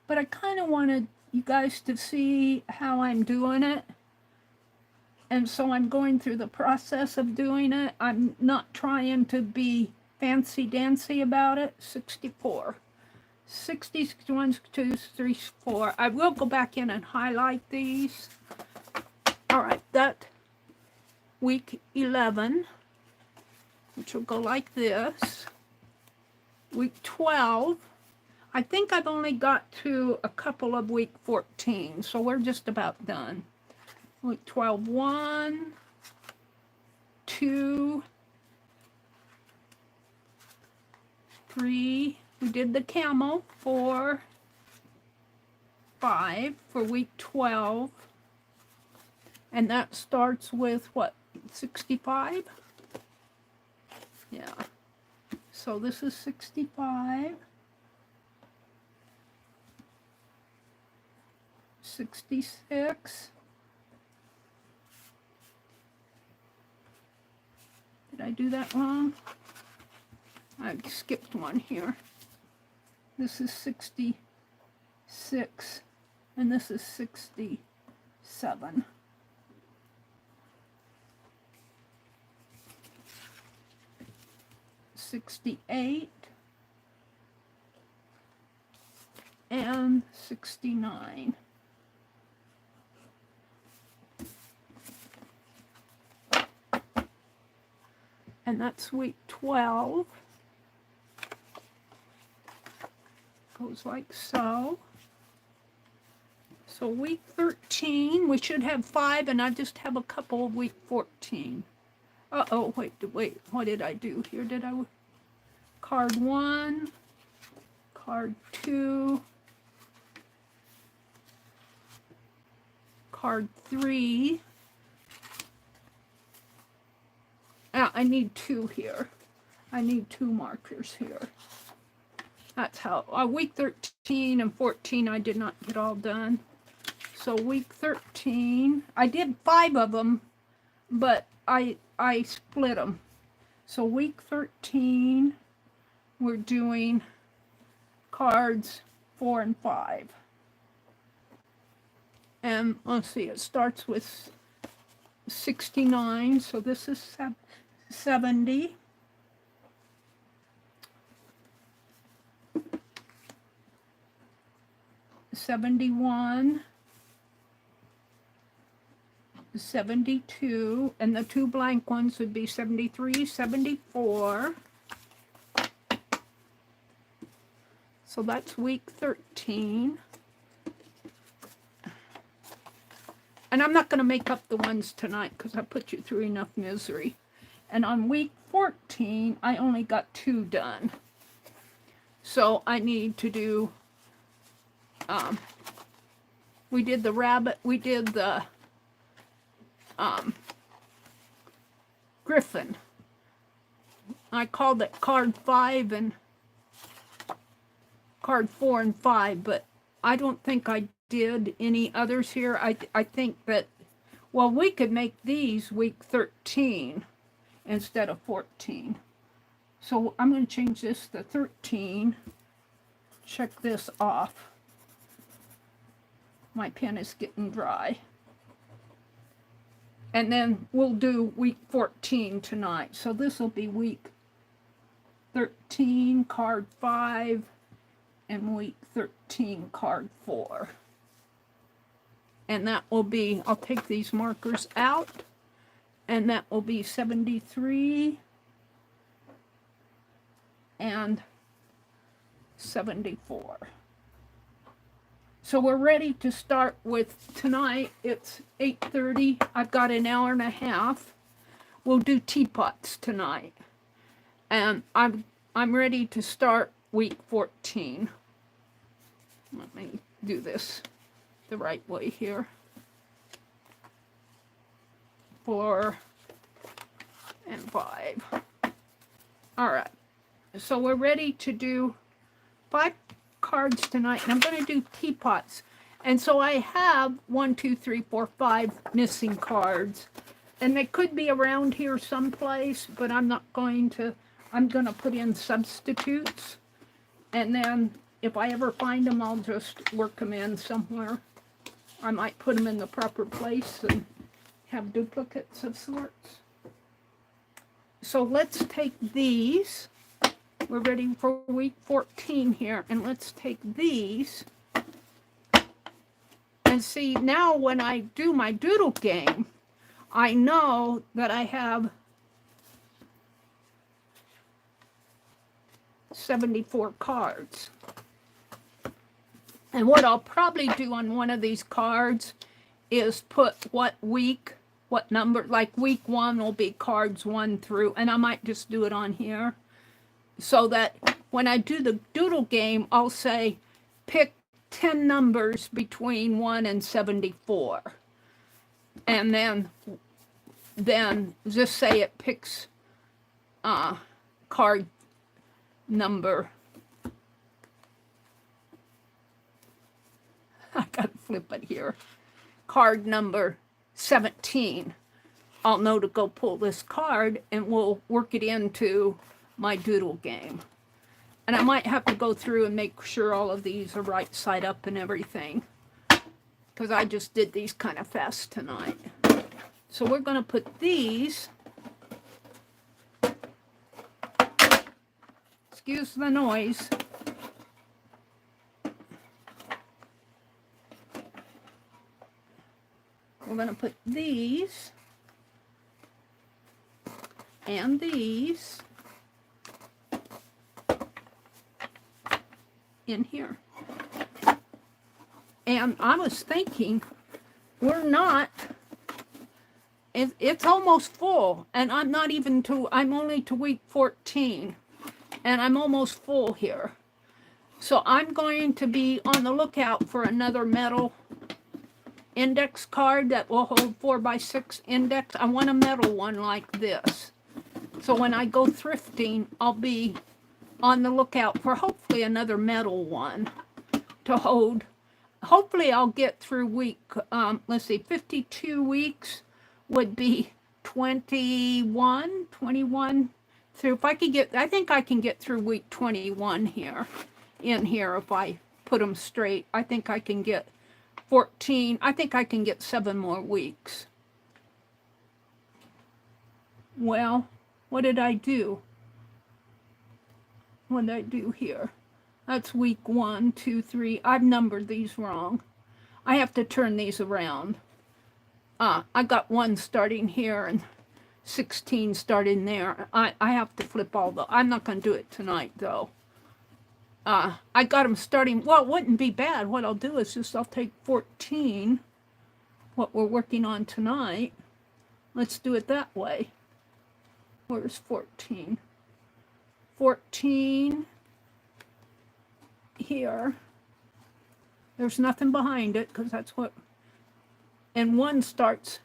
but I kind of wanted you guys to see how I'm doing it. And so I'm going through the process of doing it. I'm not trying to be fancy-dancy about it. 64. 60, 61, 62, 63, 4. I will go back in and highlight these. All right, that week 11, which will go like this. Week 12, I think I've only got to a couple of week 14, so we're just about done. Week 12, 1, 2, 3, we did the camel, 4, 5 for week 12, and that starts with what, 65? Yeah, so this is 65, 66, did I do that wrong? I skipped one here. This is 66, and this is 67. $68 and 69. And that's week 12. Goes like so. So week 13, we should have 5, and I just have a couple of week 14. Uh-oh, wait, what did I do here? Did I, card 1, card 2, card 3. I need 2 here. I need 2 markers here. That's how, week 13 and 14 I did not get all done. So week 13, I did 5 of them, but I split them. So week 13, we're doing cards 4, and 5. And let's see, it starts with 69, so this is 70. 71, 72, and the 2 blank ones would be 73, 74. So that's week 13. And I'm not going to make up the ones tonight because I put you through enough misery. And on week 14, I only got 2 done. So I need to do, we did the rabbit, we did the griffin. I called it card 5 and card 4 and 5, but I don't think I did any others here. I think that, well, we could make these week 13 instead of 14. So I'm going to change this to 13. Check this off. My pen is getting dry. And then we'll do week 14 tonight. So this will be week 13, card 5, and week 13, card 4. And that will be, I'll take these markers out, and that will be 73 and 74. So we're ready to start with tonight. It's 8:30. I've got an hour and a half. We'll do teapots tonight. And I'm ready to start week 14. Let me do this the right way here. 4 and 5. All right. So we're ready to do 5 cards tonight, and I'm going to do teapots. And so I have 1, 2, 3, 4, 5 missing cards, and they could be around here someplace, but I'm not going to. I'm going to put in substitutes, and then if I ever find them, I'll just work them in somewhere. I might put them in the proper place and have duplicates of sorts. So let's take these. We're ready for week 14 here, and let's take these. And see, now when I do my doodle game, I know that I have 74 cards. And what I'll probably do on one of these cards is put what week, what number, like week 1 will be cards 1 through, and I might just do it on here. So that when I do the doodle game, I'll say, pick 10 numbers between 1 and 74. And then just say it picks card number. I gotta flip it here. Card number 17. I'll know to go pull this card, and we'll work it into my doodle game. And I might have to go through and make sure all of these are right side up and everything, because I just did these kind of fast tonight. So we're going to put these, excuse the noise, we're going to put these and these in here. And I was thinking, we're not, it's almost full, and I'm not even to, I'm only to week 14, and I'm almost full here. So I'm going to be on the lookout for another metal index card that will hold 4x6 index. I want a metal one like this. So when I go thrifting, I'll be on the lookout for hopefully another metal one to hold. Hopefully I'll get through week, let's see, 52 weeks would be 21 through, if I could get, I think I can get through week 21 here, in here if I put them straight. I think I can get 14. I think I can get 7 more weeks. Well, what did I do? What did I do here? That's week 1, 2, 3. I've numbered these wrong. I have to turn these around. I got 1 starting here and 16 starting there. I have to flip all the... I'm not going to do it tonight, though. I got them starting... Well, it wouldn't be bad. What I'll do is just I'll take 14, what we're working on tonight. Let's do it that way. Where's 14? 14 here. There's nothing behind it because that's what... And 1 starts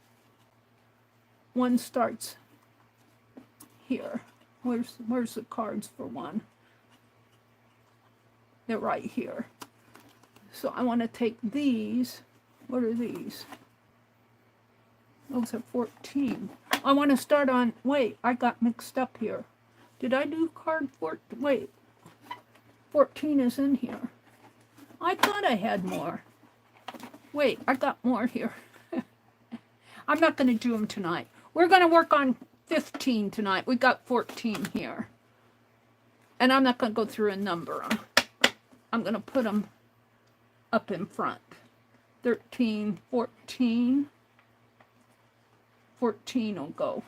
here. Where's the cards for 1? They're right here. So I want to take these. What are these? Those are 14. I want to start on... Wait, I got mixed up here. Did I do card 14? Wait. 14 is in here. I thought I had more. Wait, I got more here. I'm not going to do them tonight. We're going to work on 15 tonight. We got 14 here. And I'm not going to go through and number them. I'm going to put them up in front. 13, 14. 14 will go.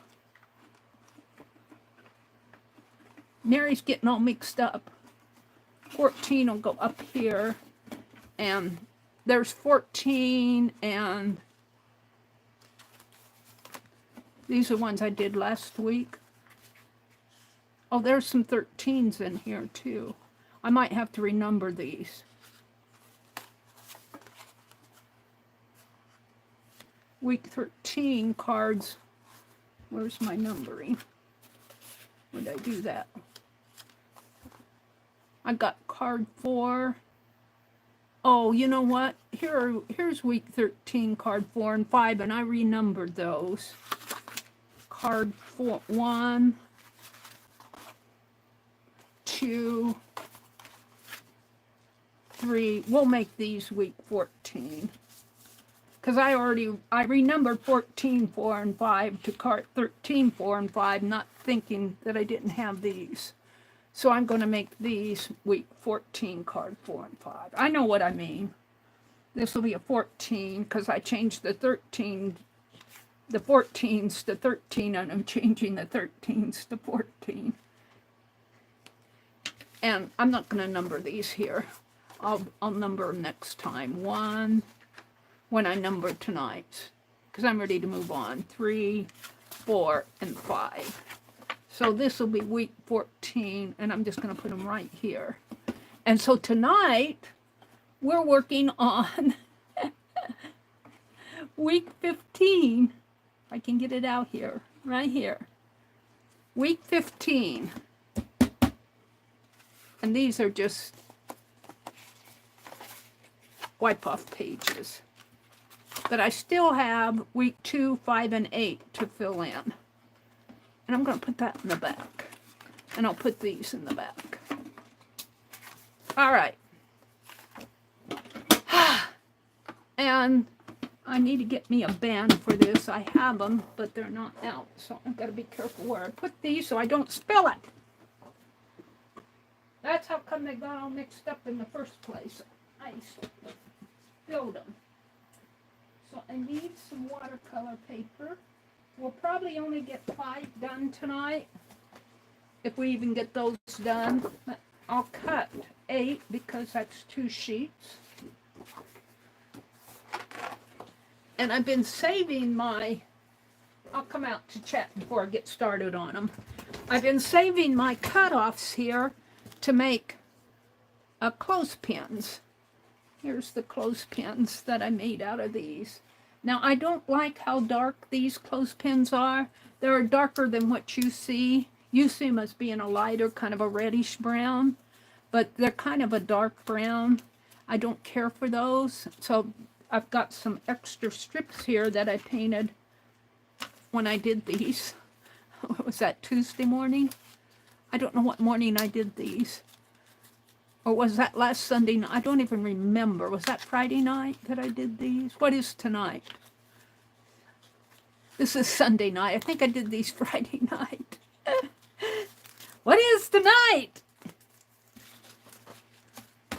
Mary's getting all mixed up. 14 will go up here. And there's 14 and... These are ones I did last week. Oh, there's some 13s in here too. I might have to renumber these. Week 13 cards. Where's my numbering? When did I do that? I got card 4. Oh, you know what? Here's week 13, card 4 and 5, and I renumbered those. Card 4, 1, 2, 3. We'll make these week 14. Because I renumbered 14, 4, and 5 to card 13, 4, and 5, not thinking that I didn't have these. So I'm going to make these week 14, card 4 and 5. I know what I mean. This will be a 14 because I changed the 13, the 14s to 13, and I'm changing the 13s to 14. And I'm not going to number these here. I'll number them next time. 1, when I number tonight, because I'm ready to move on. 3, 4, and 5. So this will be week 14, and I'm just going to put them right here. And so tonight, we're working on week 15. If I can get it out here, right here. Week 15. And these are just wipe-off pages. But I still have week 2, 5, and 8 to fill in. And I'm going to put that in the back. And I'll put these in the back. All right. And I need to get me a band for this. I have them, but they're not out. So I've got to be careful where I put these so I don't spill it. That's how come they got all mixed up in the first place. I spilled them. So I need some watercolor paper. We'll probably only get 5 done tonight, if we even get those done. But I'll cut 8 because that's 2 sheets. And I've been saving my, I'll come out to chat before I get started on them. I've been saving my cutoffs here to make clothespins. Here's the clothespins that I made out of these. Now, I don't like how dark these clothespins are. They're darker than what you see. You see them as being a lighter, kind of a reddish brown, but they're kind of a dark brown. I don't care for those. So I've got some extra strips here that I painted when I did these. What was that, Tuesday morning? I don't know what morning I did these. Or was that last Sunday night? I don't even remember. Was that Friday night that I did these? What is tonight? This is Sunday night. I think I did these Friday night. What is tonight?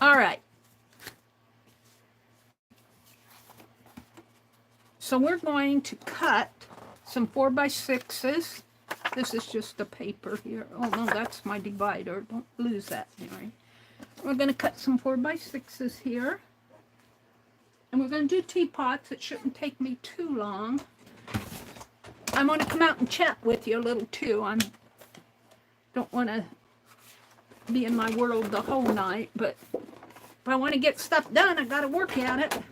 All right. So we're going to cut some 4x6s. This is just the paper here. Oh no, that's my divider. Don't lose that, Mary. We're going to cut some 4x6s here. And we're going to do teapots. It shouldn't take me too long. I'm going to come out and chat with you a little too. I don't want to be in my world the whole night, but if I want to get stuff done, I got to work at it.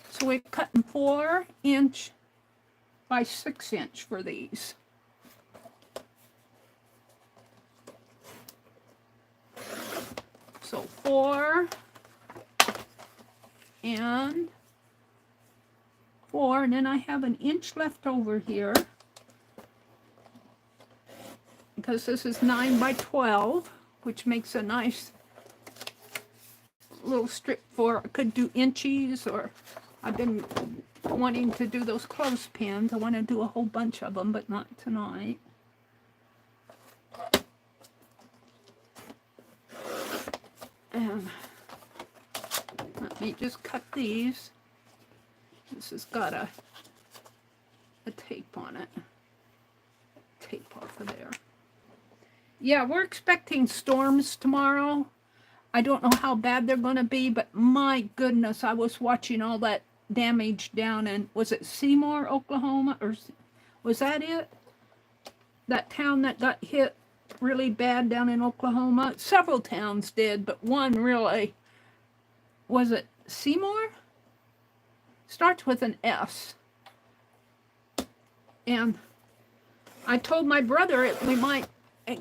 So we're cutting 4" by 6" for these. So 4 and 4, and then I have an inch left over here because this is 9 by 12, which makes a nice little strip for, I could do inchies, or I've been wanting to do those clothespins. I want to do a whole bunch of them, but not tonight. And let me just cut these. This has got a tape on it. Tape off of there. Yeah, we're expecting storms tomorrow. I don't know how bad they're going to be, but my goodness, I was watching all that damage down in, was it Seymour, Oklahoma? Or was that it? That town that got hit really bad down in Oklahoma? Several towns did, but one really, was it Seymour? Starts with an S. And I told my brother we might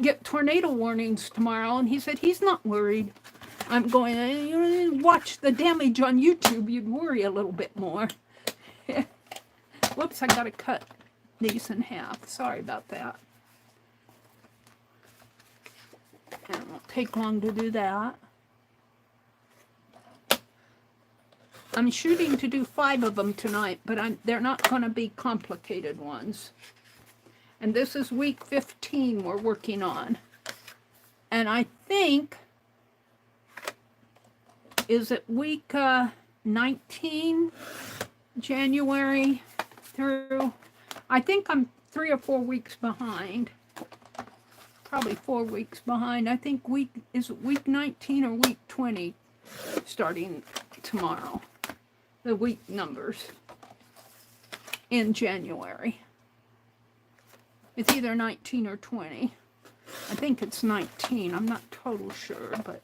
get tornado warnings tomorrow, and he said he's not worried. I'm going, you watch the damage on YouTube, you'd worry a little bit more. Whoops, I got to cut these in half. Sorry about that. And it won't take long to do that. I'm shooting to do 5 of them tonight, but they're not going to be complicated ones. And this is week 15 we're working on. And I think, is it week 19, January through, I think I'm 3 or 4 weeks behind. Probably 4 weeks behind. I think is it week 19 or week 20 starting tomorrow. The week numbers in January. It's either 19 or 20. I think it's 19. I'm not total sure, but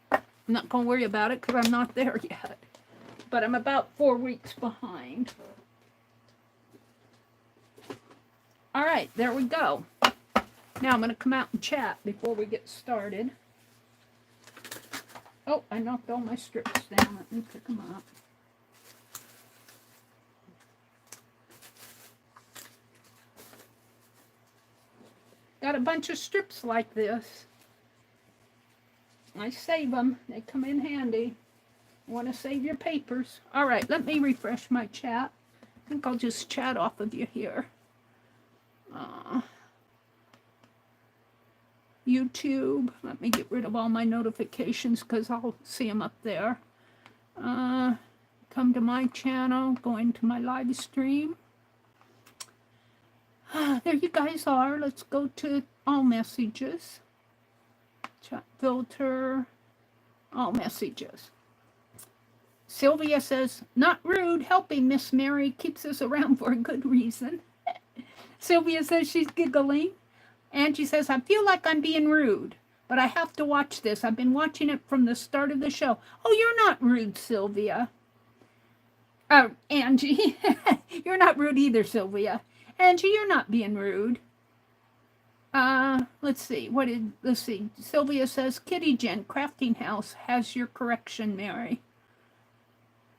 I'm not going to worry about it because I'm not there yet. But I'm about 4 weeks behind. All right, there we go. Now I'm going to come out and chat before we get started. Oh, I knocked all my strips down. Let me pick them up. Got a bunch of strips like this. I save them. They come in handy. Want to save your papers. All right, let me refresh my chat. I think I'll just chat off of you here. YouTube. Let me get rid of all my notifications because I'll see them up there. Come to my channel. Go into my live stream. There you guys are. Let's go to all messages. Chat filter. All messages. Sylvia says, not rude, helping Miss Meri keeps us around for a good reason. Sylvia says she's giggling. Angie says, I feel like I'm being rude, but I have to watch this. I've been watching it from the start of the show. Oh, you're not rude, Sylvia. Angie. You're not rude either, Sylvia. Angie, you're not being rude. Let's see. Let's see. Sylvia says, Kitty Jen, Crafting House has your correction, Meri.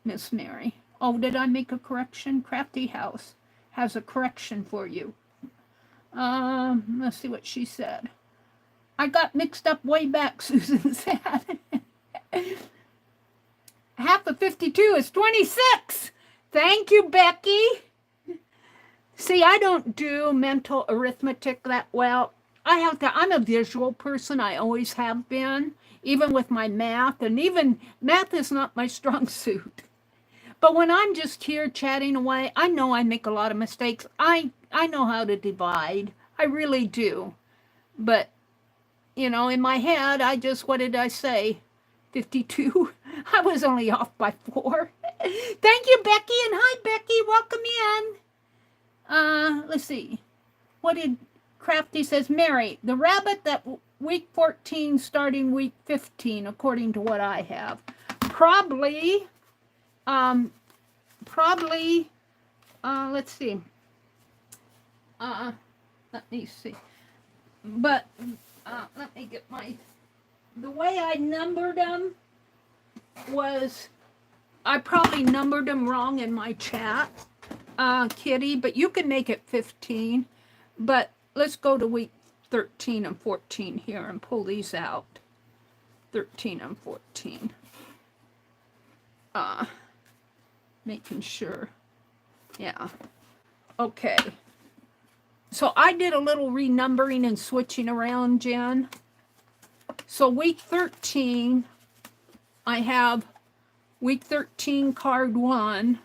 Miss Meri. Oh, did I make a correction? Crafty House has a correction for you. Let's see what she said. I got mixed up way back, Susan said. Half of 52 is 26. Thank you, Becky. See, I don't do mental arithmetic that well. I'm a visual person. I always have been, even with my math. And even math is not my strong suit. But when I'm just here chatting away, I know I make a lot of mistakes. I know how to divide. I really do. But, you know, in my head, what did I say? 52? I was only off by 4. Thank you, Becky. And hi, Becky. Welcome in. Let's see. What did Crafty says? Mary, the rabbit that week 14 starting week 15, according to what I have. Probably, let's see. Let me see. But, let me get the way I numbered them was, I probably numbered them wrong in my chat, Kitty, but you can make it 15. But let's go to week 13 and 14 here and pull these out. 13 and 14. Making sure. Yeah. Okay. So I did a little renumbering and switching around, Jen. So week 13, I have week 13 card 1,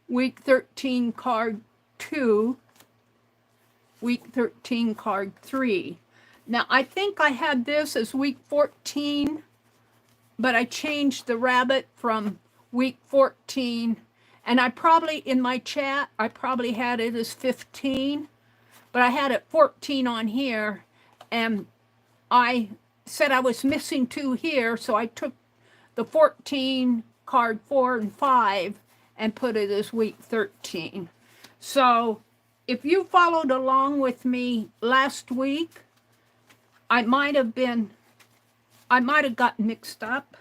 week 13 card 2, week 13 card 3. Now, I think I had this as week 14, but I changed the rabbit from week 14, and I probably, in my chat, I probably had it as 15, but I had it 14 on here, and I said I was missing 2 here, so I took the 14 card 4 and 5 and put it as week 13. So if you followed along with me last week, I might have gotten mixed up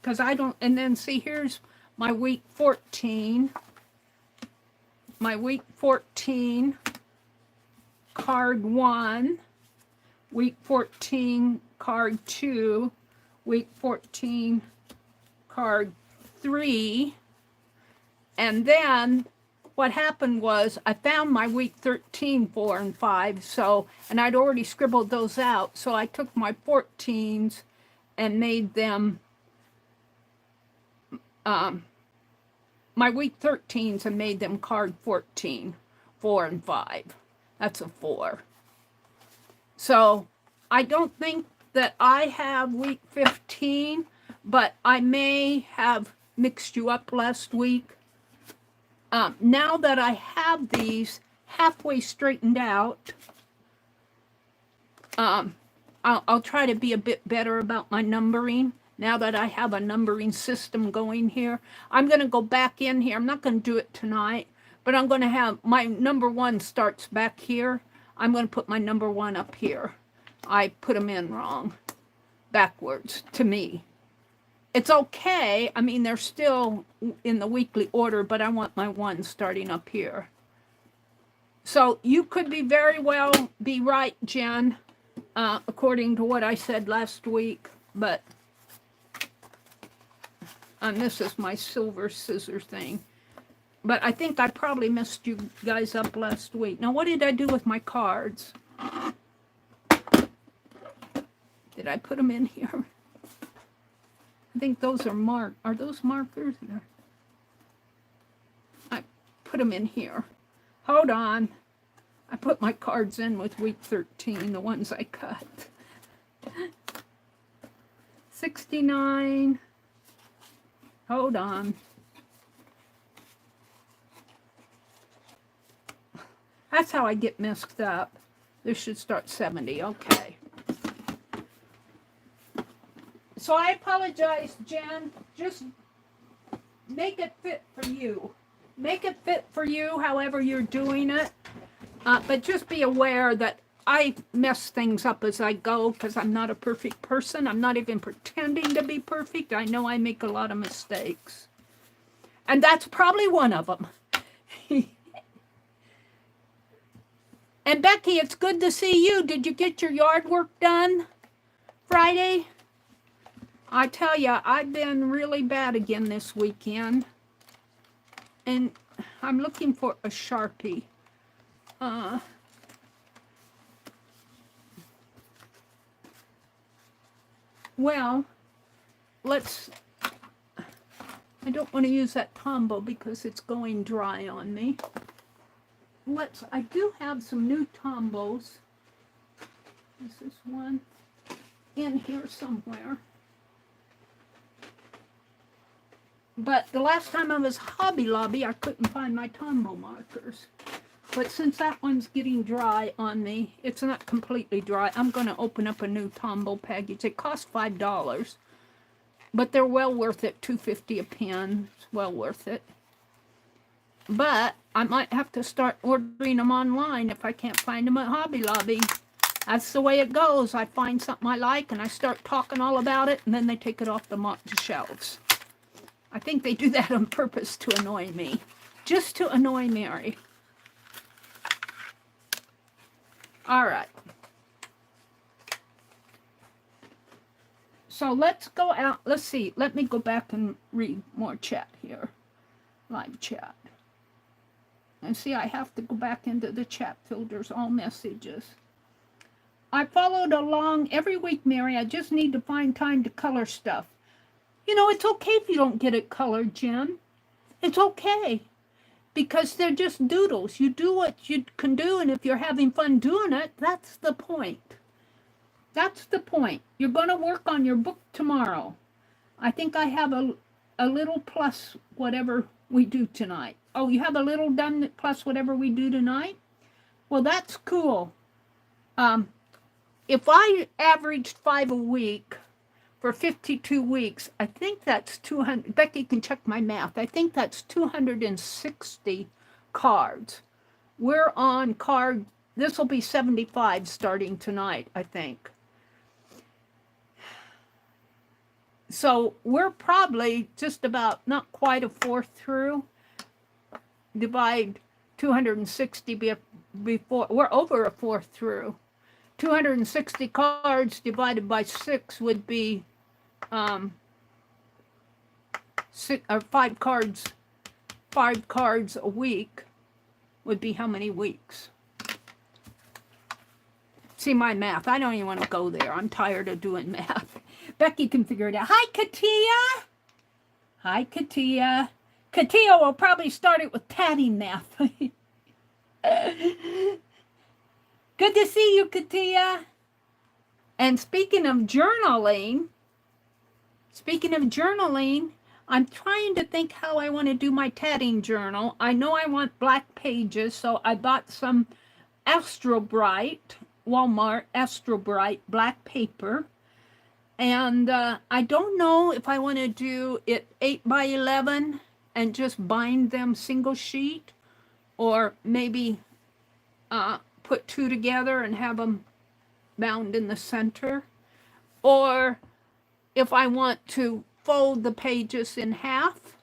because I don't, and then see, here's my week 14, card 1, week 14, card 2, week 14, card 3, and then what happened was I found my week 13, 4, and 5, so, and I'd already scribbled those out, so I took my 14s and made them, my week 13s and made them card 14, 4, and 5. That's a 4. So I don't think that I have week 15, but I may have mixed you up last week. Now that I have these halfway straightened out, I'll try to be a bit better about my numbering. Now that I have a numbering system going here, I'm going to go back in here. I'm not going to do it tonight, but I'm going to have my number 1 starts back here. I'm going to put my number 1 up here. I put them in wrong, backwards to me. It's okay. I mean, they're still in the weekly order, but I want my 1 starting up here. So you could be very well be right, Jen, according to what I said last week, but and this is my silver scissor thing. But I think I probably messed you guys up last week. Now, what did I do with my cards? Did I put them in here? I think those are marked. Are those markers? I put them in here. Hold on. I put my cards in with week 13, the ones I cut. 69. Hold on. That's how I get messed up. This should start 70. Okay. So I apologize, Jen. Just make it fit for you. Make it fit for you however you're doing it. But just be aware that I mess things up as I go because I'm not a perfect person. I'm not even pretending to be perfect. I know I make a lot of mistakes. And that's probably one of them. And Becky, it's good to see you. Did you get your yard work done? Friday, I tell you, I've been really bad again this weekend. And I'm looking for a Sharpie. Well, I don't want to use that Tombow because it's going dry on me. I do have some new Tombows. This is one in here somewhere. But the last time I was Hobby Lobby, I couldn't find my Tombow markers. But since that one's getting dry on me, it's not completely dry, I'm going to open up a new Tombow package. It costs $5, but they're well worth it, $2.50 a pen. It's well worth it. But I might have to start ordering them online if I can't find them at Hobby Lobby. That's the way it goes. I find something I like and I start talking all about it, and then they take it off the shelves. I think they do that on purpose to annoy me. Just to annoy Meri. All right. So let's go out. Let's see. Let me go back and read more chat here. Live chat. And see, I have to go back into the chat filters, all messages. I followed along every week, Meri. I just need to find time to color stuff. You know, it's okay if you don't get it colored, Jen. It's okay. Because they're just doodles. You do what you can do, and if you're having fun doing it, that's the point. That's the point. You're going to work on your book tomorrow. I think I have a little plus whatever we do tonight. Oh, you have a little done plus whatever we do tonight? Well, that's cool. If I averaged 5 a week for 52 weeks, I think that's 200. Becky can check my math. I think that's 260 cards. We're on card, this will be 75 starting tonight, I think. So we're probably just about, not quite a fourth through. Divide 260 before, we're over a fourth through. 260 cards divided by 6 would be 5 cards. 5 cards a week would be how many weeks? See my math. I don't even want to go there. I'm tired of doing math. Becky can figure it out. Hi, Katia. Hi, Katia. Katia will probably start it with tatting math. Good to see you, Katia. And speaking of journaling, I'm trying to think how I want to do my tatting journal. I know I want black pages, so I bought some Astro Bright, Walmart Astro Bright black paper. And I don't know if I want to do it 8 by 11 and just bind them single sheet, or maybe put 2 together and have them bound in the center, or if I want to fold the pages in half,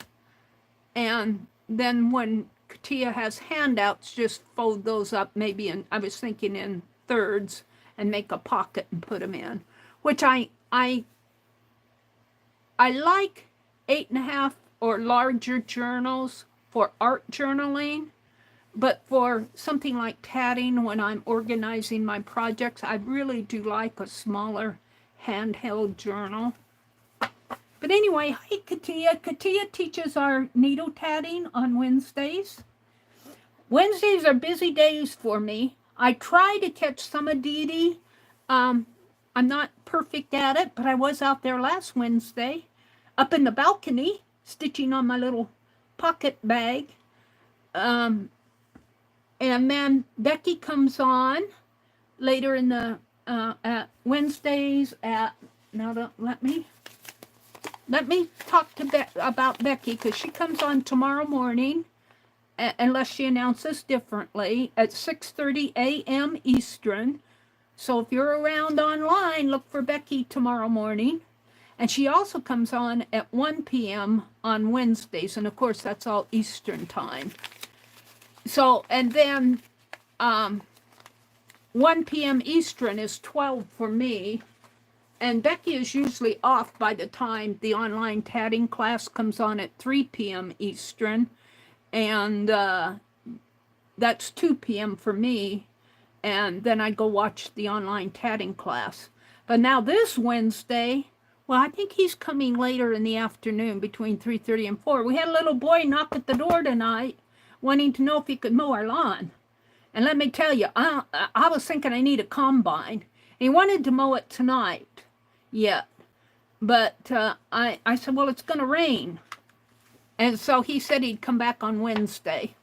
and then when Katia has handouts, just fold those up maybe in, I was thinking in thirds, and make a pocket and put them in, which I like 8.5 or larger journals for art journaling, but for something like tatting, when I'm organizing my projects, I really do like a smaller handheld journal. But anyway, hi Katia. Katia teaches our needle tatting on Wednesdays. Wednesdays are busy days for me. I try to catch some of Dee Dee. I'm not perfect at it, but I was out there last Wednesday, up in the balcony, stitching on my little pocket bag. And then Becky comes on later in the at Wednesdays at, now don't let me talk to about Becky, because she comes on tomorrow morning, unless she announces differently, at 6:30 a.m. Eastern. So if you're around online, look for Becky tomorrow morning. And she also comes on at 1 p.m. on Wednesdays, and of course that's all Eastern time. So, and then 1 p.m. Eastern is 12 for me, And Becky is usually off by the time the online tatting class comes on at 3 p.m. Eastern. And that's 2 p.m. for me. And then I go watch the online tatting class. But now this Wednesday, well, I think he's coming later in the afternoon between 3:30 and 4. We had a little boy knock at the door tonight wanting to know if he could mow our lawn. And let me tell you, I was thinking I need a combine. He wanted to mow it tonight yet. But I said, well, it's going to rain. And so he said he'd come back on Wednesday.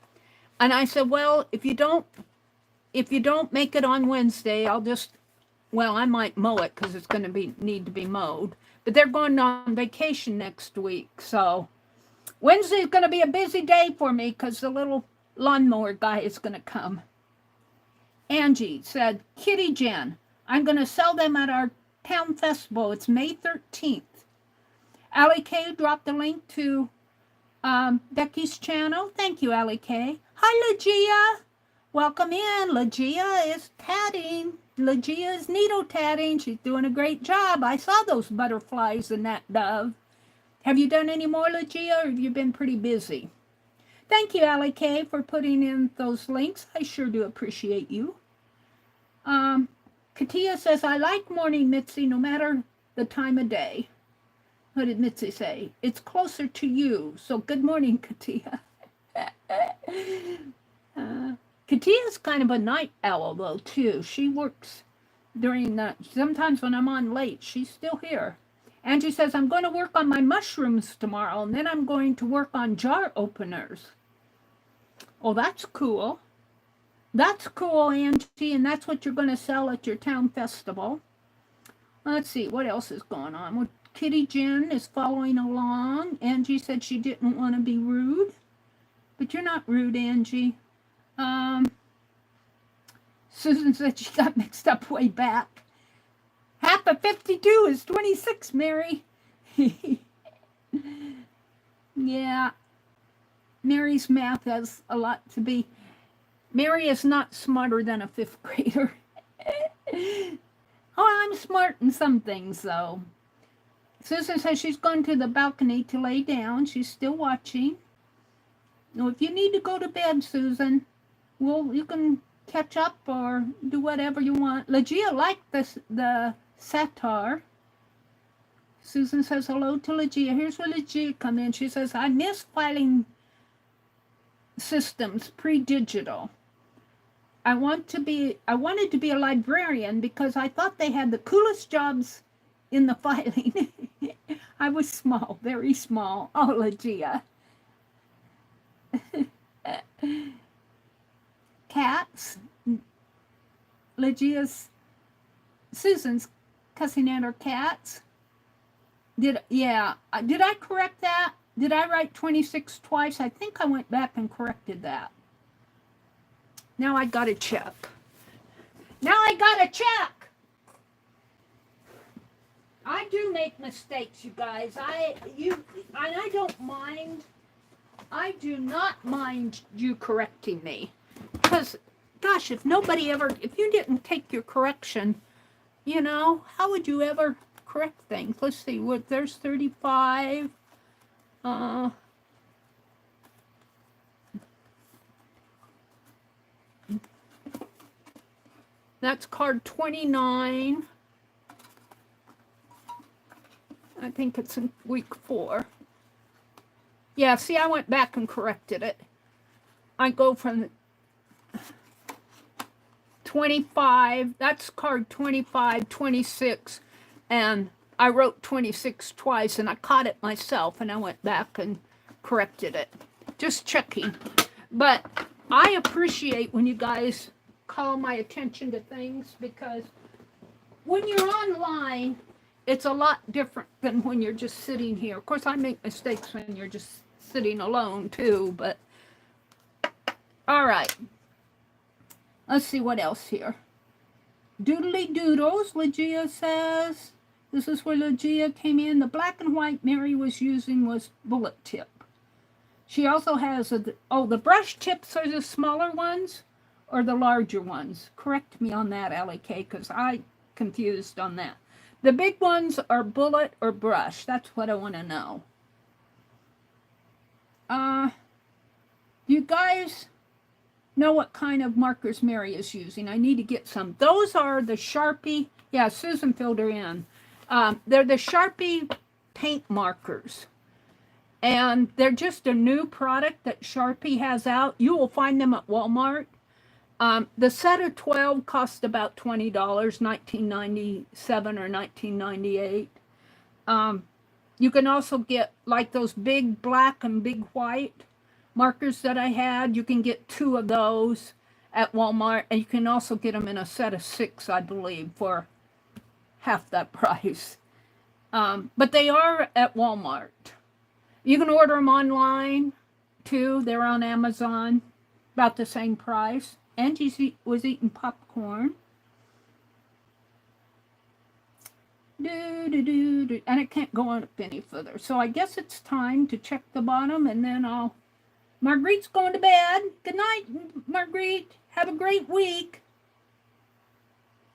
And I said, well, if you don't make it on Wednesday, I might mow it because it's going to need to be mowed. But they're going on vacation next week. So Wednesday is going to be a busy day for me because the little lawnmower guy is going to come. Angie said, Kitty Jen, I'm going to sell them at our town festival. It's May 13th. Allie K dropped the link to Becky's channel. Thank you, Allie K. Hi, Legia. Welcome in. Legia is tatting. Legia is needle tatting. She's doing a great job. I saw those butterflies in that dove. Have you done any more, Legia, or have you been pretty busy? Thank you, Allie K, for putting in those links. I sure do appreciate you. Katia says, I like morning, Mitzi, no matter the time of day. What did Mitzi say? It's closer to you. So good morning, Katia. Katia's kind of a night owl, though, too. She works sometimes when I'm on late, she's still here. Angie says, I'm going to work on my mushrooms tomorrow, and then I'm going to work on jar openers. Oh, that's cool. That's cool, Angie, and that's what you're going to sell at your town festival. Let's see, what else is going on? Well, Kitty Jen is following along. Angie said she didn't want to be rude, but you're not rude, Angie. Susan said she got mixed up way back. Half of 52 is 26, Mary. Yeah. Mary's math has a lot to be. Mary is not smarter than a 5th grader. Oh, I'm smart in some things, though. Susan says she's gone to the balcony to lay down. She's still watching. Now, if you need to go to bed, Susan, you can catch up or do whatever you want. Legia liked the satar. Susan says hello to Legia. Here's where Legia come in. She says, I miss filing systems pre-digital. I wanted to be a librarian because I thought they had the coolest jobs in the filing. I was small, very small. Oh, Legia. Cats. Susan's cussing at her cats. Did I correct that? Did I write 26 twice? I think I went back and corrected that. Now I gotta check. I do make mistakes, you guys. I don't mind. I do not mind you correcting me. Because, gosh, if you didn't take your correction, how would you ever correct things? Let's see, there's 35. That's card 29. I think it's in week 4. Yeah, see, I went back and corrected it. I go from 25, that's card 25, 26, and I wrote 26 twice, and I caught it myself, and I went back and corrected it. Just checking. But I appreciate when you guys call my attention to things, because when you're online, it's a lot different than when you're just sitting here. Of course, I make mistakes when you're just sitting alone, too, but all right. Let's see what else here. Doodly Doodles, Legia says. This is where Legia came in. The black and white Meri was using was bullet tip. She also has the brush tips are the smaller ones or the larger ones. Correct me on that, Allie K, because I confused on that. The big ones are bullet or brush. That's what I want to know. You guys know what kind of markers Meri is using? I need to get some. Those are the Sharpie. Yeah, Susan filled her in. They're the Sharpie paint markers. And they're just a new product that Sharpie has out. You will find them at Walmart. The set of 12 cost about $20, $19.97 or $19.98. You can also get like those big black and big white markers that I had. You can get 2 of those at Walmart, and you can also get them in a set of 6, I believe, for half that price. But they are at Walmart. You can order them online too. They're on Amazon, about the same price. Angie was eating popcorn. And it can't go up any further. So I guess it's time to check the bottom, and then Marguerite's going to bed. Good night, Marguerite. Have a great week.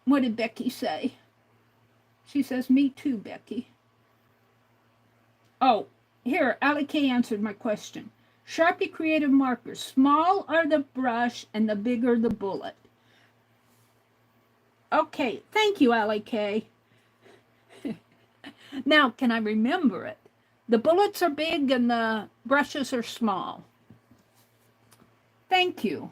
What did Becky say? She says, me too, Becky. Oh, here, Allie K answered my question. Sharpie Creative Markers. Small are the brush and the bigger the bullet. Okay, thank you, Allie K. Now, can I remember it? The bullets are big and the brushes are small. Thank you.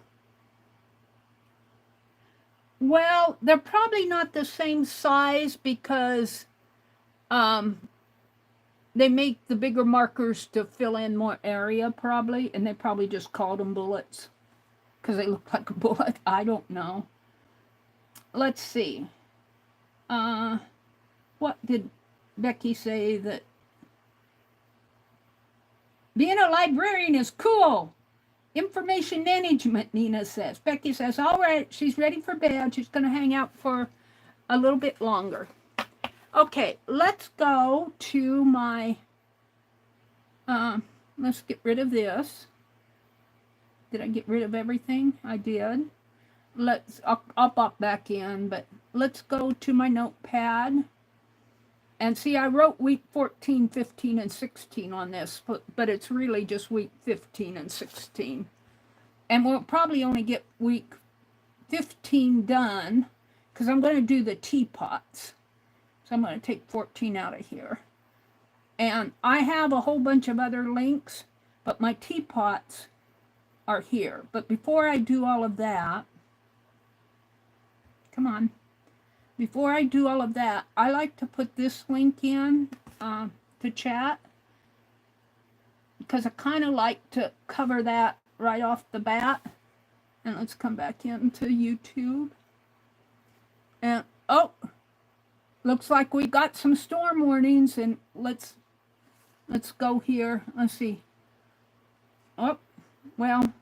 Well, they're probably not the same size because they make the bigger markers to fill in more area probably, and they probably just called them bullets because they look like a bullet. I don't know. Let's see. What did Becky say? That being a librarian is cool. Information management, Nina says. Becky says, all right, she's ready for bed. She's going to hang out for a little bit longer. Okay, let's go to my, let's get rid of this. Did I get rid of everything? I did. I'll pop back in, but let's go to my notepad. And see, I wrote week 14, 15, and 16 on this, but it's really just week 15 and 16. And we'll probably only get week 15 done, because I'm going to do the teapots. So I'm going to take 14 out of here. And I have a whole bunch of other links, but my teapots are here. But before I do all of that, come on. Before I do all of that, I like to put this link in to chat, because I kind of like to cover that right off the bat. And let's come back into YouTube. And, oh, looks like we got some storm warnings, and let's go here. Let's see. Oh, well,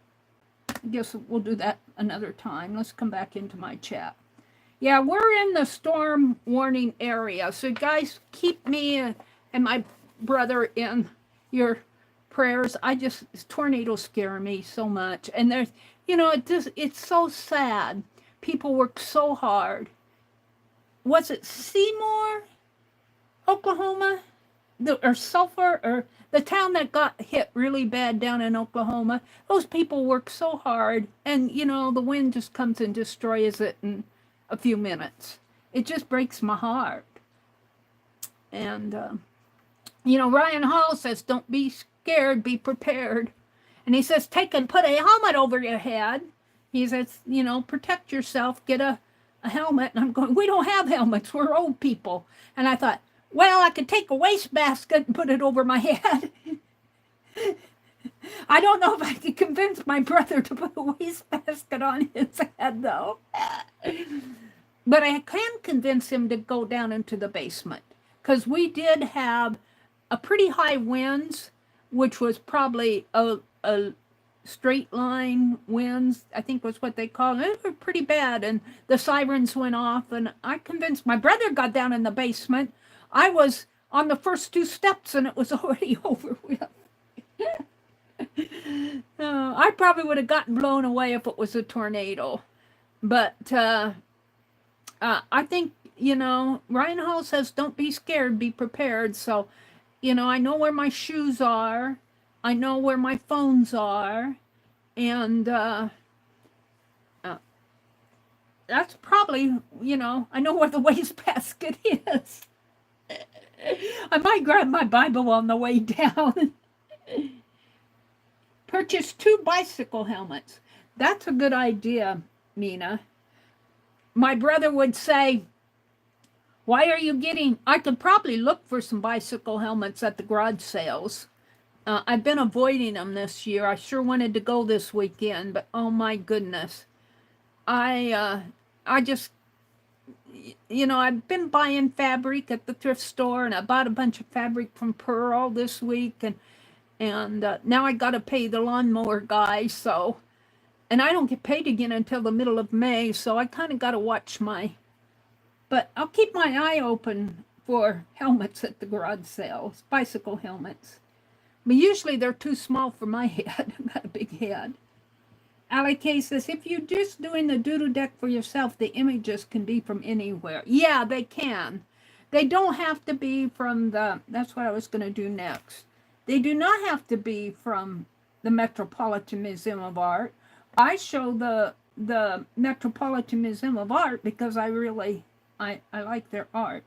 I guess we'll do that another time. Let's come back into my chat. Yeah, we're in the storm warning area. So guys, keep me and my brother in your prayers. Tornadoes scare me so much. And there's, it's so sad. People work so hard. Was it Seymour, Oklahoma? Or Sulphur, or the town that got hit really bad down in Oklahoma? Those people work so hard, and, the wind just comes and destroys it in a few minutes. It just breaks my heart. And, Ryan Hall says, don't be scared, be prepared. And he says, put a helmet over your head. He says, protect yourself, get a helmet. And I'm going, we don't have helmets, we're old people. And I thought, well, I could take a wastebasket and put it over my head. I don't know if I could convince my brother to put a wastebasket on his head, though. But I can convince him to go down into the basement, because we did have a pretty high winds, which was probably a straight line winds, I think was what they call it. They were pretty bad, and the sirens went off, and I convinced my brother got down in the basement. I was on the first 2 steps, and it was already over with. I probably would have gotten blown away if it was a tornado. But I think, you know, Ryan Hall says, don't be scared, be prepared. So, you know, I know where my shoes are. I know where my phones are. And that's probably, you know, I know where the wastebasket is. I might grab my Bible on the way down. Purchase 2 bicycle helmets. That's a good idea, Mina. My brother would say, why are you getting... I could probably look for some bicycle helmets at the garage sales. I've been avoiding them this year. I sure wanted to go this weekend, but oh my goodness. I just, you know, I've been buying fabric at the thrift store, and I bought a bunch of fabric from Pearl this week, and now I got to pay the lawnmower guy, so... And I don't get paid again until the middle of May, so I kind of got to watch my... But I'll keep my eye open for helmets at the garage sales, bicycle helmets. But usually they're too small for my head. I've got a big head. Ali K says, if you're just doing the doodle deck for yourself, the images can be from anywhere. Yeah, they can. They don't have to be from the... That's what I was going to do next. They do not have to be from the Metropolitan Museum of Art. I show the Metropolitan Museum of Art because I really... I like their art.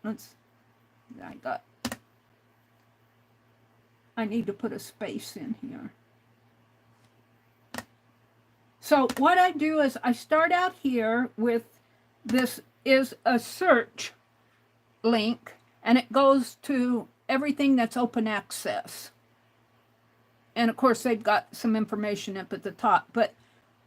I need to put a space in here. So what I do is I start out here with, this is a search link, and it goes to everything that's open access. And of course they've got some information up at the top, but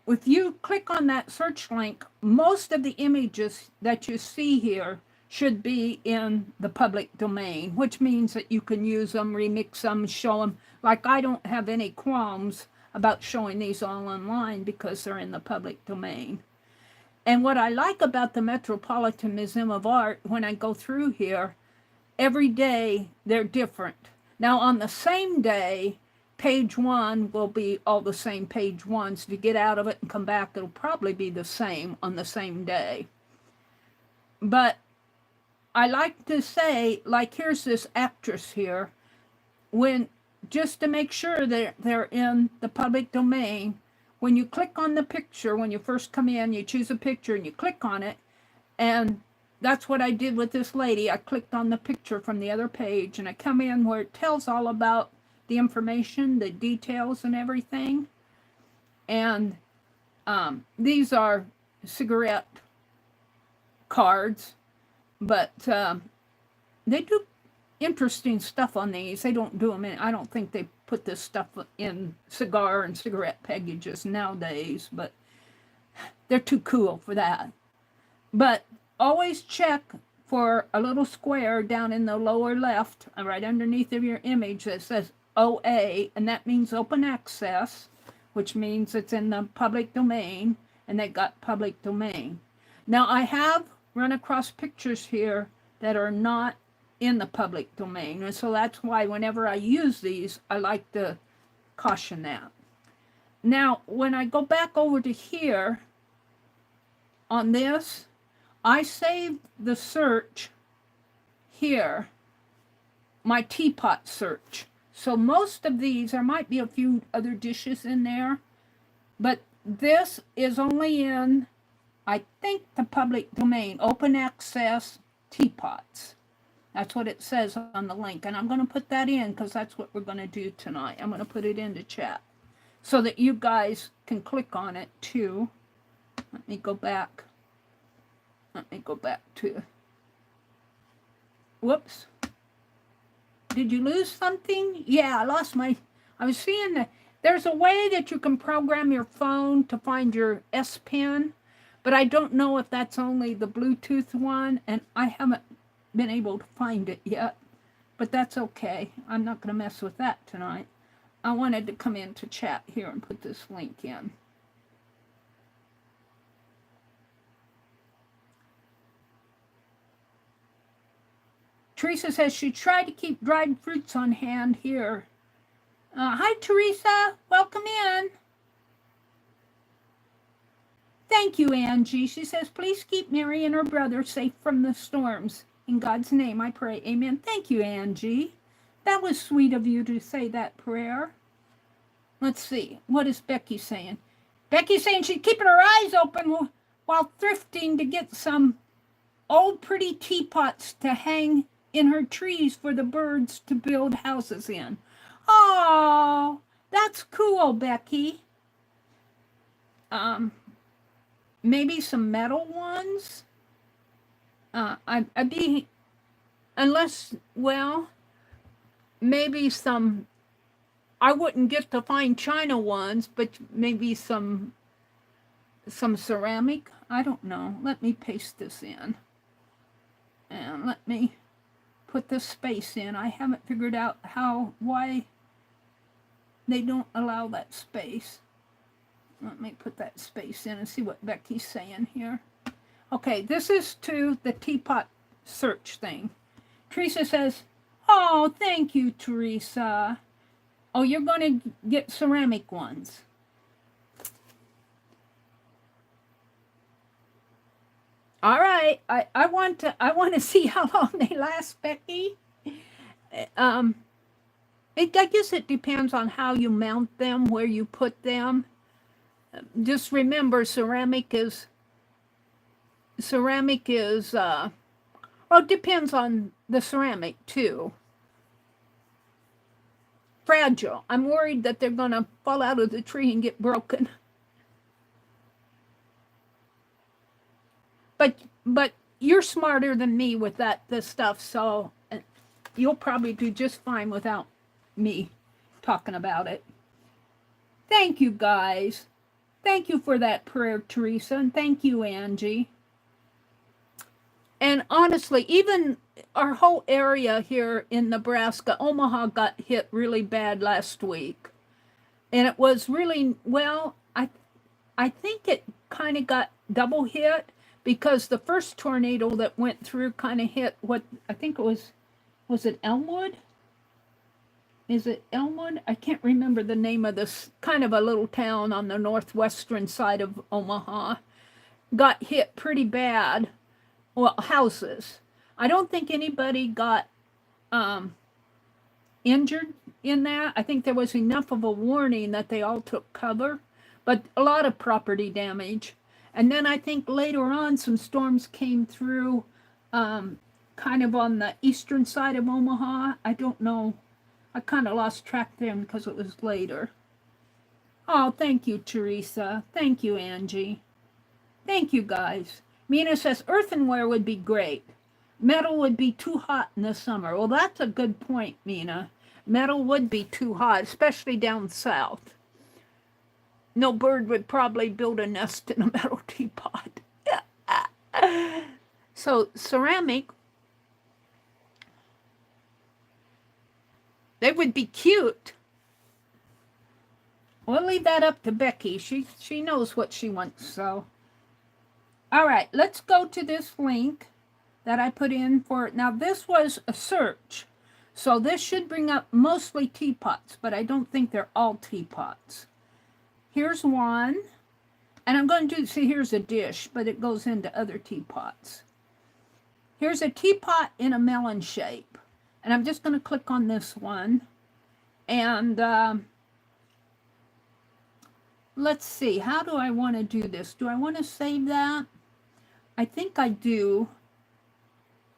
if you click on that search link, most of the images that you see here should be in the public domain, which means that you can use them, remix them, show them. Like, I don't have any qualms about showing these all online because they're in the public domain. And what I like about the Metropolitan Museum of Art, when I go through here, every day they're different. Now, on the same day, page 1 will be all the same page 1s. To get out of it and come back, it'll probably be the same on the same day. But I like to say, like, here's this actress here. When, just to make sure that they're in the public domain, when you click on the picture, when you first come in, you choose a picture and you click on it. And that's what I did with this lady. I clicked on the picture from the other page, and I come in where it tells all about the information, the details and everything. And these are cigarette cards, but they do interesting stuff on these. They don't do them in, I don't think they put this stuff in cigar and cigarette packages nowadays, but they're too cool for that. But always check for a little square down in the lower left, right underneath of your image, that says OA, and that means open access, which means it's in the public domain, and they got public domain. Now, I have run across pictures here that are not in the public domain, and so that's why whenever I use these, I like to caution that. Now, when I go back over to here, on this, I saved the search here, my teapot search. So most of these, there might be a few other dishes in there, but this is only in, I think, the public domain, open access teapots. That's what it says on the link, and I'm going to put that in because that's what we're going to do tonight. I'm going to put it into chat so that you guys can click on it too. Let me go back. Let me go back to, whoops. Did you lose something? Yeah, I lost my, I was seeing that there's a way that you can program your phone to find your S Pen, but I don't know if that's only the Bluetooth one, and I haven't been able to find it yet, but that's okay. I'm not going to mess with that tonight. I wanted to come into chat here and put this link in. Teresa says she tried to keep dried fruits on hand here. Hi, Teresa. Welcome in. Thank you, Angie. She says, please keep Meri and her brother safe from the storms. In God's name, I pray. Amen. Thank you, Angie. That was sweet of you to say that prayer. Let's see. What is Becky saying? Becky's saying she's keeping her eyes open while thrifting to get some old pretty teapots to hang in her trees for the birds to build houses in. Oh, that's cool, Becky. Maybe some metal ones. I'd be, unless, well, maybe some, I wouldn't get to find China ones, but maybe some ceramic. I don't know. Let me paste this in. And let me put the space in. I haven't figured out why they don't allow that space. Let me put that space in and see what Becky's saying here. Okay, this is to the teapot search thing. Teresa says, oh, thank you, Teresa. Oh, you're going to get ceramic ones. All right, I want to see how long they last, Becky. I guess it depends on how you mount them, where you put them. Just remember, ceramic is well, it depends on the ceramic too. Fragile. I'm worried that they're going to fall out of the tree and get broken. But you're smarter than me with this stuff, so you'll probably do just fine without me talking about it. Thank you, guys. Thank you for that prayer, Teresa, and thank you, Angie. And honestly, even our whole area here in Nebraska, Omaha got hit really bad last week. And it was really, well, I think it kind of got double hit because the first tornado that went through kind of hit what, I think it was it Elmwood? Is it Elmwood? I can't remember the name of this, kind of a little town on the northwestern side of Omaha. Got hit pretty bad. Well, houses. I don't think anybody got injured in that. I think there was enough of a warning that they all took cover, but a lot of property damage. And then I think later on some storms came through kind of on the eastern side of Omaha. I don't know. I kind of lost track then because it was later. Oh, thank you, Teresa. Thank you, Angie. Thank you, guys. Mina says earthenware would be great. Metal would be too hot in the summer. Well, that's a good point, Mina. Metal would be too hot, especially down south. No bird would probably build a nest in a metal teapot. So ceramic, they would be cute. We'll leave that up to Becky. She knows what she wants, so. All right, let's go to this link that I put in for, now this was a search. So this should bring up mostly teapots, but I don't think they're all teapots. Here's one, and I'm going to do, see, here's a dish, but it goes into other teapots. Here's a teapot in a melon shape, and I'm just going to click on this one, and let's see, how do I want to do this? Do I want to save that? I think I do.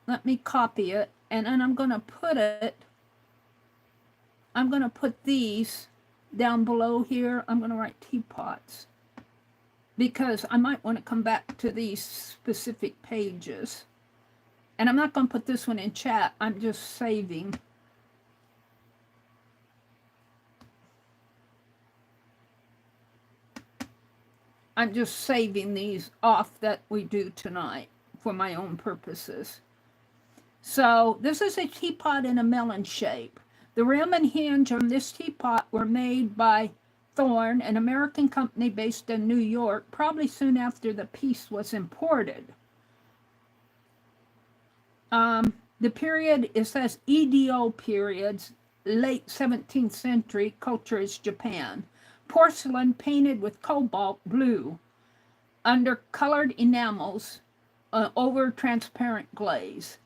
Let me copy it, and then I'm going to put these down below here. I'm going to write teapots because I might want to come back to these specific pages. And I'm not going to put this one in chat. I'm just saving. I'm just saving these off that we do tonight for my own purposes. So this is a teapot in a melon shape. The rim and hinge on this teapot were made by Thorne, an American company based in New York, probably soon after the piece was imported. The period, it says Edo periods, late 17th century, culture is Japan. Porcelain painted with cobalt blue. under colored enamels, over transparent glaze.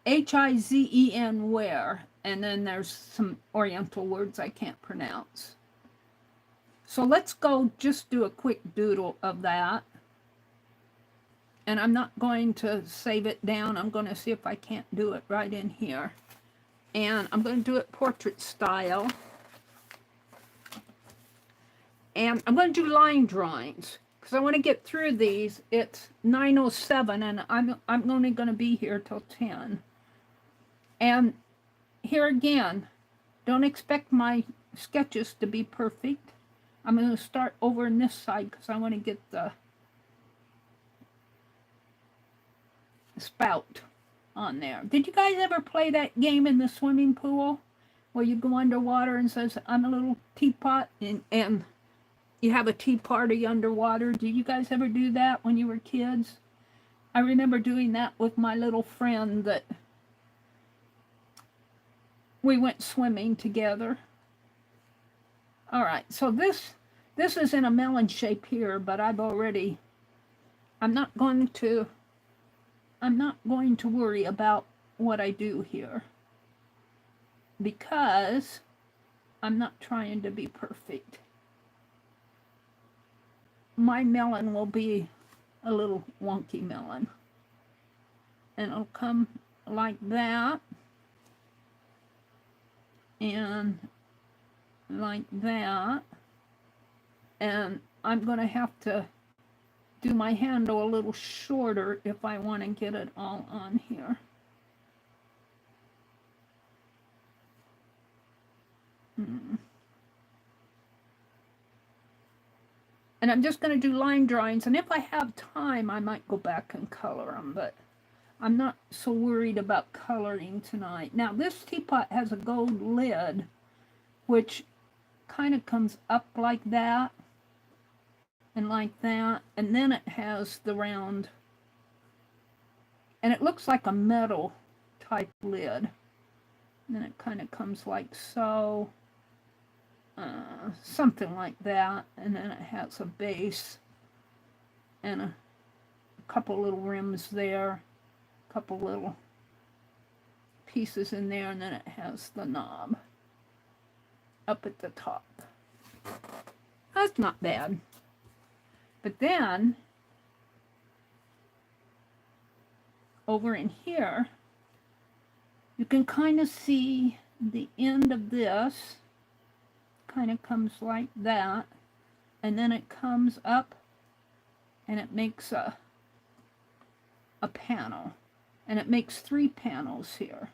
Hizen ware, and then there's some Oriental words I can't pronounce. So let's go just do a quick doodle of that. And I'm not going to save it down. I'm going to see if I can't do it right in here. And I'm going to do it portrait style. And I'm going to do line drawings because I want to get through these. It's 9:07 and I'm only going to be here till 10. And here again, don't expect my sketches to be perfect. I'm going to start over on this side because I want to get the spout on there. Did you guys ever play that game in the swimming pool where you go underwater and says, I'm a little teapot, and you have a tea party underwater? Did you guys ever do that when you were kids? I remember doing that with my little friend that we went swimming together. All right, so this is in a melon shape here, but I'm not going to worry about what I do here because I'm not trying to be perfect. My melon will be a little wonky melon. And it'll come like that. And like that. And I'm going to have to do my handle a little shorter if I want to get it all on here. And I'm just going to do line drawings, and if I have time I might go back and color them, but I'm not so worried about coloring tonight. Now this teapot has a gold lid which kind of comes up like that and like that, and then it has the round, and it looks like a metal type lid, and then it kind of comes like so, something like that, and then it has a base and a couple little rims there, a couple little pieces in there, and then it has the knob up at the top. That's not bad. But then, over in here, you can kind of see the end of this kind of comes like that, and then it comes up and it makes a panel, and it makes 3 panels here.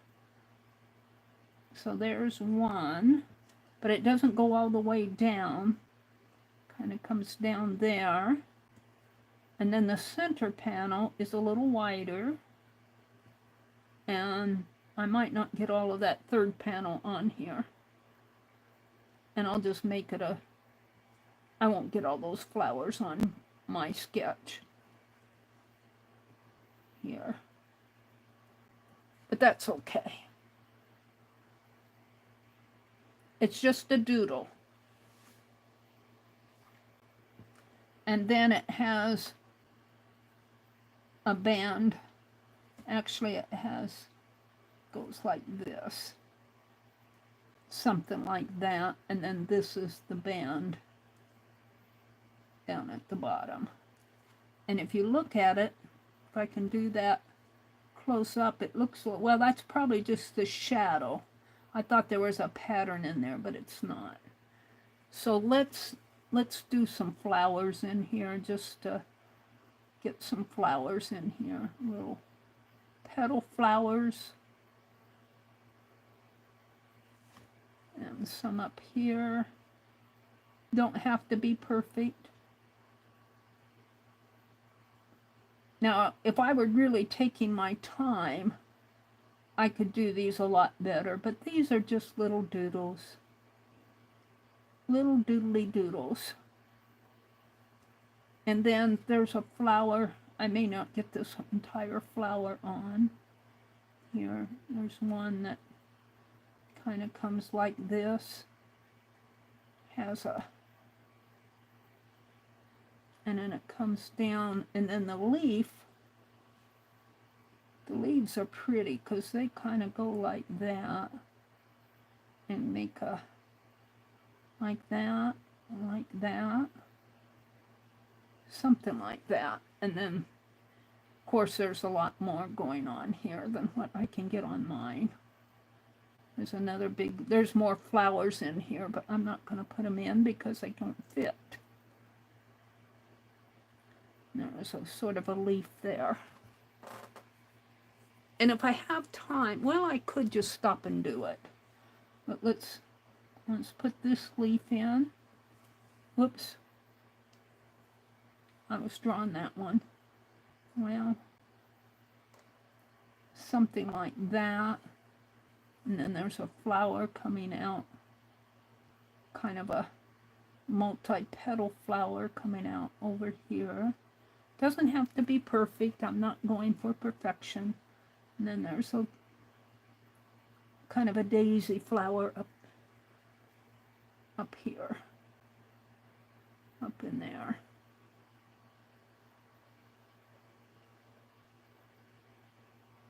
So there's one, but it doesn't go all the way down. Kind of comes down there, and then the center panel is a little wider, and I might not get all of that 3rd panel on here, and I'll just make it I won't get all those flowers on my sketch here, but that's okay. It's just a doodle. And then it has a band. Actually, it goes like this. Something like that. And then this is the band down at the bottom. And if you look at it, if I can do that close up, it looks, well, that's probably just the shadow. I thought there was a pattern in there, but it's not. So let's do some flowers in here, just to get some flowers in here. Little petal flowers. And some up here. Don't have to be perfect. Now, if I were really taking my time, I could do these a lot better, but these are just little doodles. Little doodly doodles. And then there's a flower. I may not get this entire flower on. Here, there's one that kind of comes like this. Has a and then it comes down, and then the leaves are pretty because they kind of go like that and make a like that, something like that. And then of course there's a lot more going on here than what I can get on mine. There's another big, there's more flowers in here, but I'm not going to put them in because they don't fit. There's a sort of a leaf there. And if I have time, well, I could just stop and do it. But let's put this leaf in. Whoops. I was drawing that one. Well, something like that. And then there's a flower coming out. Kind of a multi-petal flower coming out over here. Doesn't have to be perfect. I'm not going for perfection. And then there's a kind of a daisy flower up here. Up in there.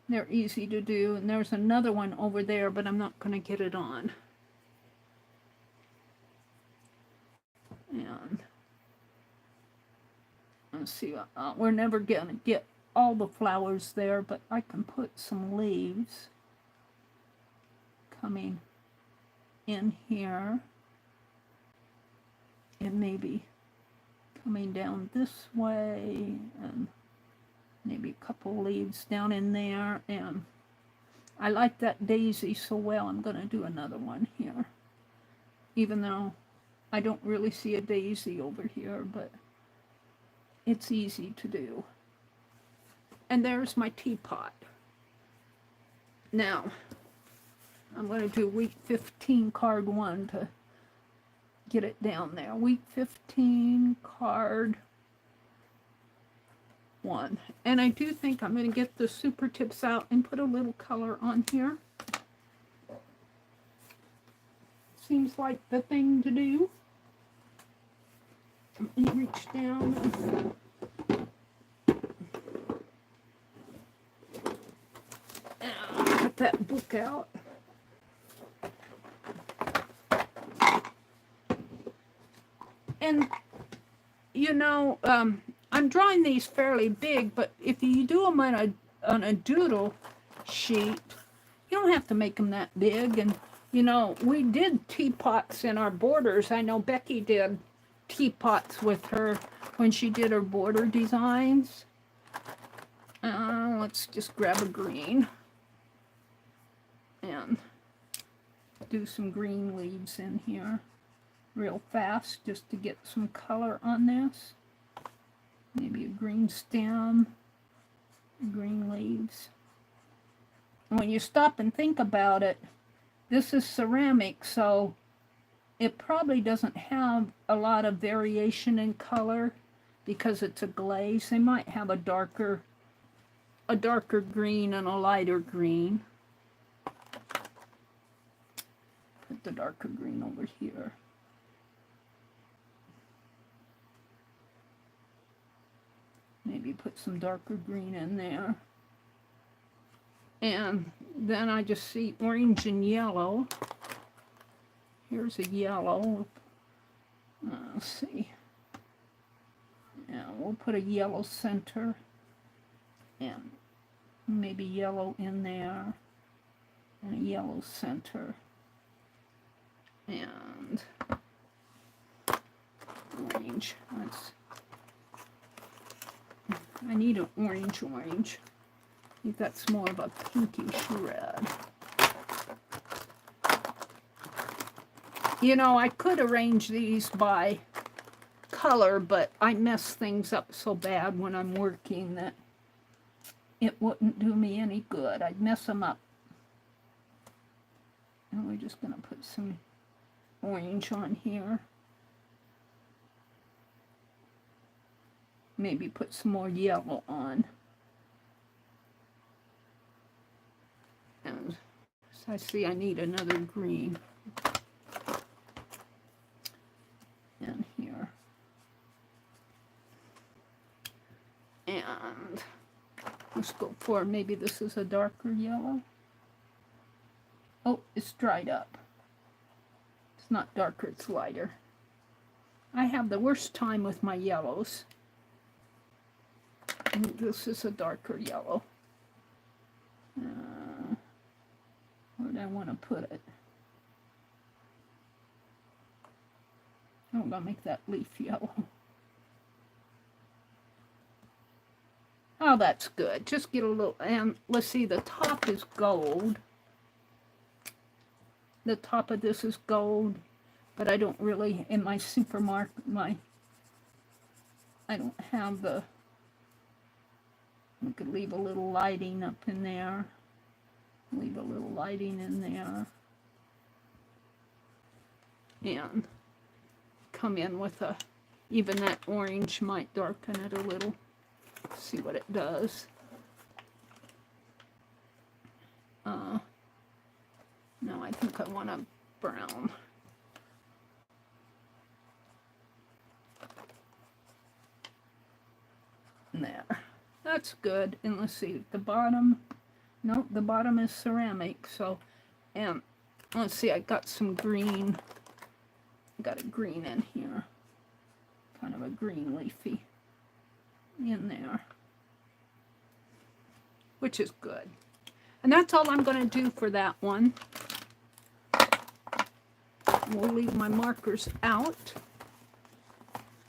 They're easy to do. And there's another one over there, but I'm not going to get it on. And let's see, we're never going to get all the flowers there, but I can put some leaves coming in here. And maybe coming down this way, and maybe a couple leaves down in there. And I like that daisy so well, I'm going to do another one here. Even though I don't really see a daisy over here, but it's easy to do. And there's my teapot. Now, I'm going to do week 15, card 1 to get it down there. Week 15, card 1. And I do think I'm going to get the super tips out and put a little color on here. Seems like the thing to do. Let me reach down and put that book out. And, you know, I'm drawing these fairly big, but if you do them on a doodle sheet, you don't have to make them that big. And, you know, we did teapots in our borders. I know Becky did teapots with her when she did her border designs. Let's just grab a green and do some green leaves in here real fast just to get some color on this. Maybe a green stem, green leaves. And when you stop and think about it, this is ceramic, so it probably doesn't have a lot of variation in color because it's a glaze. They might have a darker green and a lighter green. Put the darker green over here. Maybe put some darker green in there. And then I just see orange and yellow. Here's a yellow. Let's see. Yeah, we'll put a yellow center. And maybe yellow in there. And a yellow center. And orange. I need an orange. I think that's more of a pinkish red. You know, I could arrange these by color, but I mess things up so bad when I'm working that it wouldn't do me any good. I'd mess them up. And we're just going to put some orange on here. Maybe put some more yellow on. And so I see I need another green. And here. Let's go for, maybe this is a darker yellow. Oh, it's dried up. It's not darker, it's lighter. I have the worst time with my yellows. And this is a darker yellow. Where do I want to put it? I'm going to make that leaf yellow. Oh, that's good. Just get a little, and let's see, the top is gold. The top of this is gold, but I don't really, in my supermarket, I don't have the, we could leave a little lighting up in there. Leave a little lighting in there. And come in with a, even that orange might darken it a little. See what it does. No, I think I want a brown. There. That's good. And let's see, the bottom. No, the bottom is ceramic. So, and let's see, I got some green. I got a green in here. Kind of a green leafy in there. Which is good. And that's all I'm going to do for that one. We'll leave my markers out.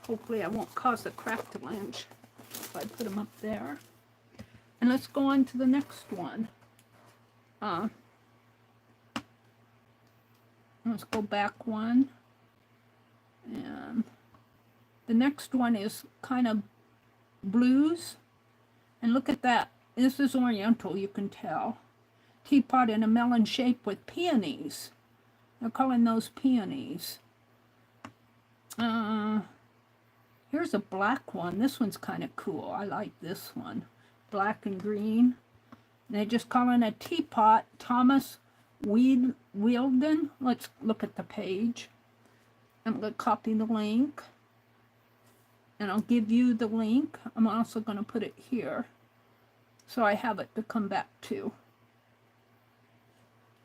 Hopefully I won't cause the crack to lunch if I put them up there. And let's go on to the next one. Let's go back one. And the next one is kind of blues. And look at that. This is oriental, you can tell. Teapot in a melon shape with peonies. They're calling those peonies. Here's a black one. This one's kind of cool. I like this one. Black and green. They're just calling a teapot. Thomas Weldon. Let's look at the page. I'm going to copy the link. And I'll give you the link. I'm also going to put it here. So I have it to come back to.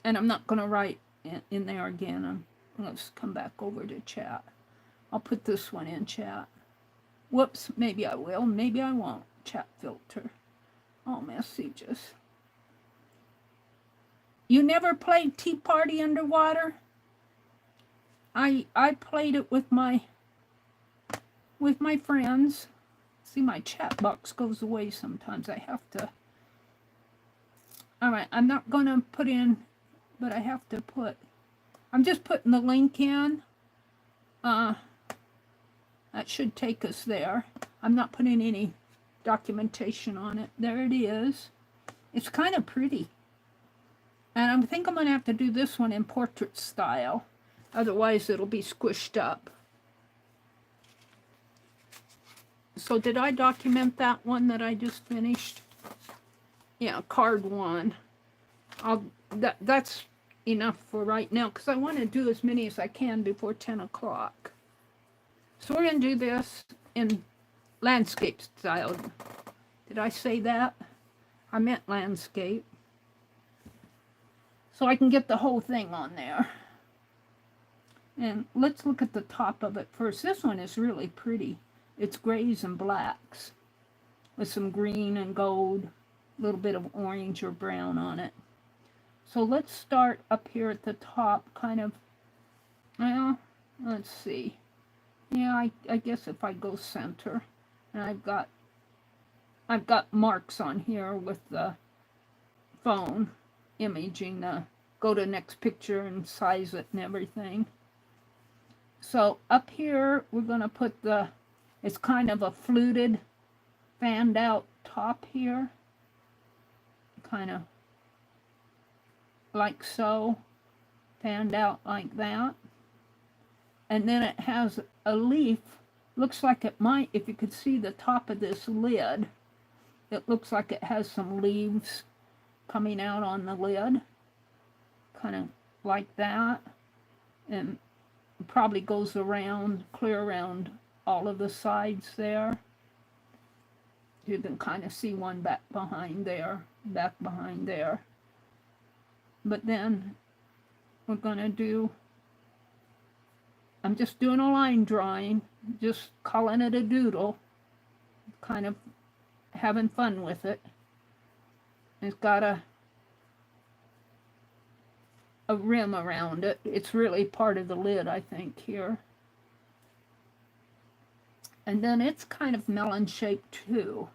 And I'm not going to write in there again. Let's come back over to chat. I'll put this one in chat. Whoops, maybe I will, maybe I won't. Chat filter. All messages. You never played Tea Party underwater? I played it with my friends. See, my chat box goes away sometimes. I have to. All right, I'm not going to put in, but I have to put, I'm just putting the link in. That should take us there. I'm not putting any documentation on it. There it is. It's kind of pretty. And I think I'm going to have to do this one in portrait style. Otherwise, it'll be squished up. So did I document that one that I just finished? Yeah, card one. That's enough for right now because I want to do as many as I can before 10 o'clock. So we're going to do this in landscape style. Did I say that? I meant landscape. So I can get the whole thing on there. And let's look at the top of it first. This one is really pretty. It's grays and blacks with some green and gold, a little bit of orange or brown on it. So let's start up here at the top, kind of, well, let's see. Yeah, I guess if I go center, and I've got marks on here with the phone imaging the, go to next picture and size it and everything. So up here, we're going to put the, it's kind of a fluted, fanned out top here. Kind of like so, fanned out like that. And then it has a leaf, looks like it might, if you could see the top of this lid, it looks like it has some leaves coming out on the lid. Kind of like that. And probably goes around, clear around all of the sides there. You can kind of see one back behind there. But then we're going to do, I'm just doing a line drawing, just calling it a doodle, kind of having fun with it. It's got a rim around it. It's really part of the lid, I think, here. And then it's kind of melon shaped too.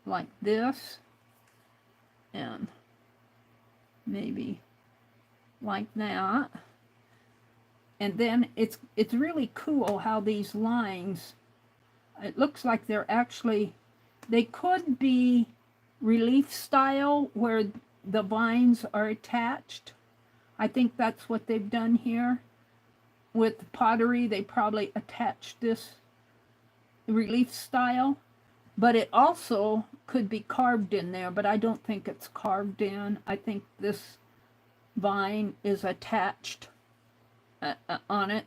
Like this. And maybe like that. And then it's really cool how these lines, it looks like they're actually, they could be relief style where the vines are attached. I think that's what they've done here. With pottery, they probably attached this relief style. But it also could be carved in there, but I don't think it's carved in. I think this vine is attached on it,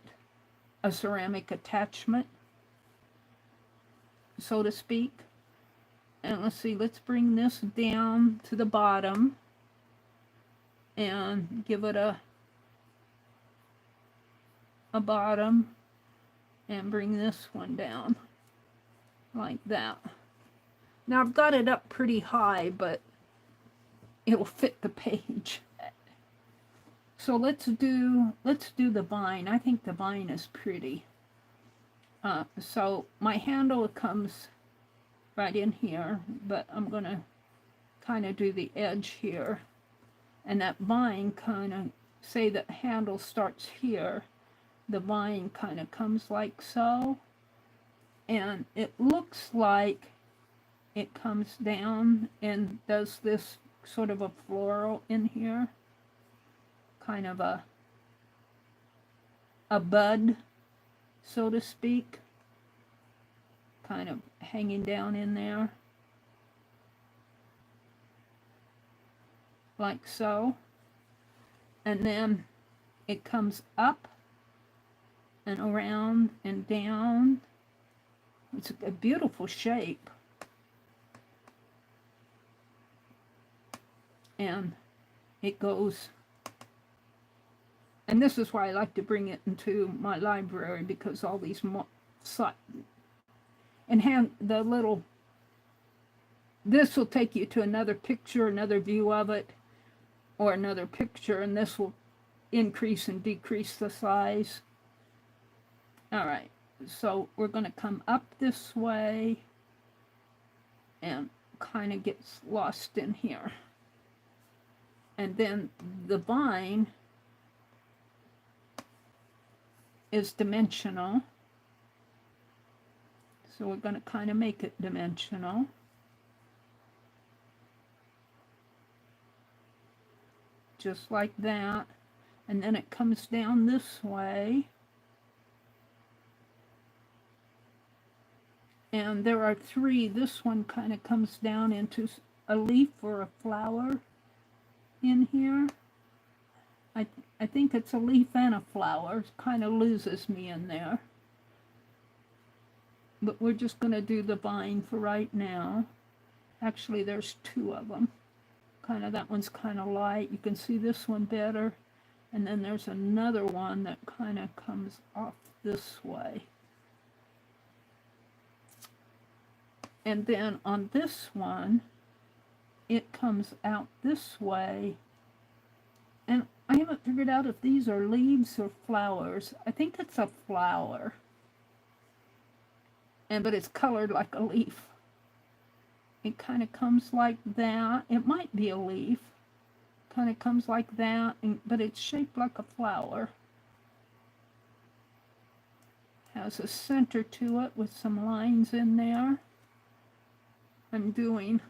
a ceramic attachment, so to speak. And let's see, let's bring this down to the bottom and give it a bottom and bring this one down like that. Now I've got it up pretty high, but it'll fit the page. So let's do the vine. I think the vine is pretty. So my handle comes right in here, but I'm gonna kind of do the edge here. And that vine kind of, say the handle starts here, the vine kind of comes like so. And it looks like it comes down and does this sort of a floral in here. Kind of a bud, so to speak. Kind of hanging down in there. Like so. And then it comes up and around and down. It's a beautiful shape. And it goes, and this is why I like to bring it into my library, because all these and the little, this will take you to another picture, another view of it, or another picture, and this will increase and decrease the size. All right, so we're going to come up this way and kind of gets lost in here. And then the vine is dimensional. So we're going to kind of make it dimensional. Just like that. And then it comes down this way. And there are three. This one kind of comes down into a leaf or a flower in here. I think it's a leaf and a flower. It kind of loses me in there. But we're just going to do the vine for right now. Actually, there's two of them. Kind of, that one's kind of light. You can see this one better. And then there's another one that kind of comes off this way. And then on this one, it comes out this way. And I haven't figured out if these are leaves or flowers. I think it's a flower. But it's colored like a leaf. It kind of comes like that. It might be a leaf. Kind of comes like that, but it's shaped like a flower. Has a center to it with some lines in there. I'm doing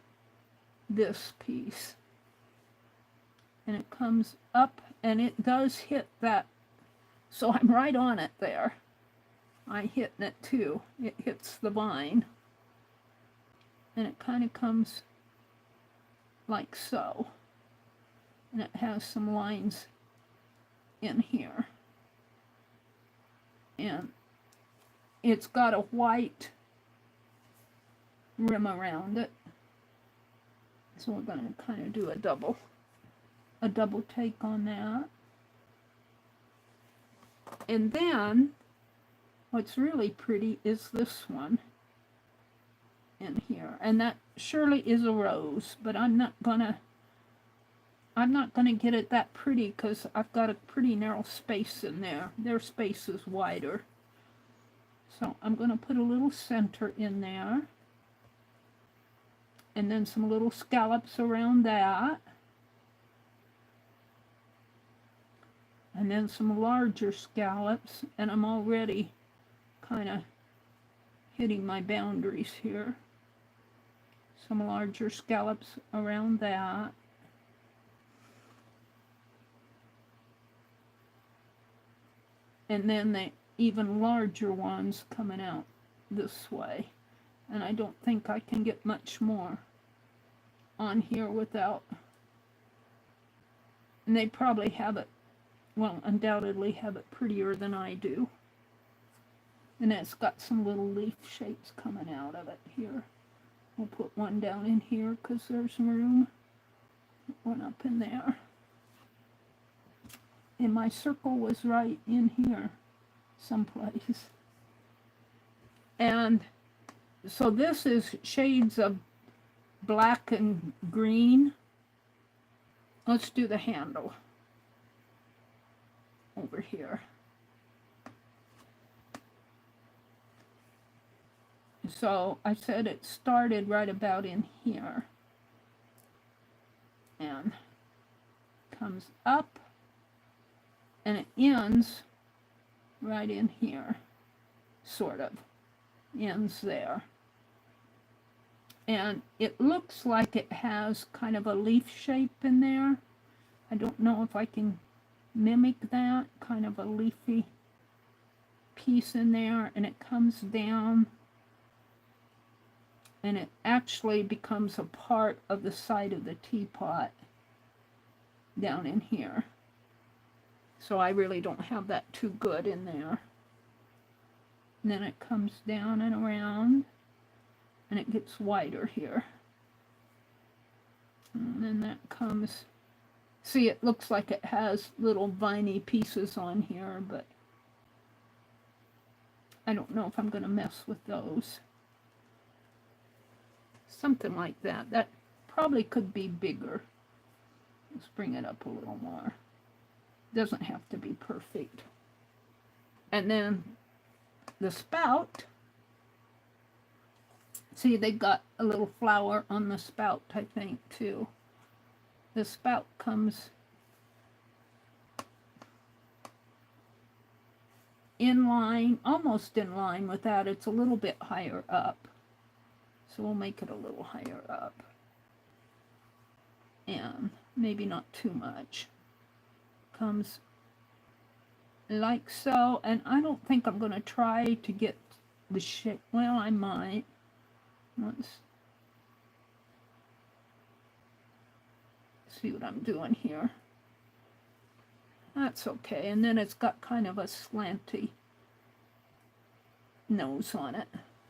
this piece. And it comes up, and it does hit that. So I'm right on it there. I'm hitting it too. It hits the vine. And it kind of comes like so. And it has some lines in here. And it's got a white rim around it. So we're going to kind of do a double take on that. And then what's really pretty is this one in here, and that surely is a rose, but I'm not gonna get it that pretty because I've got a pretty narrow space in there. Their space is wider. So I'm gonna put a little center in there, and then some little scallops around that, and then some larger scallops, and I'm already kind of hitting my boundaries here. Some larger scallops around that. And then the even larger ones coming out this way. And I don't think I can get much more on here without, and they probably have it, well, undoubtedly have it prettier than I do. And it's got some little leaf shapes coming out of it here. We'll put one down in here because there's room. One up in there. And my circle was right in here someplace. And so this is shades of black and green. Let's do the handle over here. So I said it started right about in here and comes up and it ends right in here, sort of ends there. And it looks like it has kind of a leaf shape in there. I don't know if I can mimic that, kind of a leafy piece in there, and it comes down and it actually becomes a part of the side of the teapot down in here. So I really don't have that too good in there. And then it comes down and around, and it gets wider here. And then that comes, see, it looks like it has little viney pieces on here, but I don't know if I'm going to mess with those. Something like that. That probably could be bigger. Let's bring it up a little more. Doesn't have to be perfect. And then the spout. See, they got a little flower on the spout, I think, too. The spout comes in line, almost in line with that. It's a little bit higher up. So we'll make it a little higher up. And maybe not too much. Comes like so. And I don't think I'm going to try to get the shape. Well, I might. Let's see what I'm doing here. That's okay. And then it's got kind of a slanty nose on it.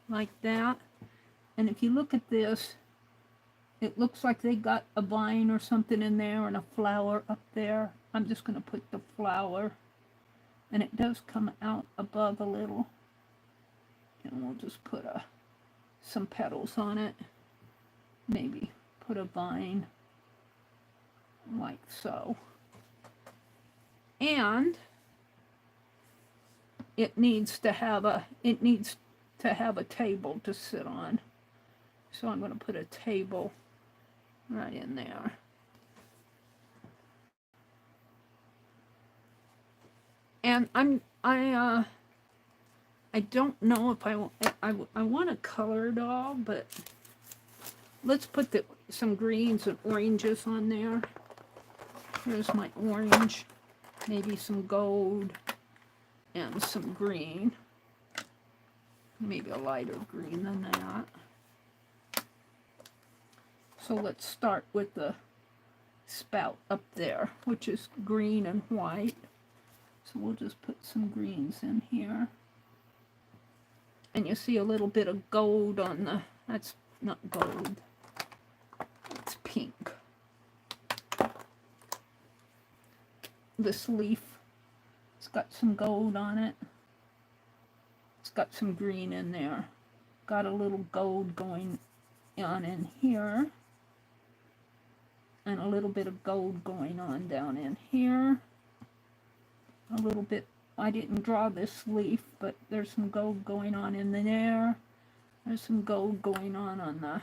Like that. And if you look at this, it looks like they got a vine or something in there and a flower up there. I'm just going to put the flower. And it does come out above a little. And we'll just put some petals on it. Maybe put a vine like so. And it needs to have a table to sit on. So I'm going to put a table right in there. And I don't know if I want to color it all, but let's put some greens and oranges on there. Here's my orange, maybe some gold and some green. Maybe a lighter green than that. So let's start with the spout up there, which is green and white. So we'll just put some greens in here. And you see a little bit of gold on that's not gold. It's pink. This leaf, it's got some gold on it. It's got some green in there. Got a little gold going on in here. And a little bit of gold going on down in here. A little bit, I didn't draw this leaf, but there's some gold going on in there. There's some gold going on the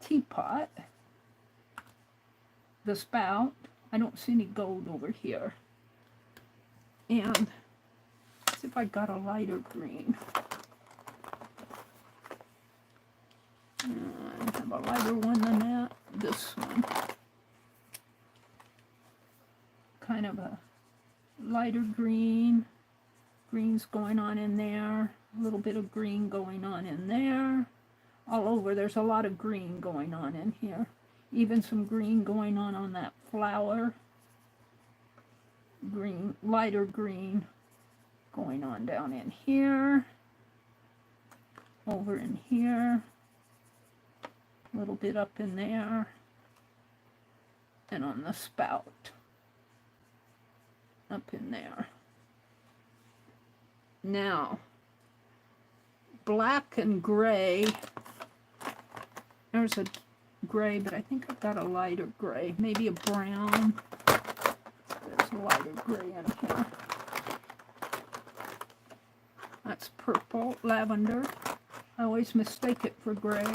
teapot. The spout. I don't see any gold over here. And let's see if I got a lighter green. I have a lighter one than that. This one. Kind of a lighter green. Green's going on in there. A little bit of green going on in there. All over, there's a lot of green going on in here. Even some green going on that flower. Green, lighter green going on down in here. Over in here. A little bit up in there. And on the spout. Up in there. Now, black and gray. There's a gray, but I think I've got a lighter gray. Maybe a brown. There's a lighter gray in here. That's purple, lavender. I always mistake it for gray.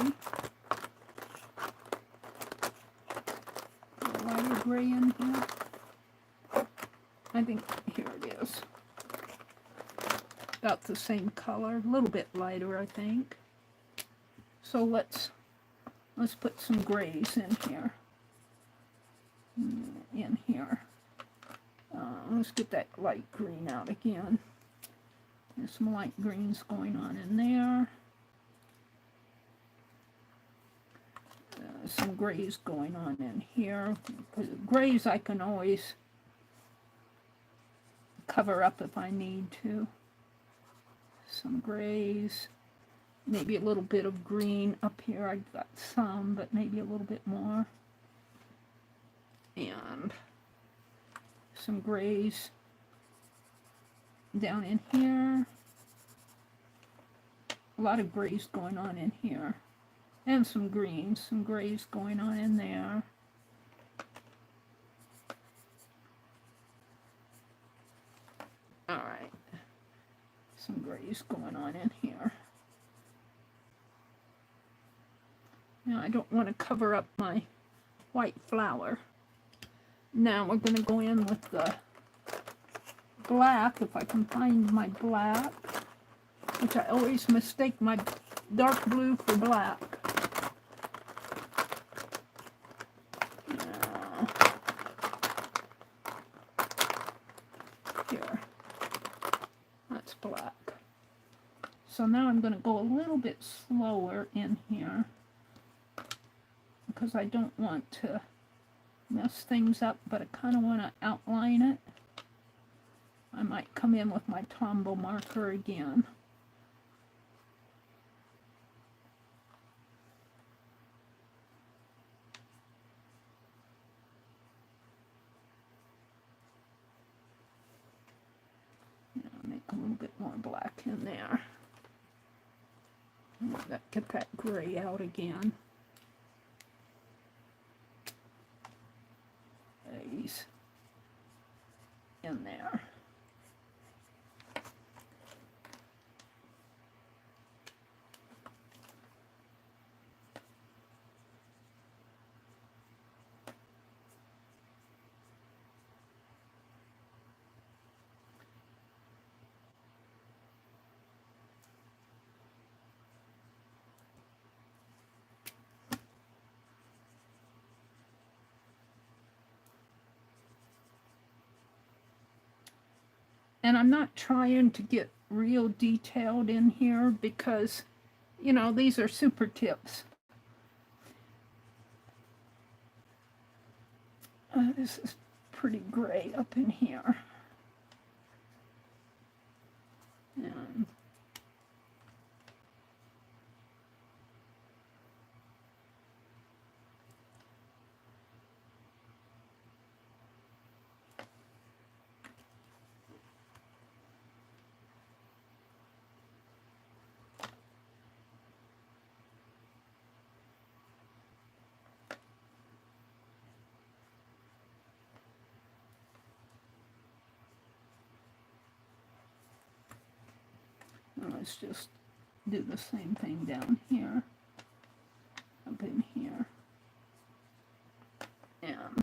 A lighter gray in here. I think here it is. About the same color, a little bit lighter, I think. So let's put some grays in here. Let's get that light green out again. There's some light greens going on in there. Some grays going on in here. Grays I can always cover up if I need to. Some grays, maybe a little bit of green up here. I've got some, but maybe a little bit more. And some grays down in here. A lot of grays going on in here. And some greens, some grays going on in there. Alright. Some grays going on in here. Now I don't want to cover up my white flower. Now we're going to go in with the black, if I can find my black, which I always mistake my dark blue for black. Here. That's black. So now I'm going to go a little bit slower in here because I don't want to mess things up, but I kind of want to outline it. I might come in with my Tombow marker again. Make a little bit more black in there. Get that gray out again. These in there. And I'm not trying to get real detailed in here because, you know, these are super tips. This is pretty gray up in here. And let's just do the same thing down here, up in here, and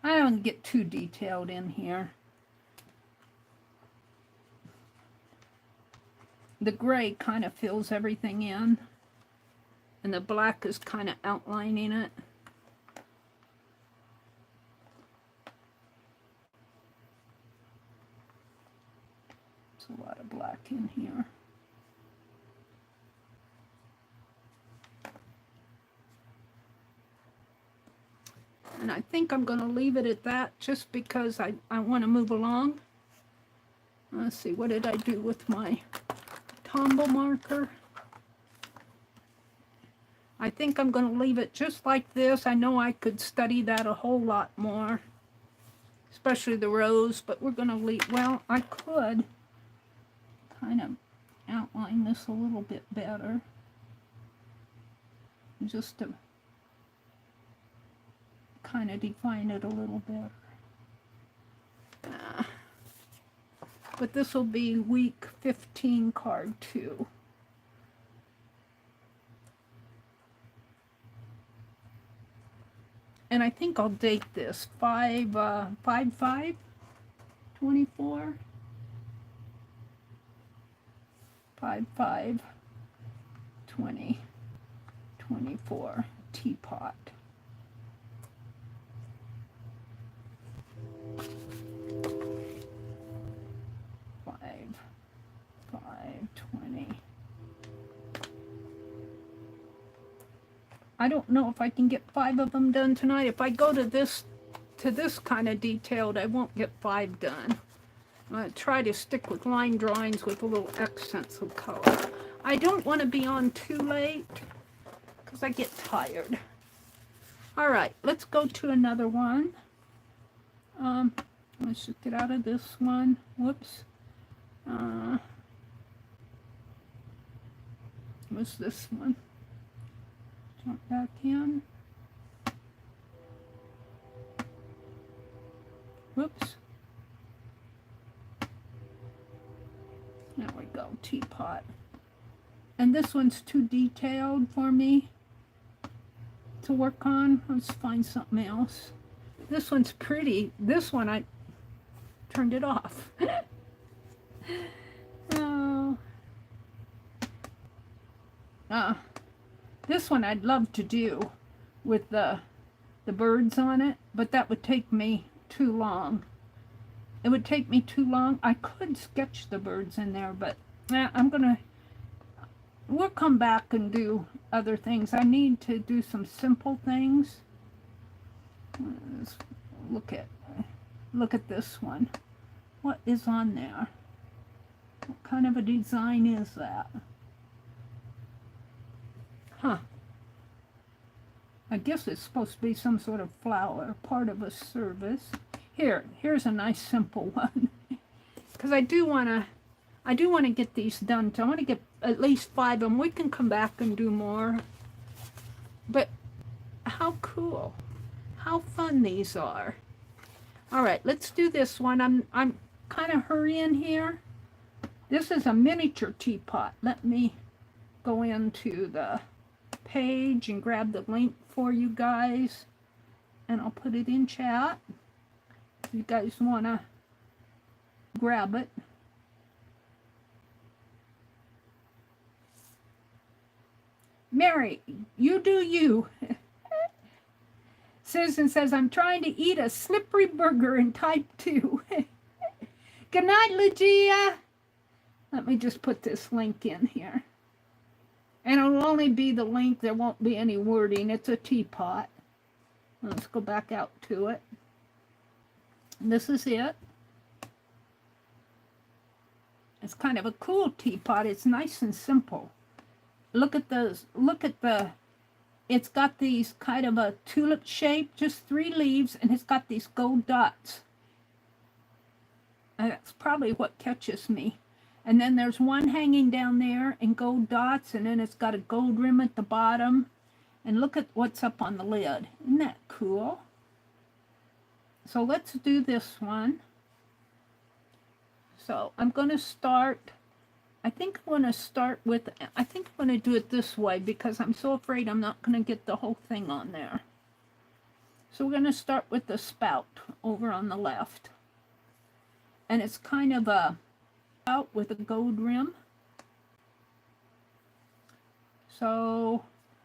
I don't get too detailed in here. The gray kind of fills everything in, and the black is kind of outlining it. There's a lot of black in here. And I think I'm going to leave it at that just because I want to move along. Let's see, what did I do with my Tombow marker? I think I'm going to leave it just like this. I know I could study that a whole lot more, especially the rose, but we're going to leave, well, I could kind of outline this a little bit better, just to kind of define it a little better. But this will be week 15, card 2. And I think I'll date this 5/5/24. 5/5/2024 teapot. I don't know if I can get 5 of them done tonight. If I go to this kind of detailed, I won't get 5 done. I'm going to try to stick with line drawings with a little accents of color. I don't want to be on too late because I get tired. All right, let's go to another one. Let's just get out of this one. Whoops. What's this one? Jump back in. Whoops. There we go, teapot. And this one's too detailed for me to work on. Let's find something else. This one's pretty. This one, I turned it off. Oh. This one I'd love to do with the birds on it, but that would take me too long. It would take me too long. I could sketch the birds in there, but we'll come back and do other things. I need to do some simple things. Let's look at this one. What is on there? What kind of a design is that? Huh. I guess it's supposed to be some sort of flower, part of a service. Here's a nice simple one. Because I do want to get these done. So I want to get at least 5 of them. We can come back and do more. But how cool. How fun these are. All right, let's do this one. I'm kind of hurrying here. This is a miniature teapot. Let me go into the page and grab the link for you guys, and I'll put it in chat if you guys want to grab it. Mary, you do you. Susan says, I'm trying to eat a slippery burger in type 2. Good night, Lucia. Let me just put this link in here. And it'll only be the link. There won't be any wording. It's a teapot. Let's go back out to it. This is it. It's kind of a cool teapot. It's nice and simple. Look at those. Look at the it's got these kind of a tulip shape, just 3 leaves, and it's got these gold dots. And that's probably what catches me. And then there's one hanging down there in gold dots, and then it's got a gold rim at the bottom. And look at what's up on the lid. Isn't that cool? So let's do this one. So I'm going to start, I think I'm going to start with, I think I'm going to do it this way because I'm so afraid I'm not going to get the whole thing on there. So we're going to start with the spout over on the left. And it's kind of a spout with a gold rim. So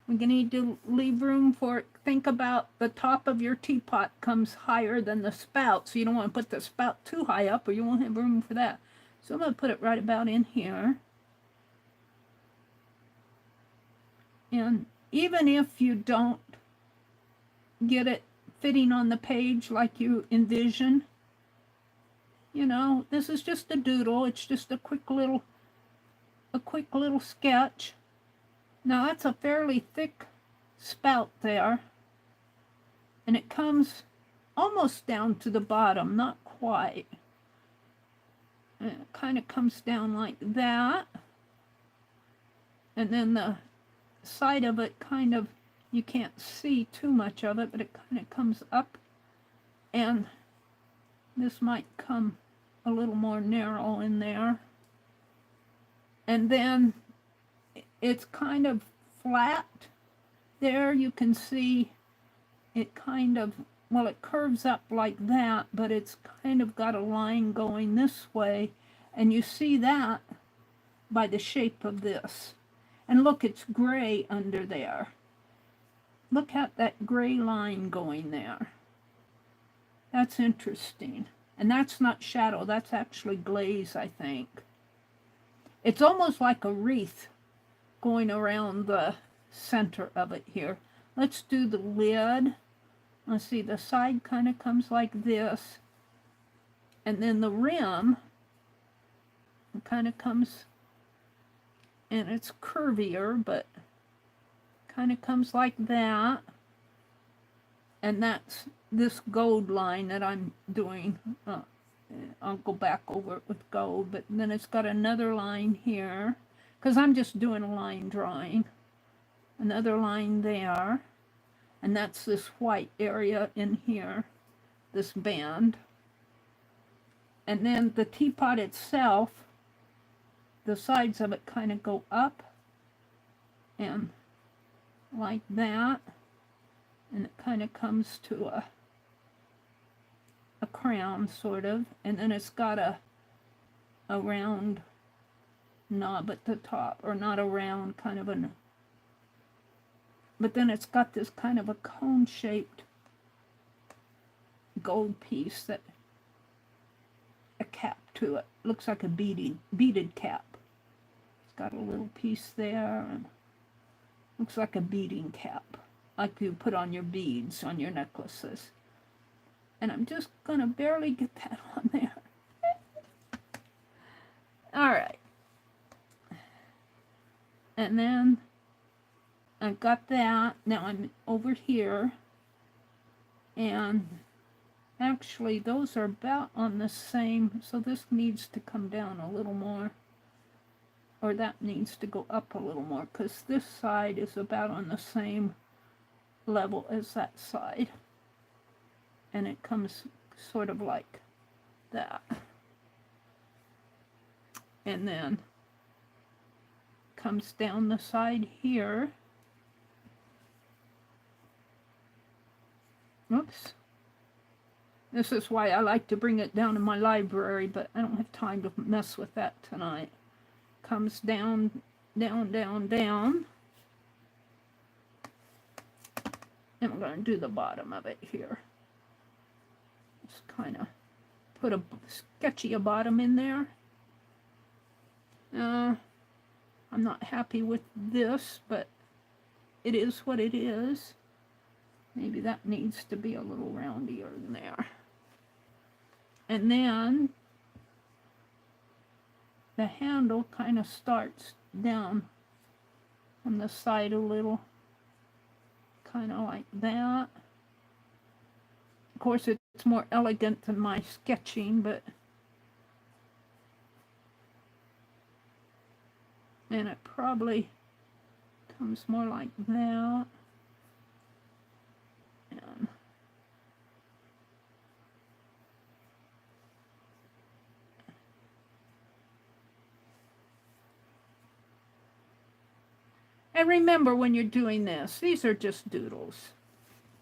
we're going to need to leave room for it. Think about the top of your teapot comes higher than the spout, so you don't want to put the spout too high up or you won't have room for that. So I'm going to put it right about in here. And even if you don't get it fitting on the page like you envision, you know, this is just a doodle. It's just a quick little sketch. Now that's a fairly thick spout there. And it comes almost down to the bottom, not quite. And it kind of comes down like that. And then the side of it kind of, you can't see too much of it, but it kind of comes up. And this might come a little more narrow in there. And then it's kind of flat. There you can see it kind of, well, it curves up like that, but it's kind of got a line going this way. And you see that by the shape of this. And look, it's gray under there. Look at that gray line going there. That's interesting. And that's not shadow, that's actually glaze, I think. It's almost like a wreath going around the center of it here. Let's do the lid. Let's see, the side kind of comes like this. And then the rim kind of comes, and it's curvier, but kind of comes like that. And that's this gold line that I'm doing. I'll go back over it with gold, but then it's got another line here, because I'm just doing a line drawing. Another line there. And that's this white area in here, this band. And then the teapot itself, the sides of it kind of go up and like that. And it kind of comes to a crown, sort of. And then it's got a round knob at the top, or not a round, kind of an, but then it's got this kind of a cone-shaped gold piece that, a cap to it. Looks like a beaded cap. It's got a little piece there, and looks like a beading cap, like you put on your beads, on your necklaces. And I'm just gonna barely get that on there. All right. And then I've got that. Now I'm over here. And actually those are about on the same, so this needs to come down a little more. Or that needs to go up a little more, because this side is about on the same level as that side. And it comes sort of like that. And then comes down the side here. Oops. This is why I like to bring it down in my library, but I don't have time to mess with that tonight. Comes down, down, down, down. And we're going to do the bottom of it here. Just kind of put a sketchy bottom in there. I'm not happy with this, but it is what it is. Maybe that needs to be a little roundier than there. And then the handle kind of starts down on the side a little. kind of like that. Of course, it's more elegant than my sketching, but and it probably comes more like that. And remember, when you're doing this, these are just doodles.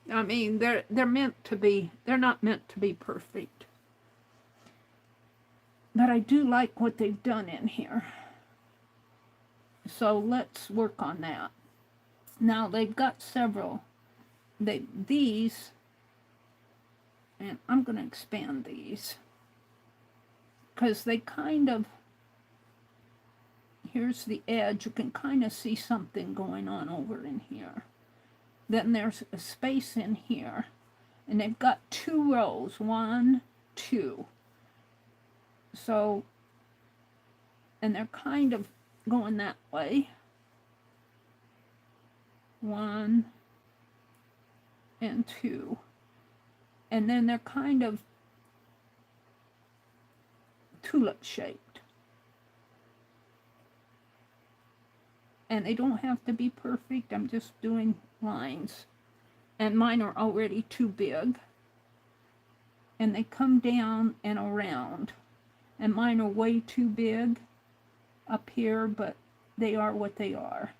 I mean, they're meant to be, they're not meant to be perfect. But I do like what they've done in here. So let's work on that. Now they've got several. These, and I'm going to expand these, because they kind of, here's the edge. You can kind of see something going on over in here. Then there's a space in here, and they've got 2 rows, 1, 2. So, and they're kind of going that way. 1 and 2. And then they're kind of tulip shaped. And they don't have to be perfect. I'm just doing lines. And mine are already too big. And they come down and around. And mine are way too big up here, but they are what they are.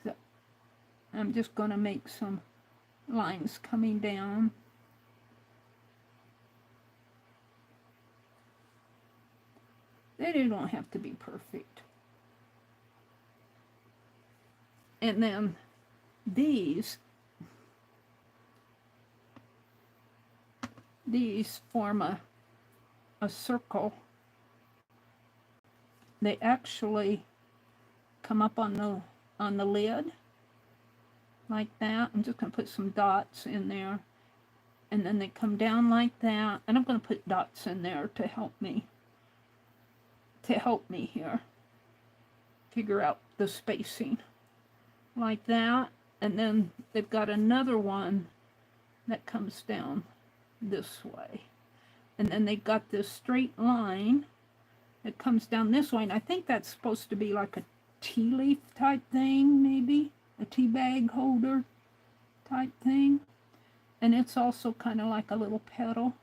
So I'm just going to make some lines coming down. They don't have to be perfect. And then these form a circle. They actually come up on the lid like that. I'm just going to put some dots in there, and then they come down like that, and I'm going to put dots in there to help me here figure out the spacing like that. And then they've got another one that comes down this way, and then they've got this straight line that comes down this way, and I think that's supposed to be like a tea leaf type thing, maybe a tea bag holder type thing. And it's also kind of like a little petal.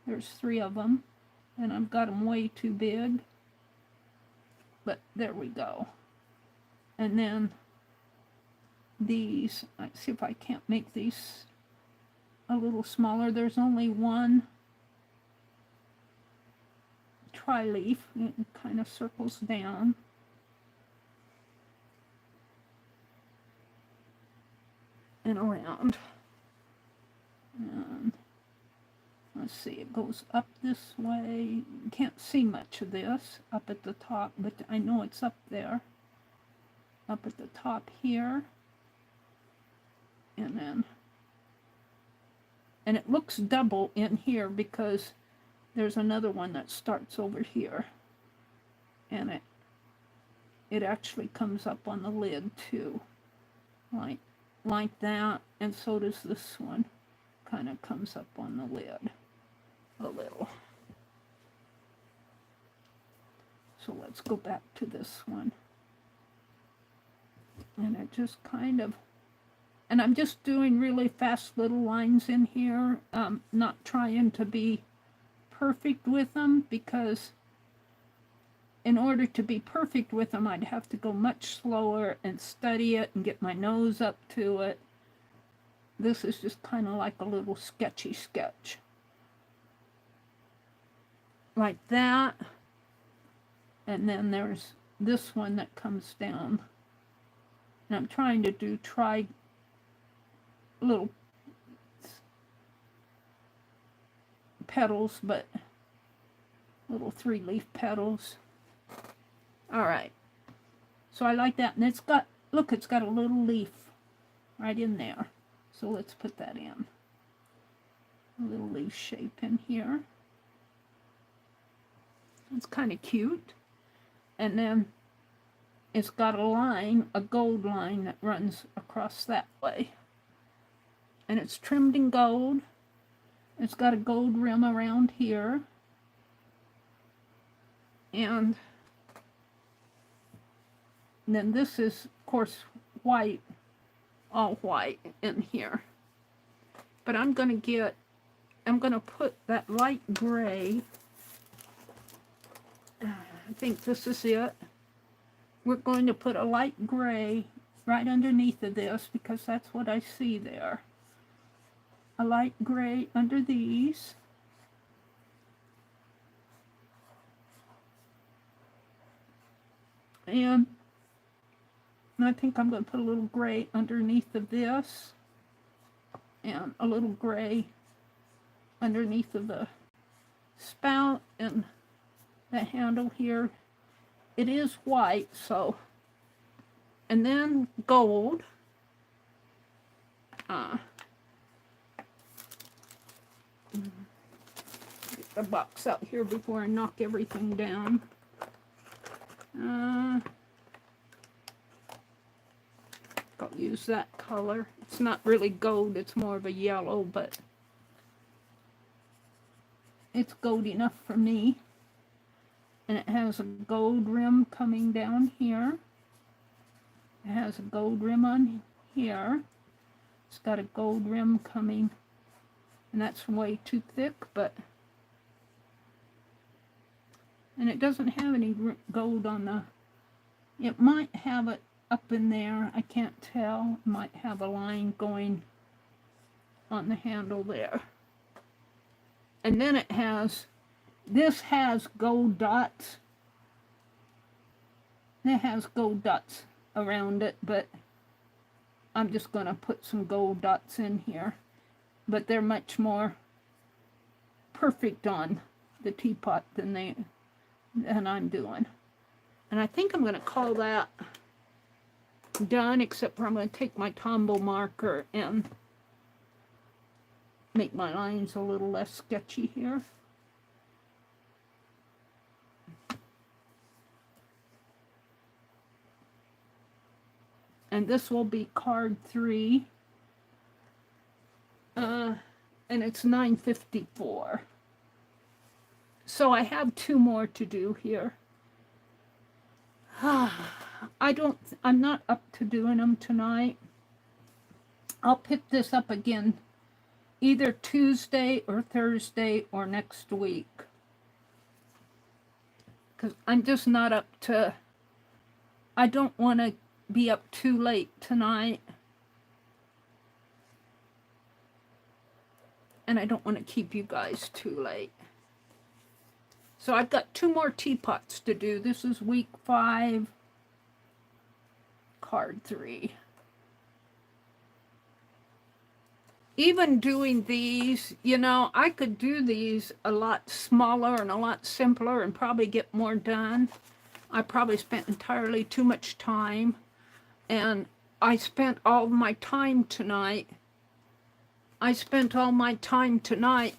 There's 3 of them, and I've got them way too big, but there we go. And then these, let's see if I can't make these a little smaller. There's only one tri-leaf. It kind of circles down. And around. And let's see, it goes up this way. You can't see much of this up at the top, but I know it's up there. Up at the top here. And then, and it looks double in here because there's another one that starts over here. And it actually comes up on the lid too. Like that, and so does this one. Kind of comes up on the lid a little. So let's go back to this one. And it just kind of, and I'm just doing really fast little lines in here, not trying to be perfect with them, because in order to be perfect with them, I'd have to go much slower and study it and get my nose up to it. This is just kind of like a little sketchy sketch. Like that. And then there's this one that comes down. And I'm trying to do little petals, but little 3-leaf petals. All right, so I like that, and it's got, look, it's got a little leaf right in there. So let's put that in. A little leaf shape in here. It's kind of cute. And then it's got a line, a gold line that runs across that way. And it's trimmed in gold. It's got a gold rim around here. And then this is, of course, white, all white in here. But I'm going to put that light gray. I think this is it. We're going to put a light gray right underneath of this because that's what I see there. A light gray under these. And I think I'm going to put a little gray underneath of this. And a little gray underneath of the spout and the handle here. It is white, so. And then gold. Get the box out here before I knock everything down. I'll use that color. It's not really gold, it's more of a yellow, but it's gold enough for me. And it has a gold rim coming down here. It has a gold rim on here. It's got a gold rim coming, and that's way too thick, but, and it doesn't have any gold on the, it might have it up in there, I can't tell. It might have a line going on the handle there. And then it has, this has gold dots. It has gold dots around it, but I'm just going to put some gold dots in here. But they're much more perfect on the teapot than I'm doing. And I think I'm going to call that done, except for I'm going to take my Tombow marker and make my lines a little less sketchy here. And this will be card 3. And it's 954. So I have 2 more to do here. I'm not up to doing them tonight. I'll pick this up again either Tuesday or Thursday or next week. Because I'm just not up to, I don't want to be up too late tonight. And I don't want to keep you guys too late. So I've got 2 more teapots to do. This is week 5, card 3. Even doing these, you know, I could do these a lot smaller and a lot simpler and probably get more done. I probably spent entirely too much time. And I spent all my time tonight. I spent all my time tonight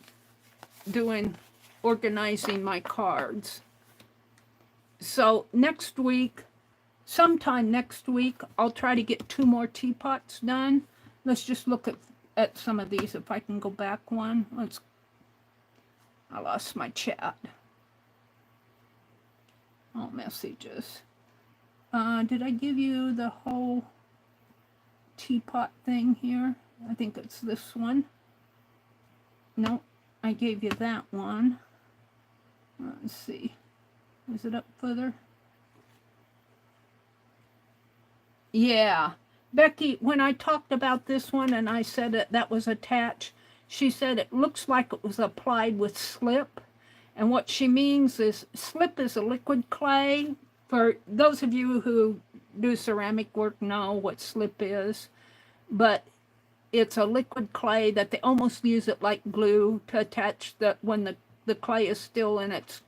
organizing my cards. So next week, sometime next week, I'll try to get 2 more teapots done. Let's just look at some of these. If I can go back one. I lost my chat. All messages. Did I give you the whole teapot thing here? I think it's this one. No, I gave you that one. Let's see. Is it up further? Yeah. Becky, when I talked about this one and I said that was attached, she said it looks like it was applied with slip. And what she means is slip is a liquid clay. For those of you who do ceramic work know what slip is, but it's a liquid clay that they almost use it like glue to attach when the clay is still in its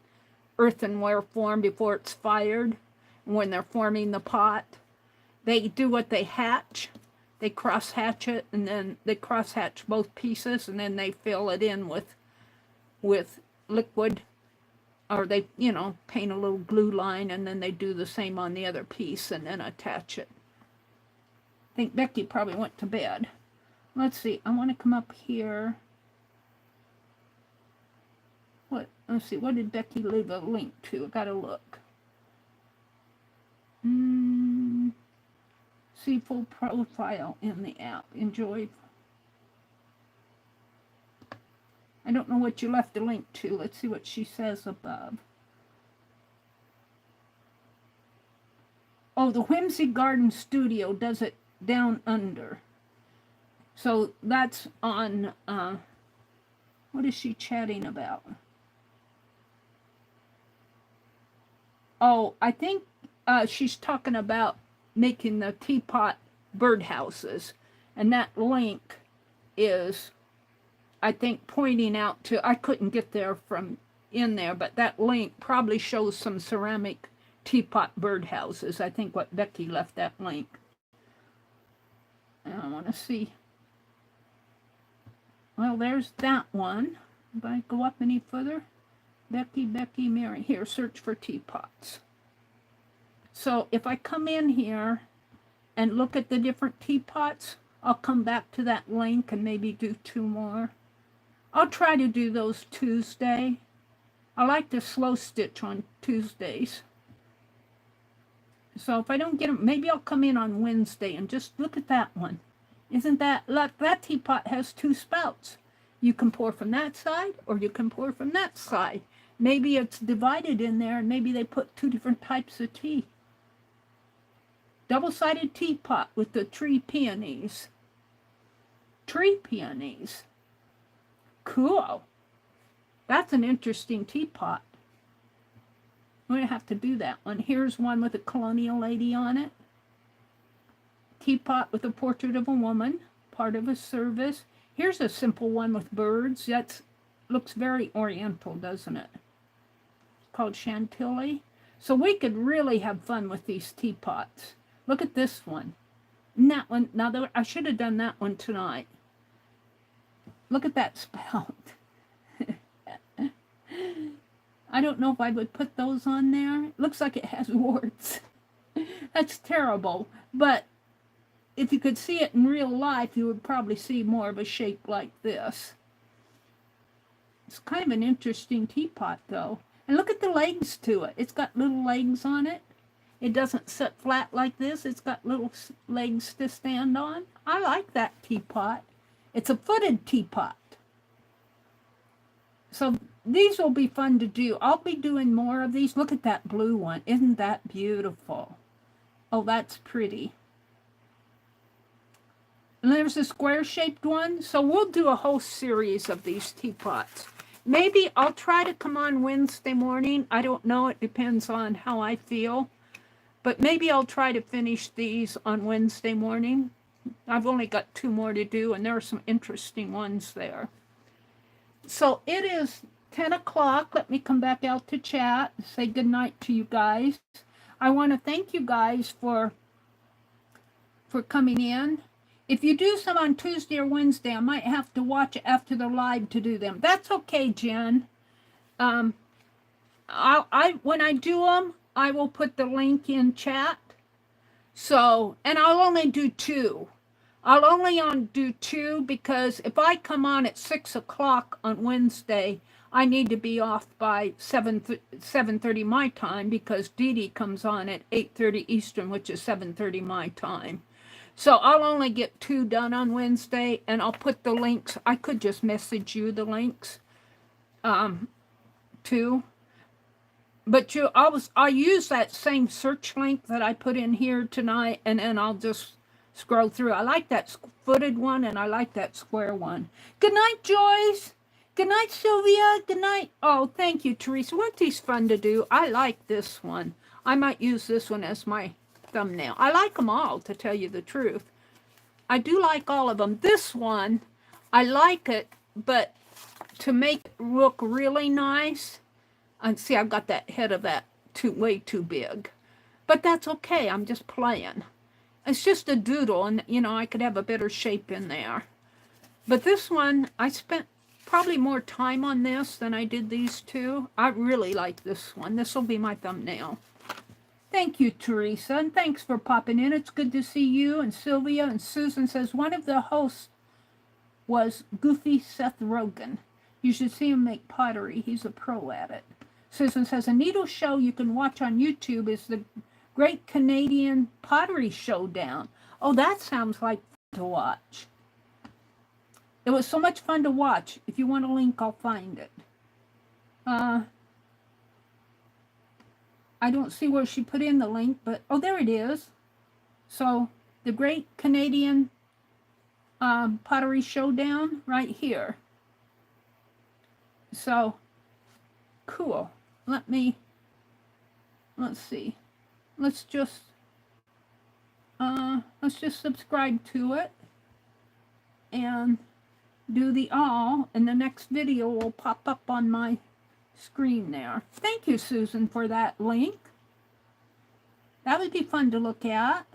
earthenware form before it's fired. When they're forming the pot, they do what they hatch. They cross hatch it, and then they cross hatch both pieces, and then they fill it in with liquid or they, you know, paint a little glue line and then they do the same on the other piece and then attach it. I think Becky probably went to bed. Let's see, I want to come up here. Let's see, what did Becky leave a link to? I gotta look. See full profile in the app. Enjoy. I don't know what you left a link to. Let's see what she says above. Oh, the Whimsy Garden Studio does it down under. So that's on, what is she chatting about? Oh, I think she's talking about making the teapot birdhouses. And that link is, I think, pointing out to, I couldn't get there from in there, but that link probably shows some ceramic teapot birdhouses. I think what Becky left that link. And I want to see. Well, there's that one. If I go up any further, Becky, Meri. Here, search for teapots. So if I come in here and look at the different teapots, I'll come back to that link and maybe do 2 more. I'll try to do those Tuesday. I like to slow stitch on Tuesdays. So if I don't get them, maybe I'll come in on Wednesday and just look at that one. Isn't that teapot has 2 spouts. You can pour from that side or you can pour from that side. Maybe it's divided in there and maybe they put 2 different types of tea. Double-sided teapot with the tree peonies. Tree peonies. Cool. That's an interesting teapot. I'm going to have to do that one. Here's one with a colonial lady on it. Teapot with a portrait of a woman, part of a service. Here's a simple one with birds. That looks very oriental, doesn't it? It's called Chantilly. So we could really have fun with these teapots. Look at this one. And that one, now I should have done that one tonight. Look at that spout. I don't know if I would put those on there. It looks like it has warts. That's terrible. But if you could see it in real life, you would probably see more of a shape like this. It's kind of an interesting teapot, though. And look at the legs to it. It's got little legs on it. It doesn't sit flat like this. It's got little legs to stand on. I like that teapot. It's a footed teapot. So these will be fun to do. I'll be doing more of these. Look at that blue one. Isn't that beautiful? Oh, that's pretty. And there's a square-shaped one. So we'll do a whole series of these teapots. Maybe I'll try to come on Wednesday morning. I don't know. It depends on how I feel. But maybe I'll try to finish these on Wednesday morning. I've only got 2 more to do, and there are some interesting ones there. So it is 10 o'clock. Let me come back out to chat and say good night to you guys. I want to thank you guys for coming in. If you do some on Tuesday or Wednesday, I might have to watch after the live to do them. That's okay, Jen. When I do them, I will put the link in chat. So, and I'll only do 2. I'll only do 2 because if I come on at 6 o'clock on Wednesday, I need to be off by 7:30 my time because Dee Dee comes on at 8:30 Eastern, which is 7:30 my time. So I'll only get 2 done on Wednesday, and I'll put the links. I could just message you the links, too. But I'll use that same search link that I put in here tonight, and then I'll just scroll through. I like that footed one, and I like that square one. Good night, Joyce. Good night, Sylvia. Good night. Oh, thank you, Teresa. Weren't these fun to do? I like this one. I might use this one as my thumbnail. I like them all, to tell you the truth. I do like all of them. This one, I like it, but to make it look really nice, and see, I've got that head of that way too big. But that's okay. I'm just playing. It's just a doodle, and, you know, I could have a better shape in there. But this one, I spent probably more time on this than I did these two. I really like this one. This will be my thumbnail. Thank you, Teresa, and thanks for popping in. It's good to see you. And Sylvia and Susan says, one of the hosts was Goofy Seth Rogen. You should see him make pottery. He's a pro at it. Susan says, a needle show you can watch on YouTube is the Great Canadian Pottery Showdown. Oh, that sounds like fun to watch. It was so much fun to watch. If you want a link, I'll find it. I don't see where she put in the link, but, oh, there it is. So, the Great Canadian Pottery Showdown right here. So, cool. Let's see. Let's just subscribe to it and do the all, and the next video will pop up on my screen there. Thank you, Susan, for that link. That would be fun to look at.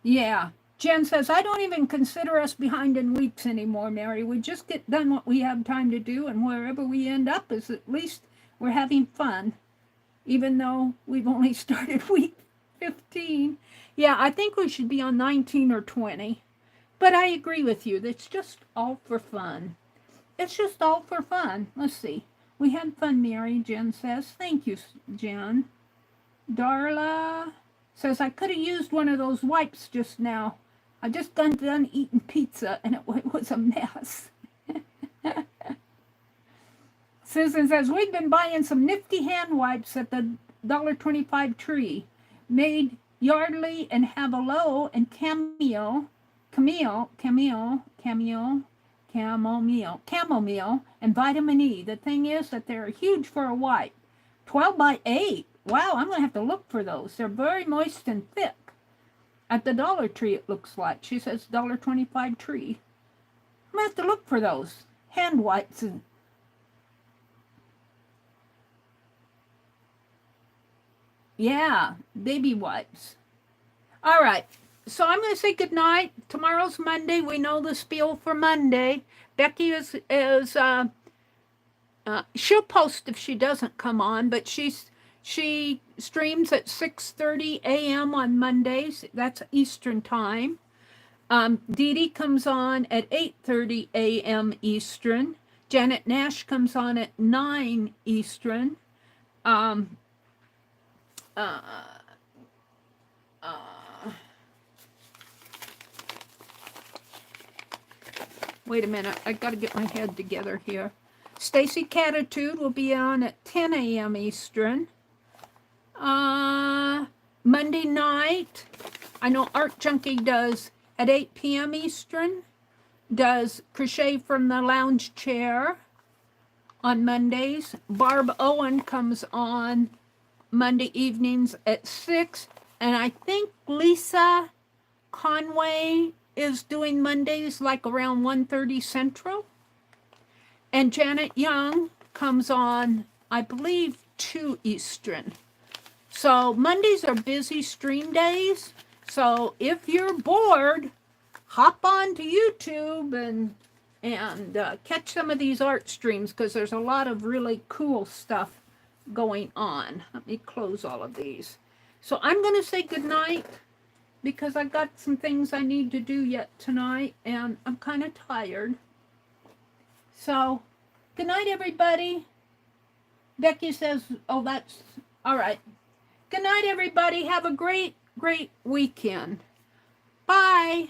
Yeah. Jen says, I don't even consider us behind in weeks anymore, Mary. We just get done what we have time to do, and wherever we end up is at least we're having fun, even though we've only started week 15. Yeah, I think we should be on 19 or 20. But I agree with you. It's just all for fun. It's just all for fun. Let's see. We had fun, Mary, Jen says. Thank you, Jen. Darla says, I could have used one of those wipes just now. I just got done eating pizza, and it was a mess. Susan says, we've been buying some nifty hand wipes at the $1.25 tree. Made Yardley and Havelow and chamomile, and vitamin E. The thing is that they're huge for a wipe. 12 by 8. Wow, I'm going to have to look for those. They're very moist and thick. At the Dollar Tree, it looks like. She says $1.25 tree. I'm going to have to look for those. Hand wipes. Yeah, baby wipes. All right. So I'm going to say goodnight. Tomorrow's Monday. We know the spiel for Monday. Becky she'll post if she doesn't come on, but she streams at 6:30 a.m. on Mondays. That's Eastern time. Dee Dee comes on at 8:30 a.m. Eastern. Janet Nash comes on at 9 Eastern. Wait a minute, I got to get my head together here. Stacy Catitude will be on at 10 a.m. Eastern. Monday night, I know Art Junkie does at 8 p.m. Eastern, does Crochet from the Lounge Chair on Mondays. Barb Owen comes on Monday evenings at 6, and I think Lisa Conway is doing Mondays like around 1:30 Central. And Janet Young comes on, I believe, 2 Eastern. So Mondays are busy stream days. So if you're bored, hop on to YouTube and catch some of these art streams, because there's a lot of really cool stuff going on. Let me close all of these. So I'm going to say goodnight, because I've got some things I need to do yet tonight, and I'm kind of tired. So, good night, everybody. Becky says, oh, that's all right. Good night, everybody. Have a great, great weekend. Bye.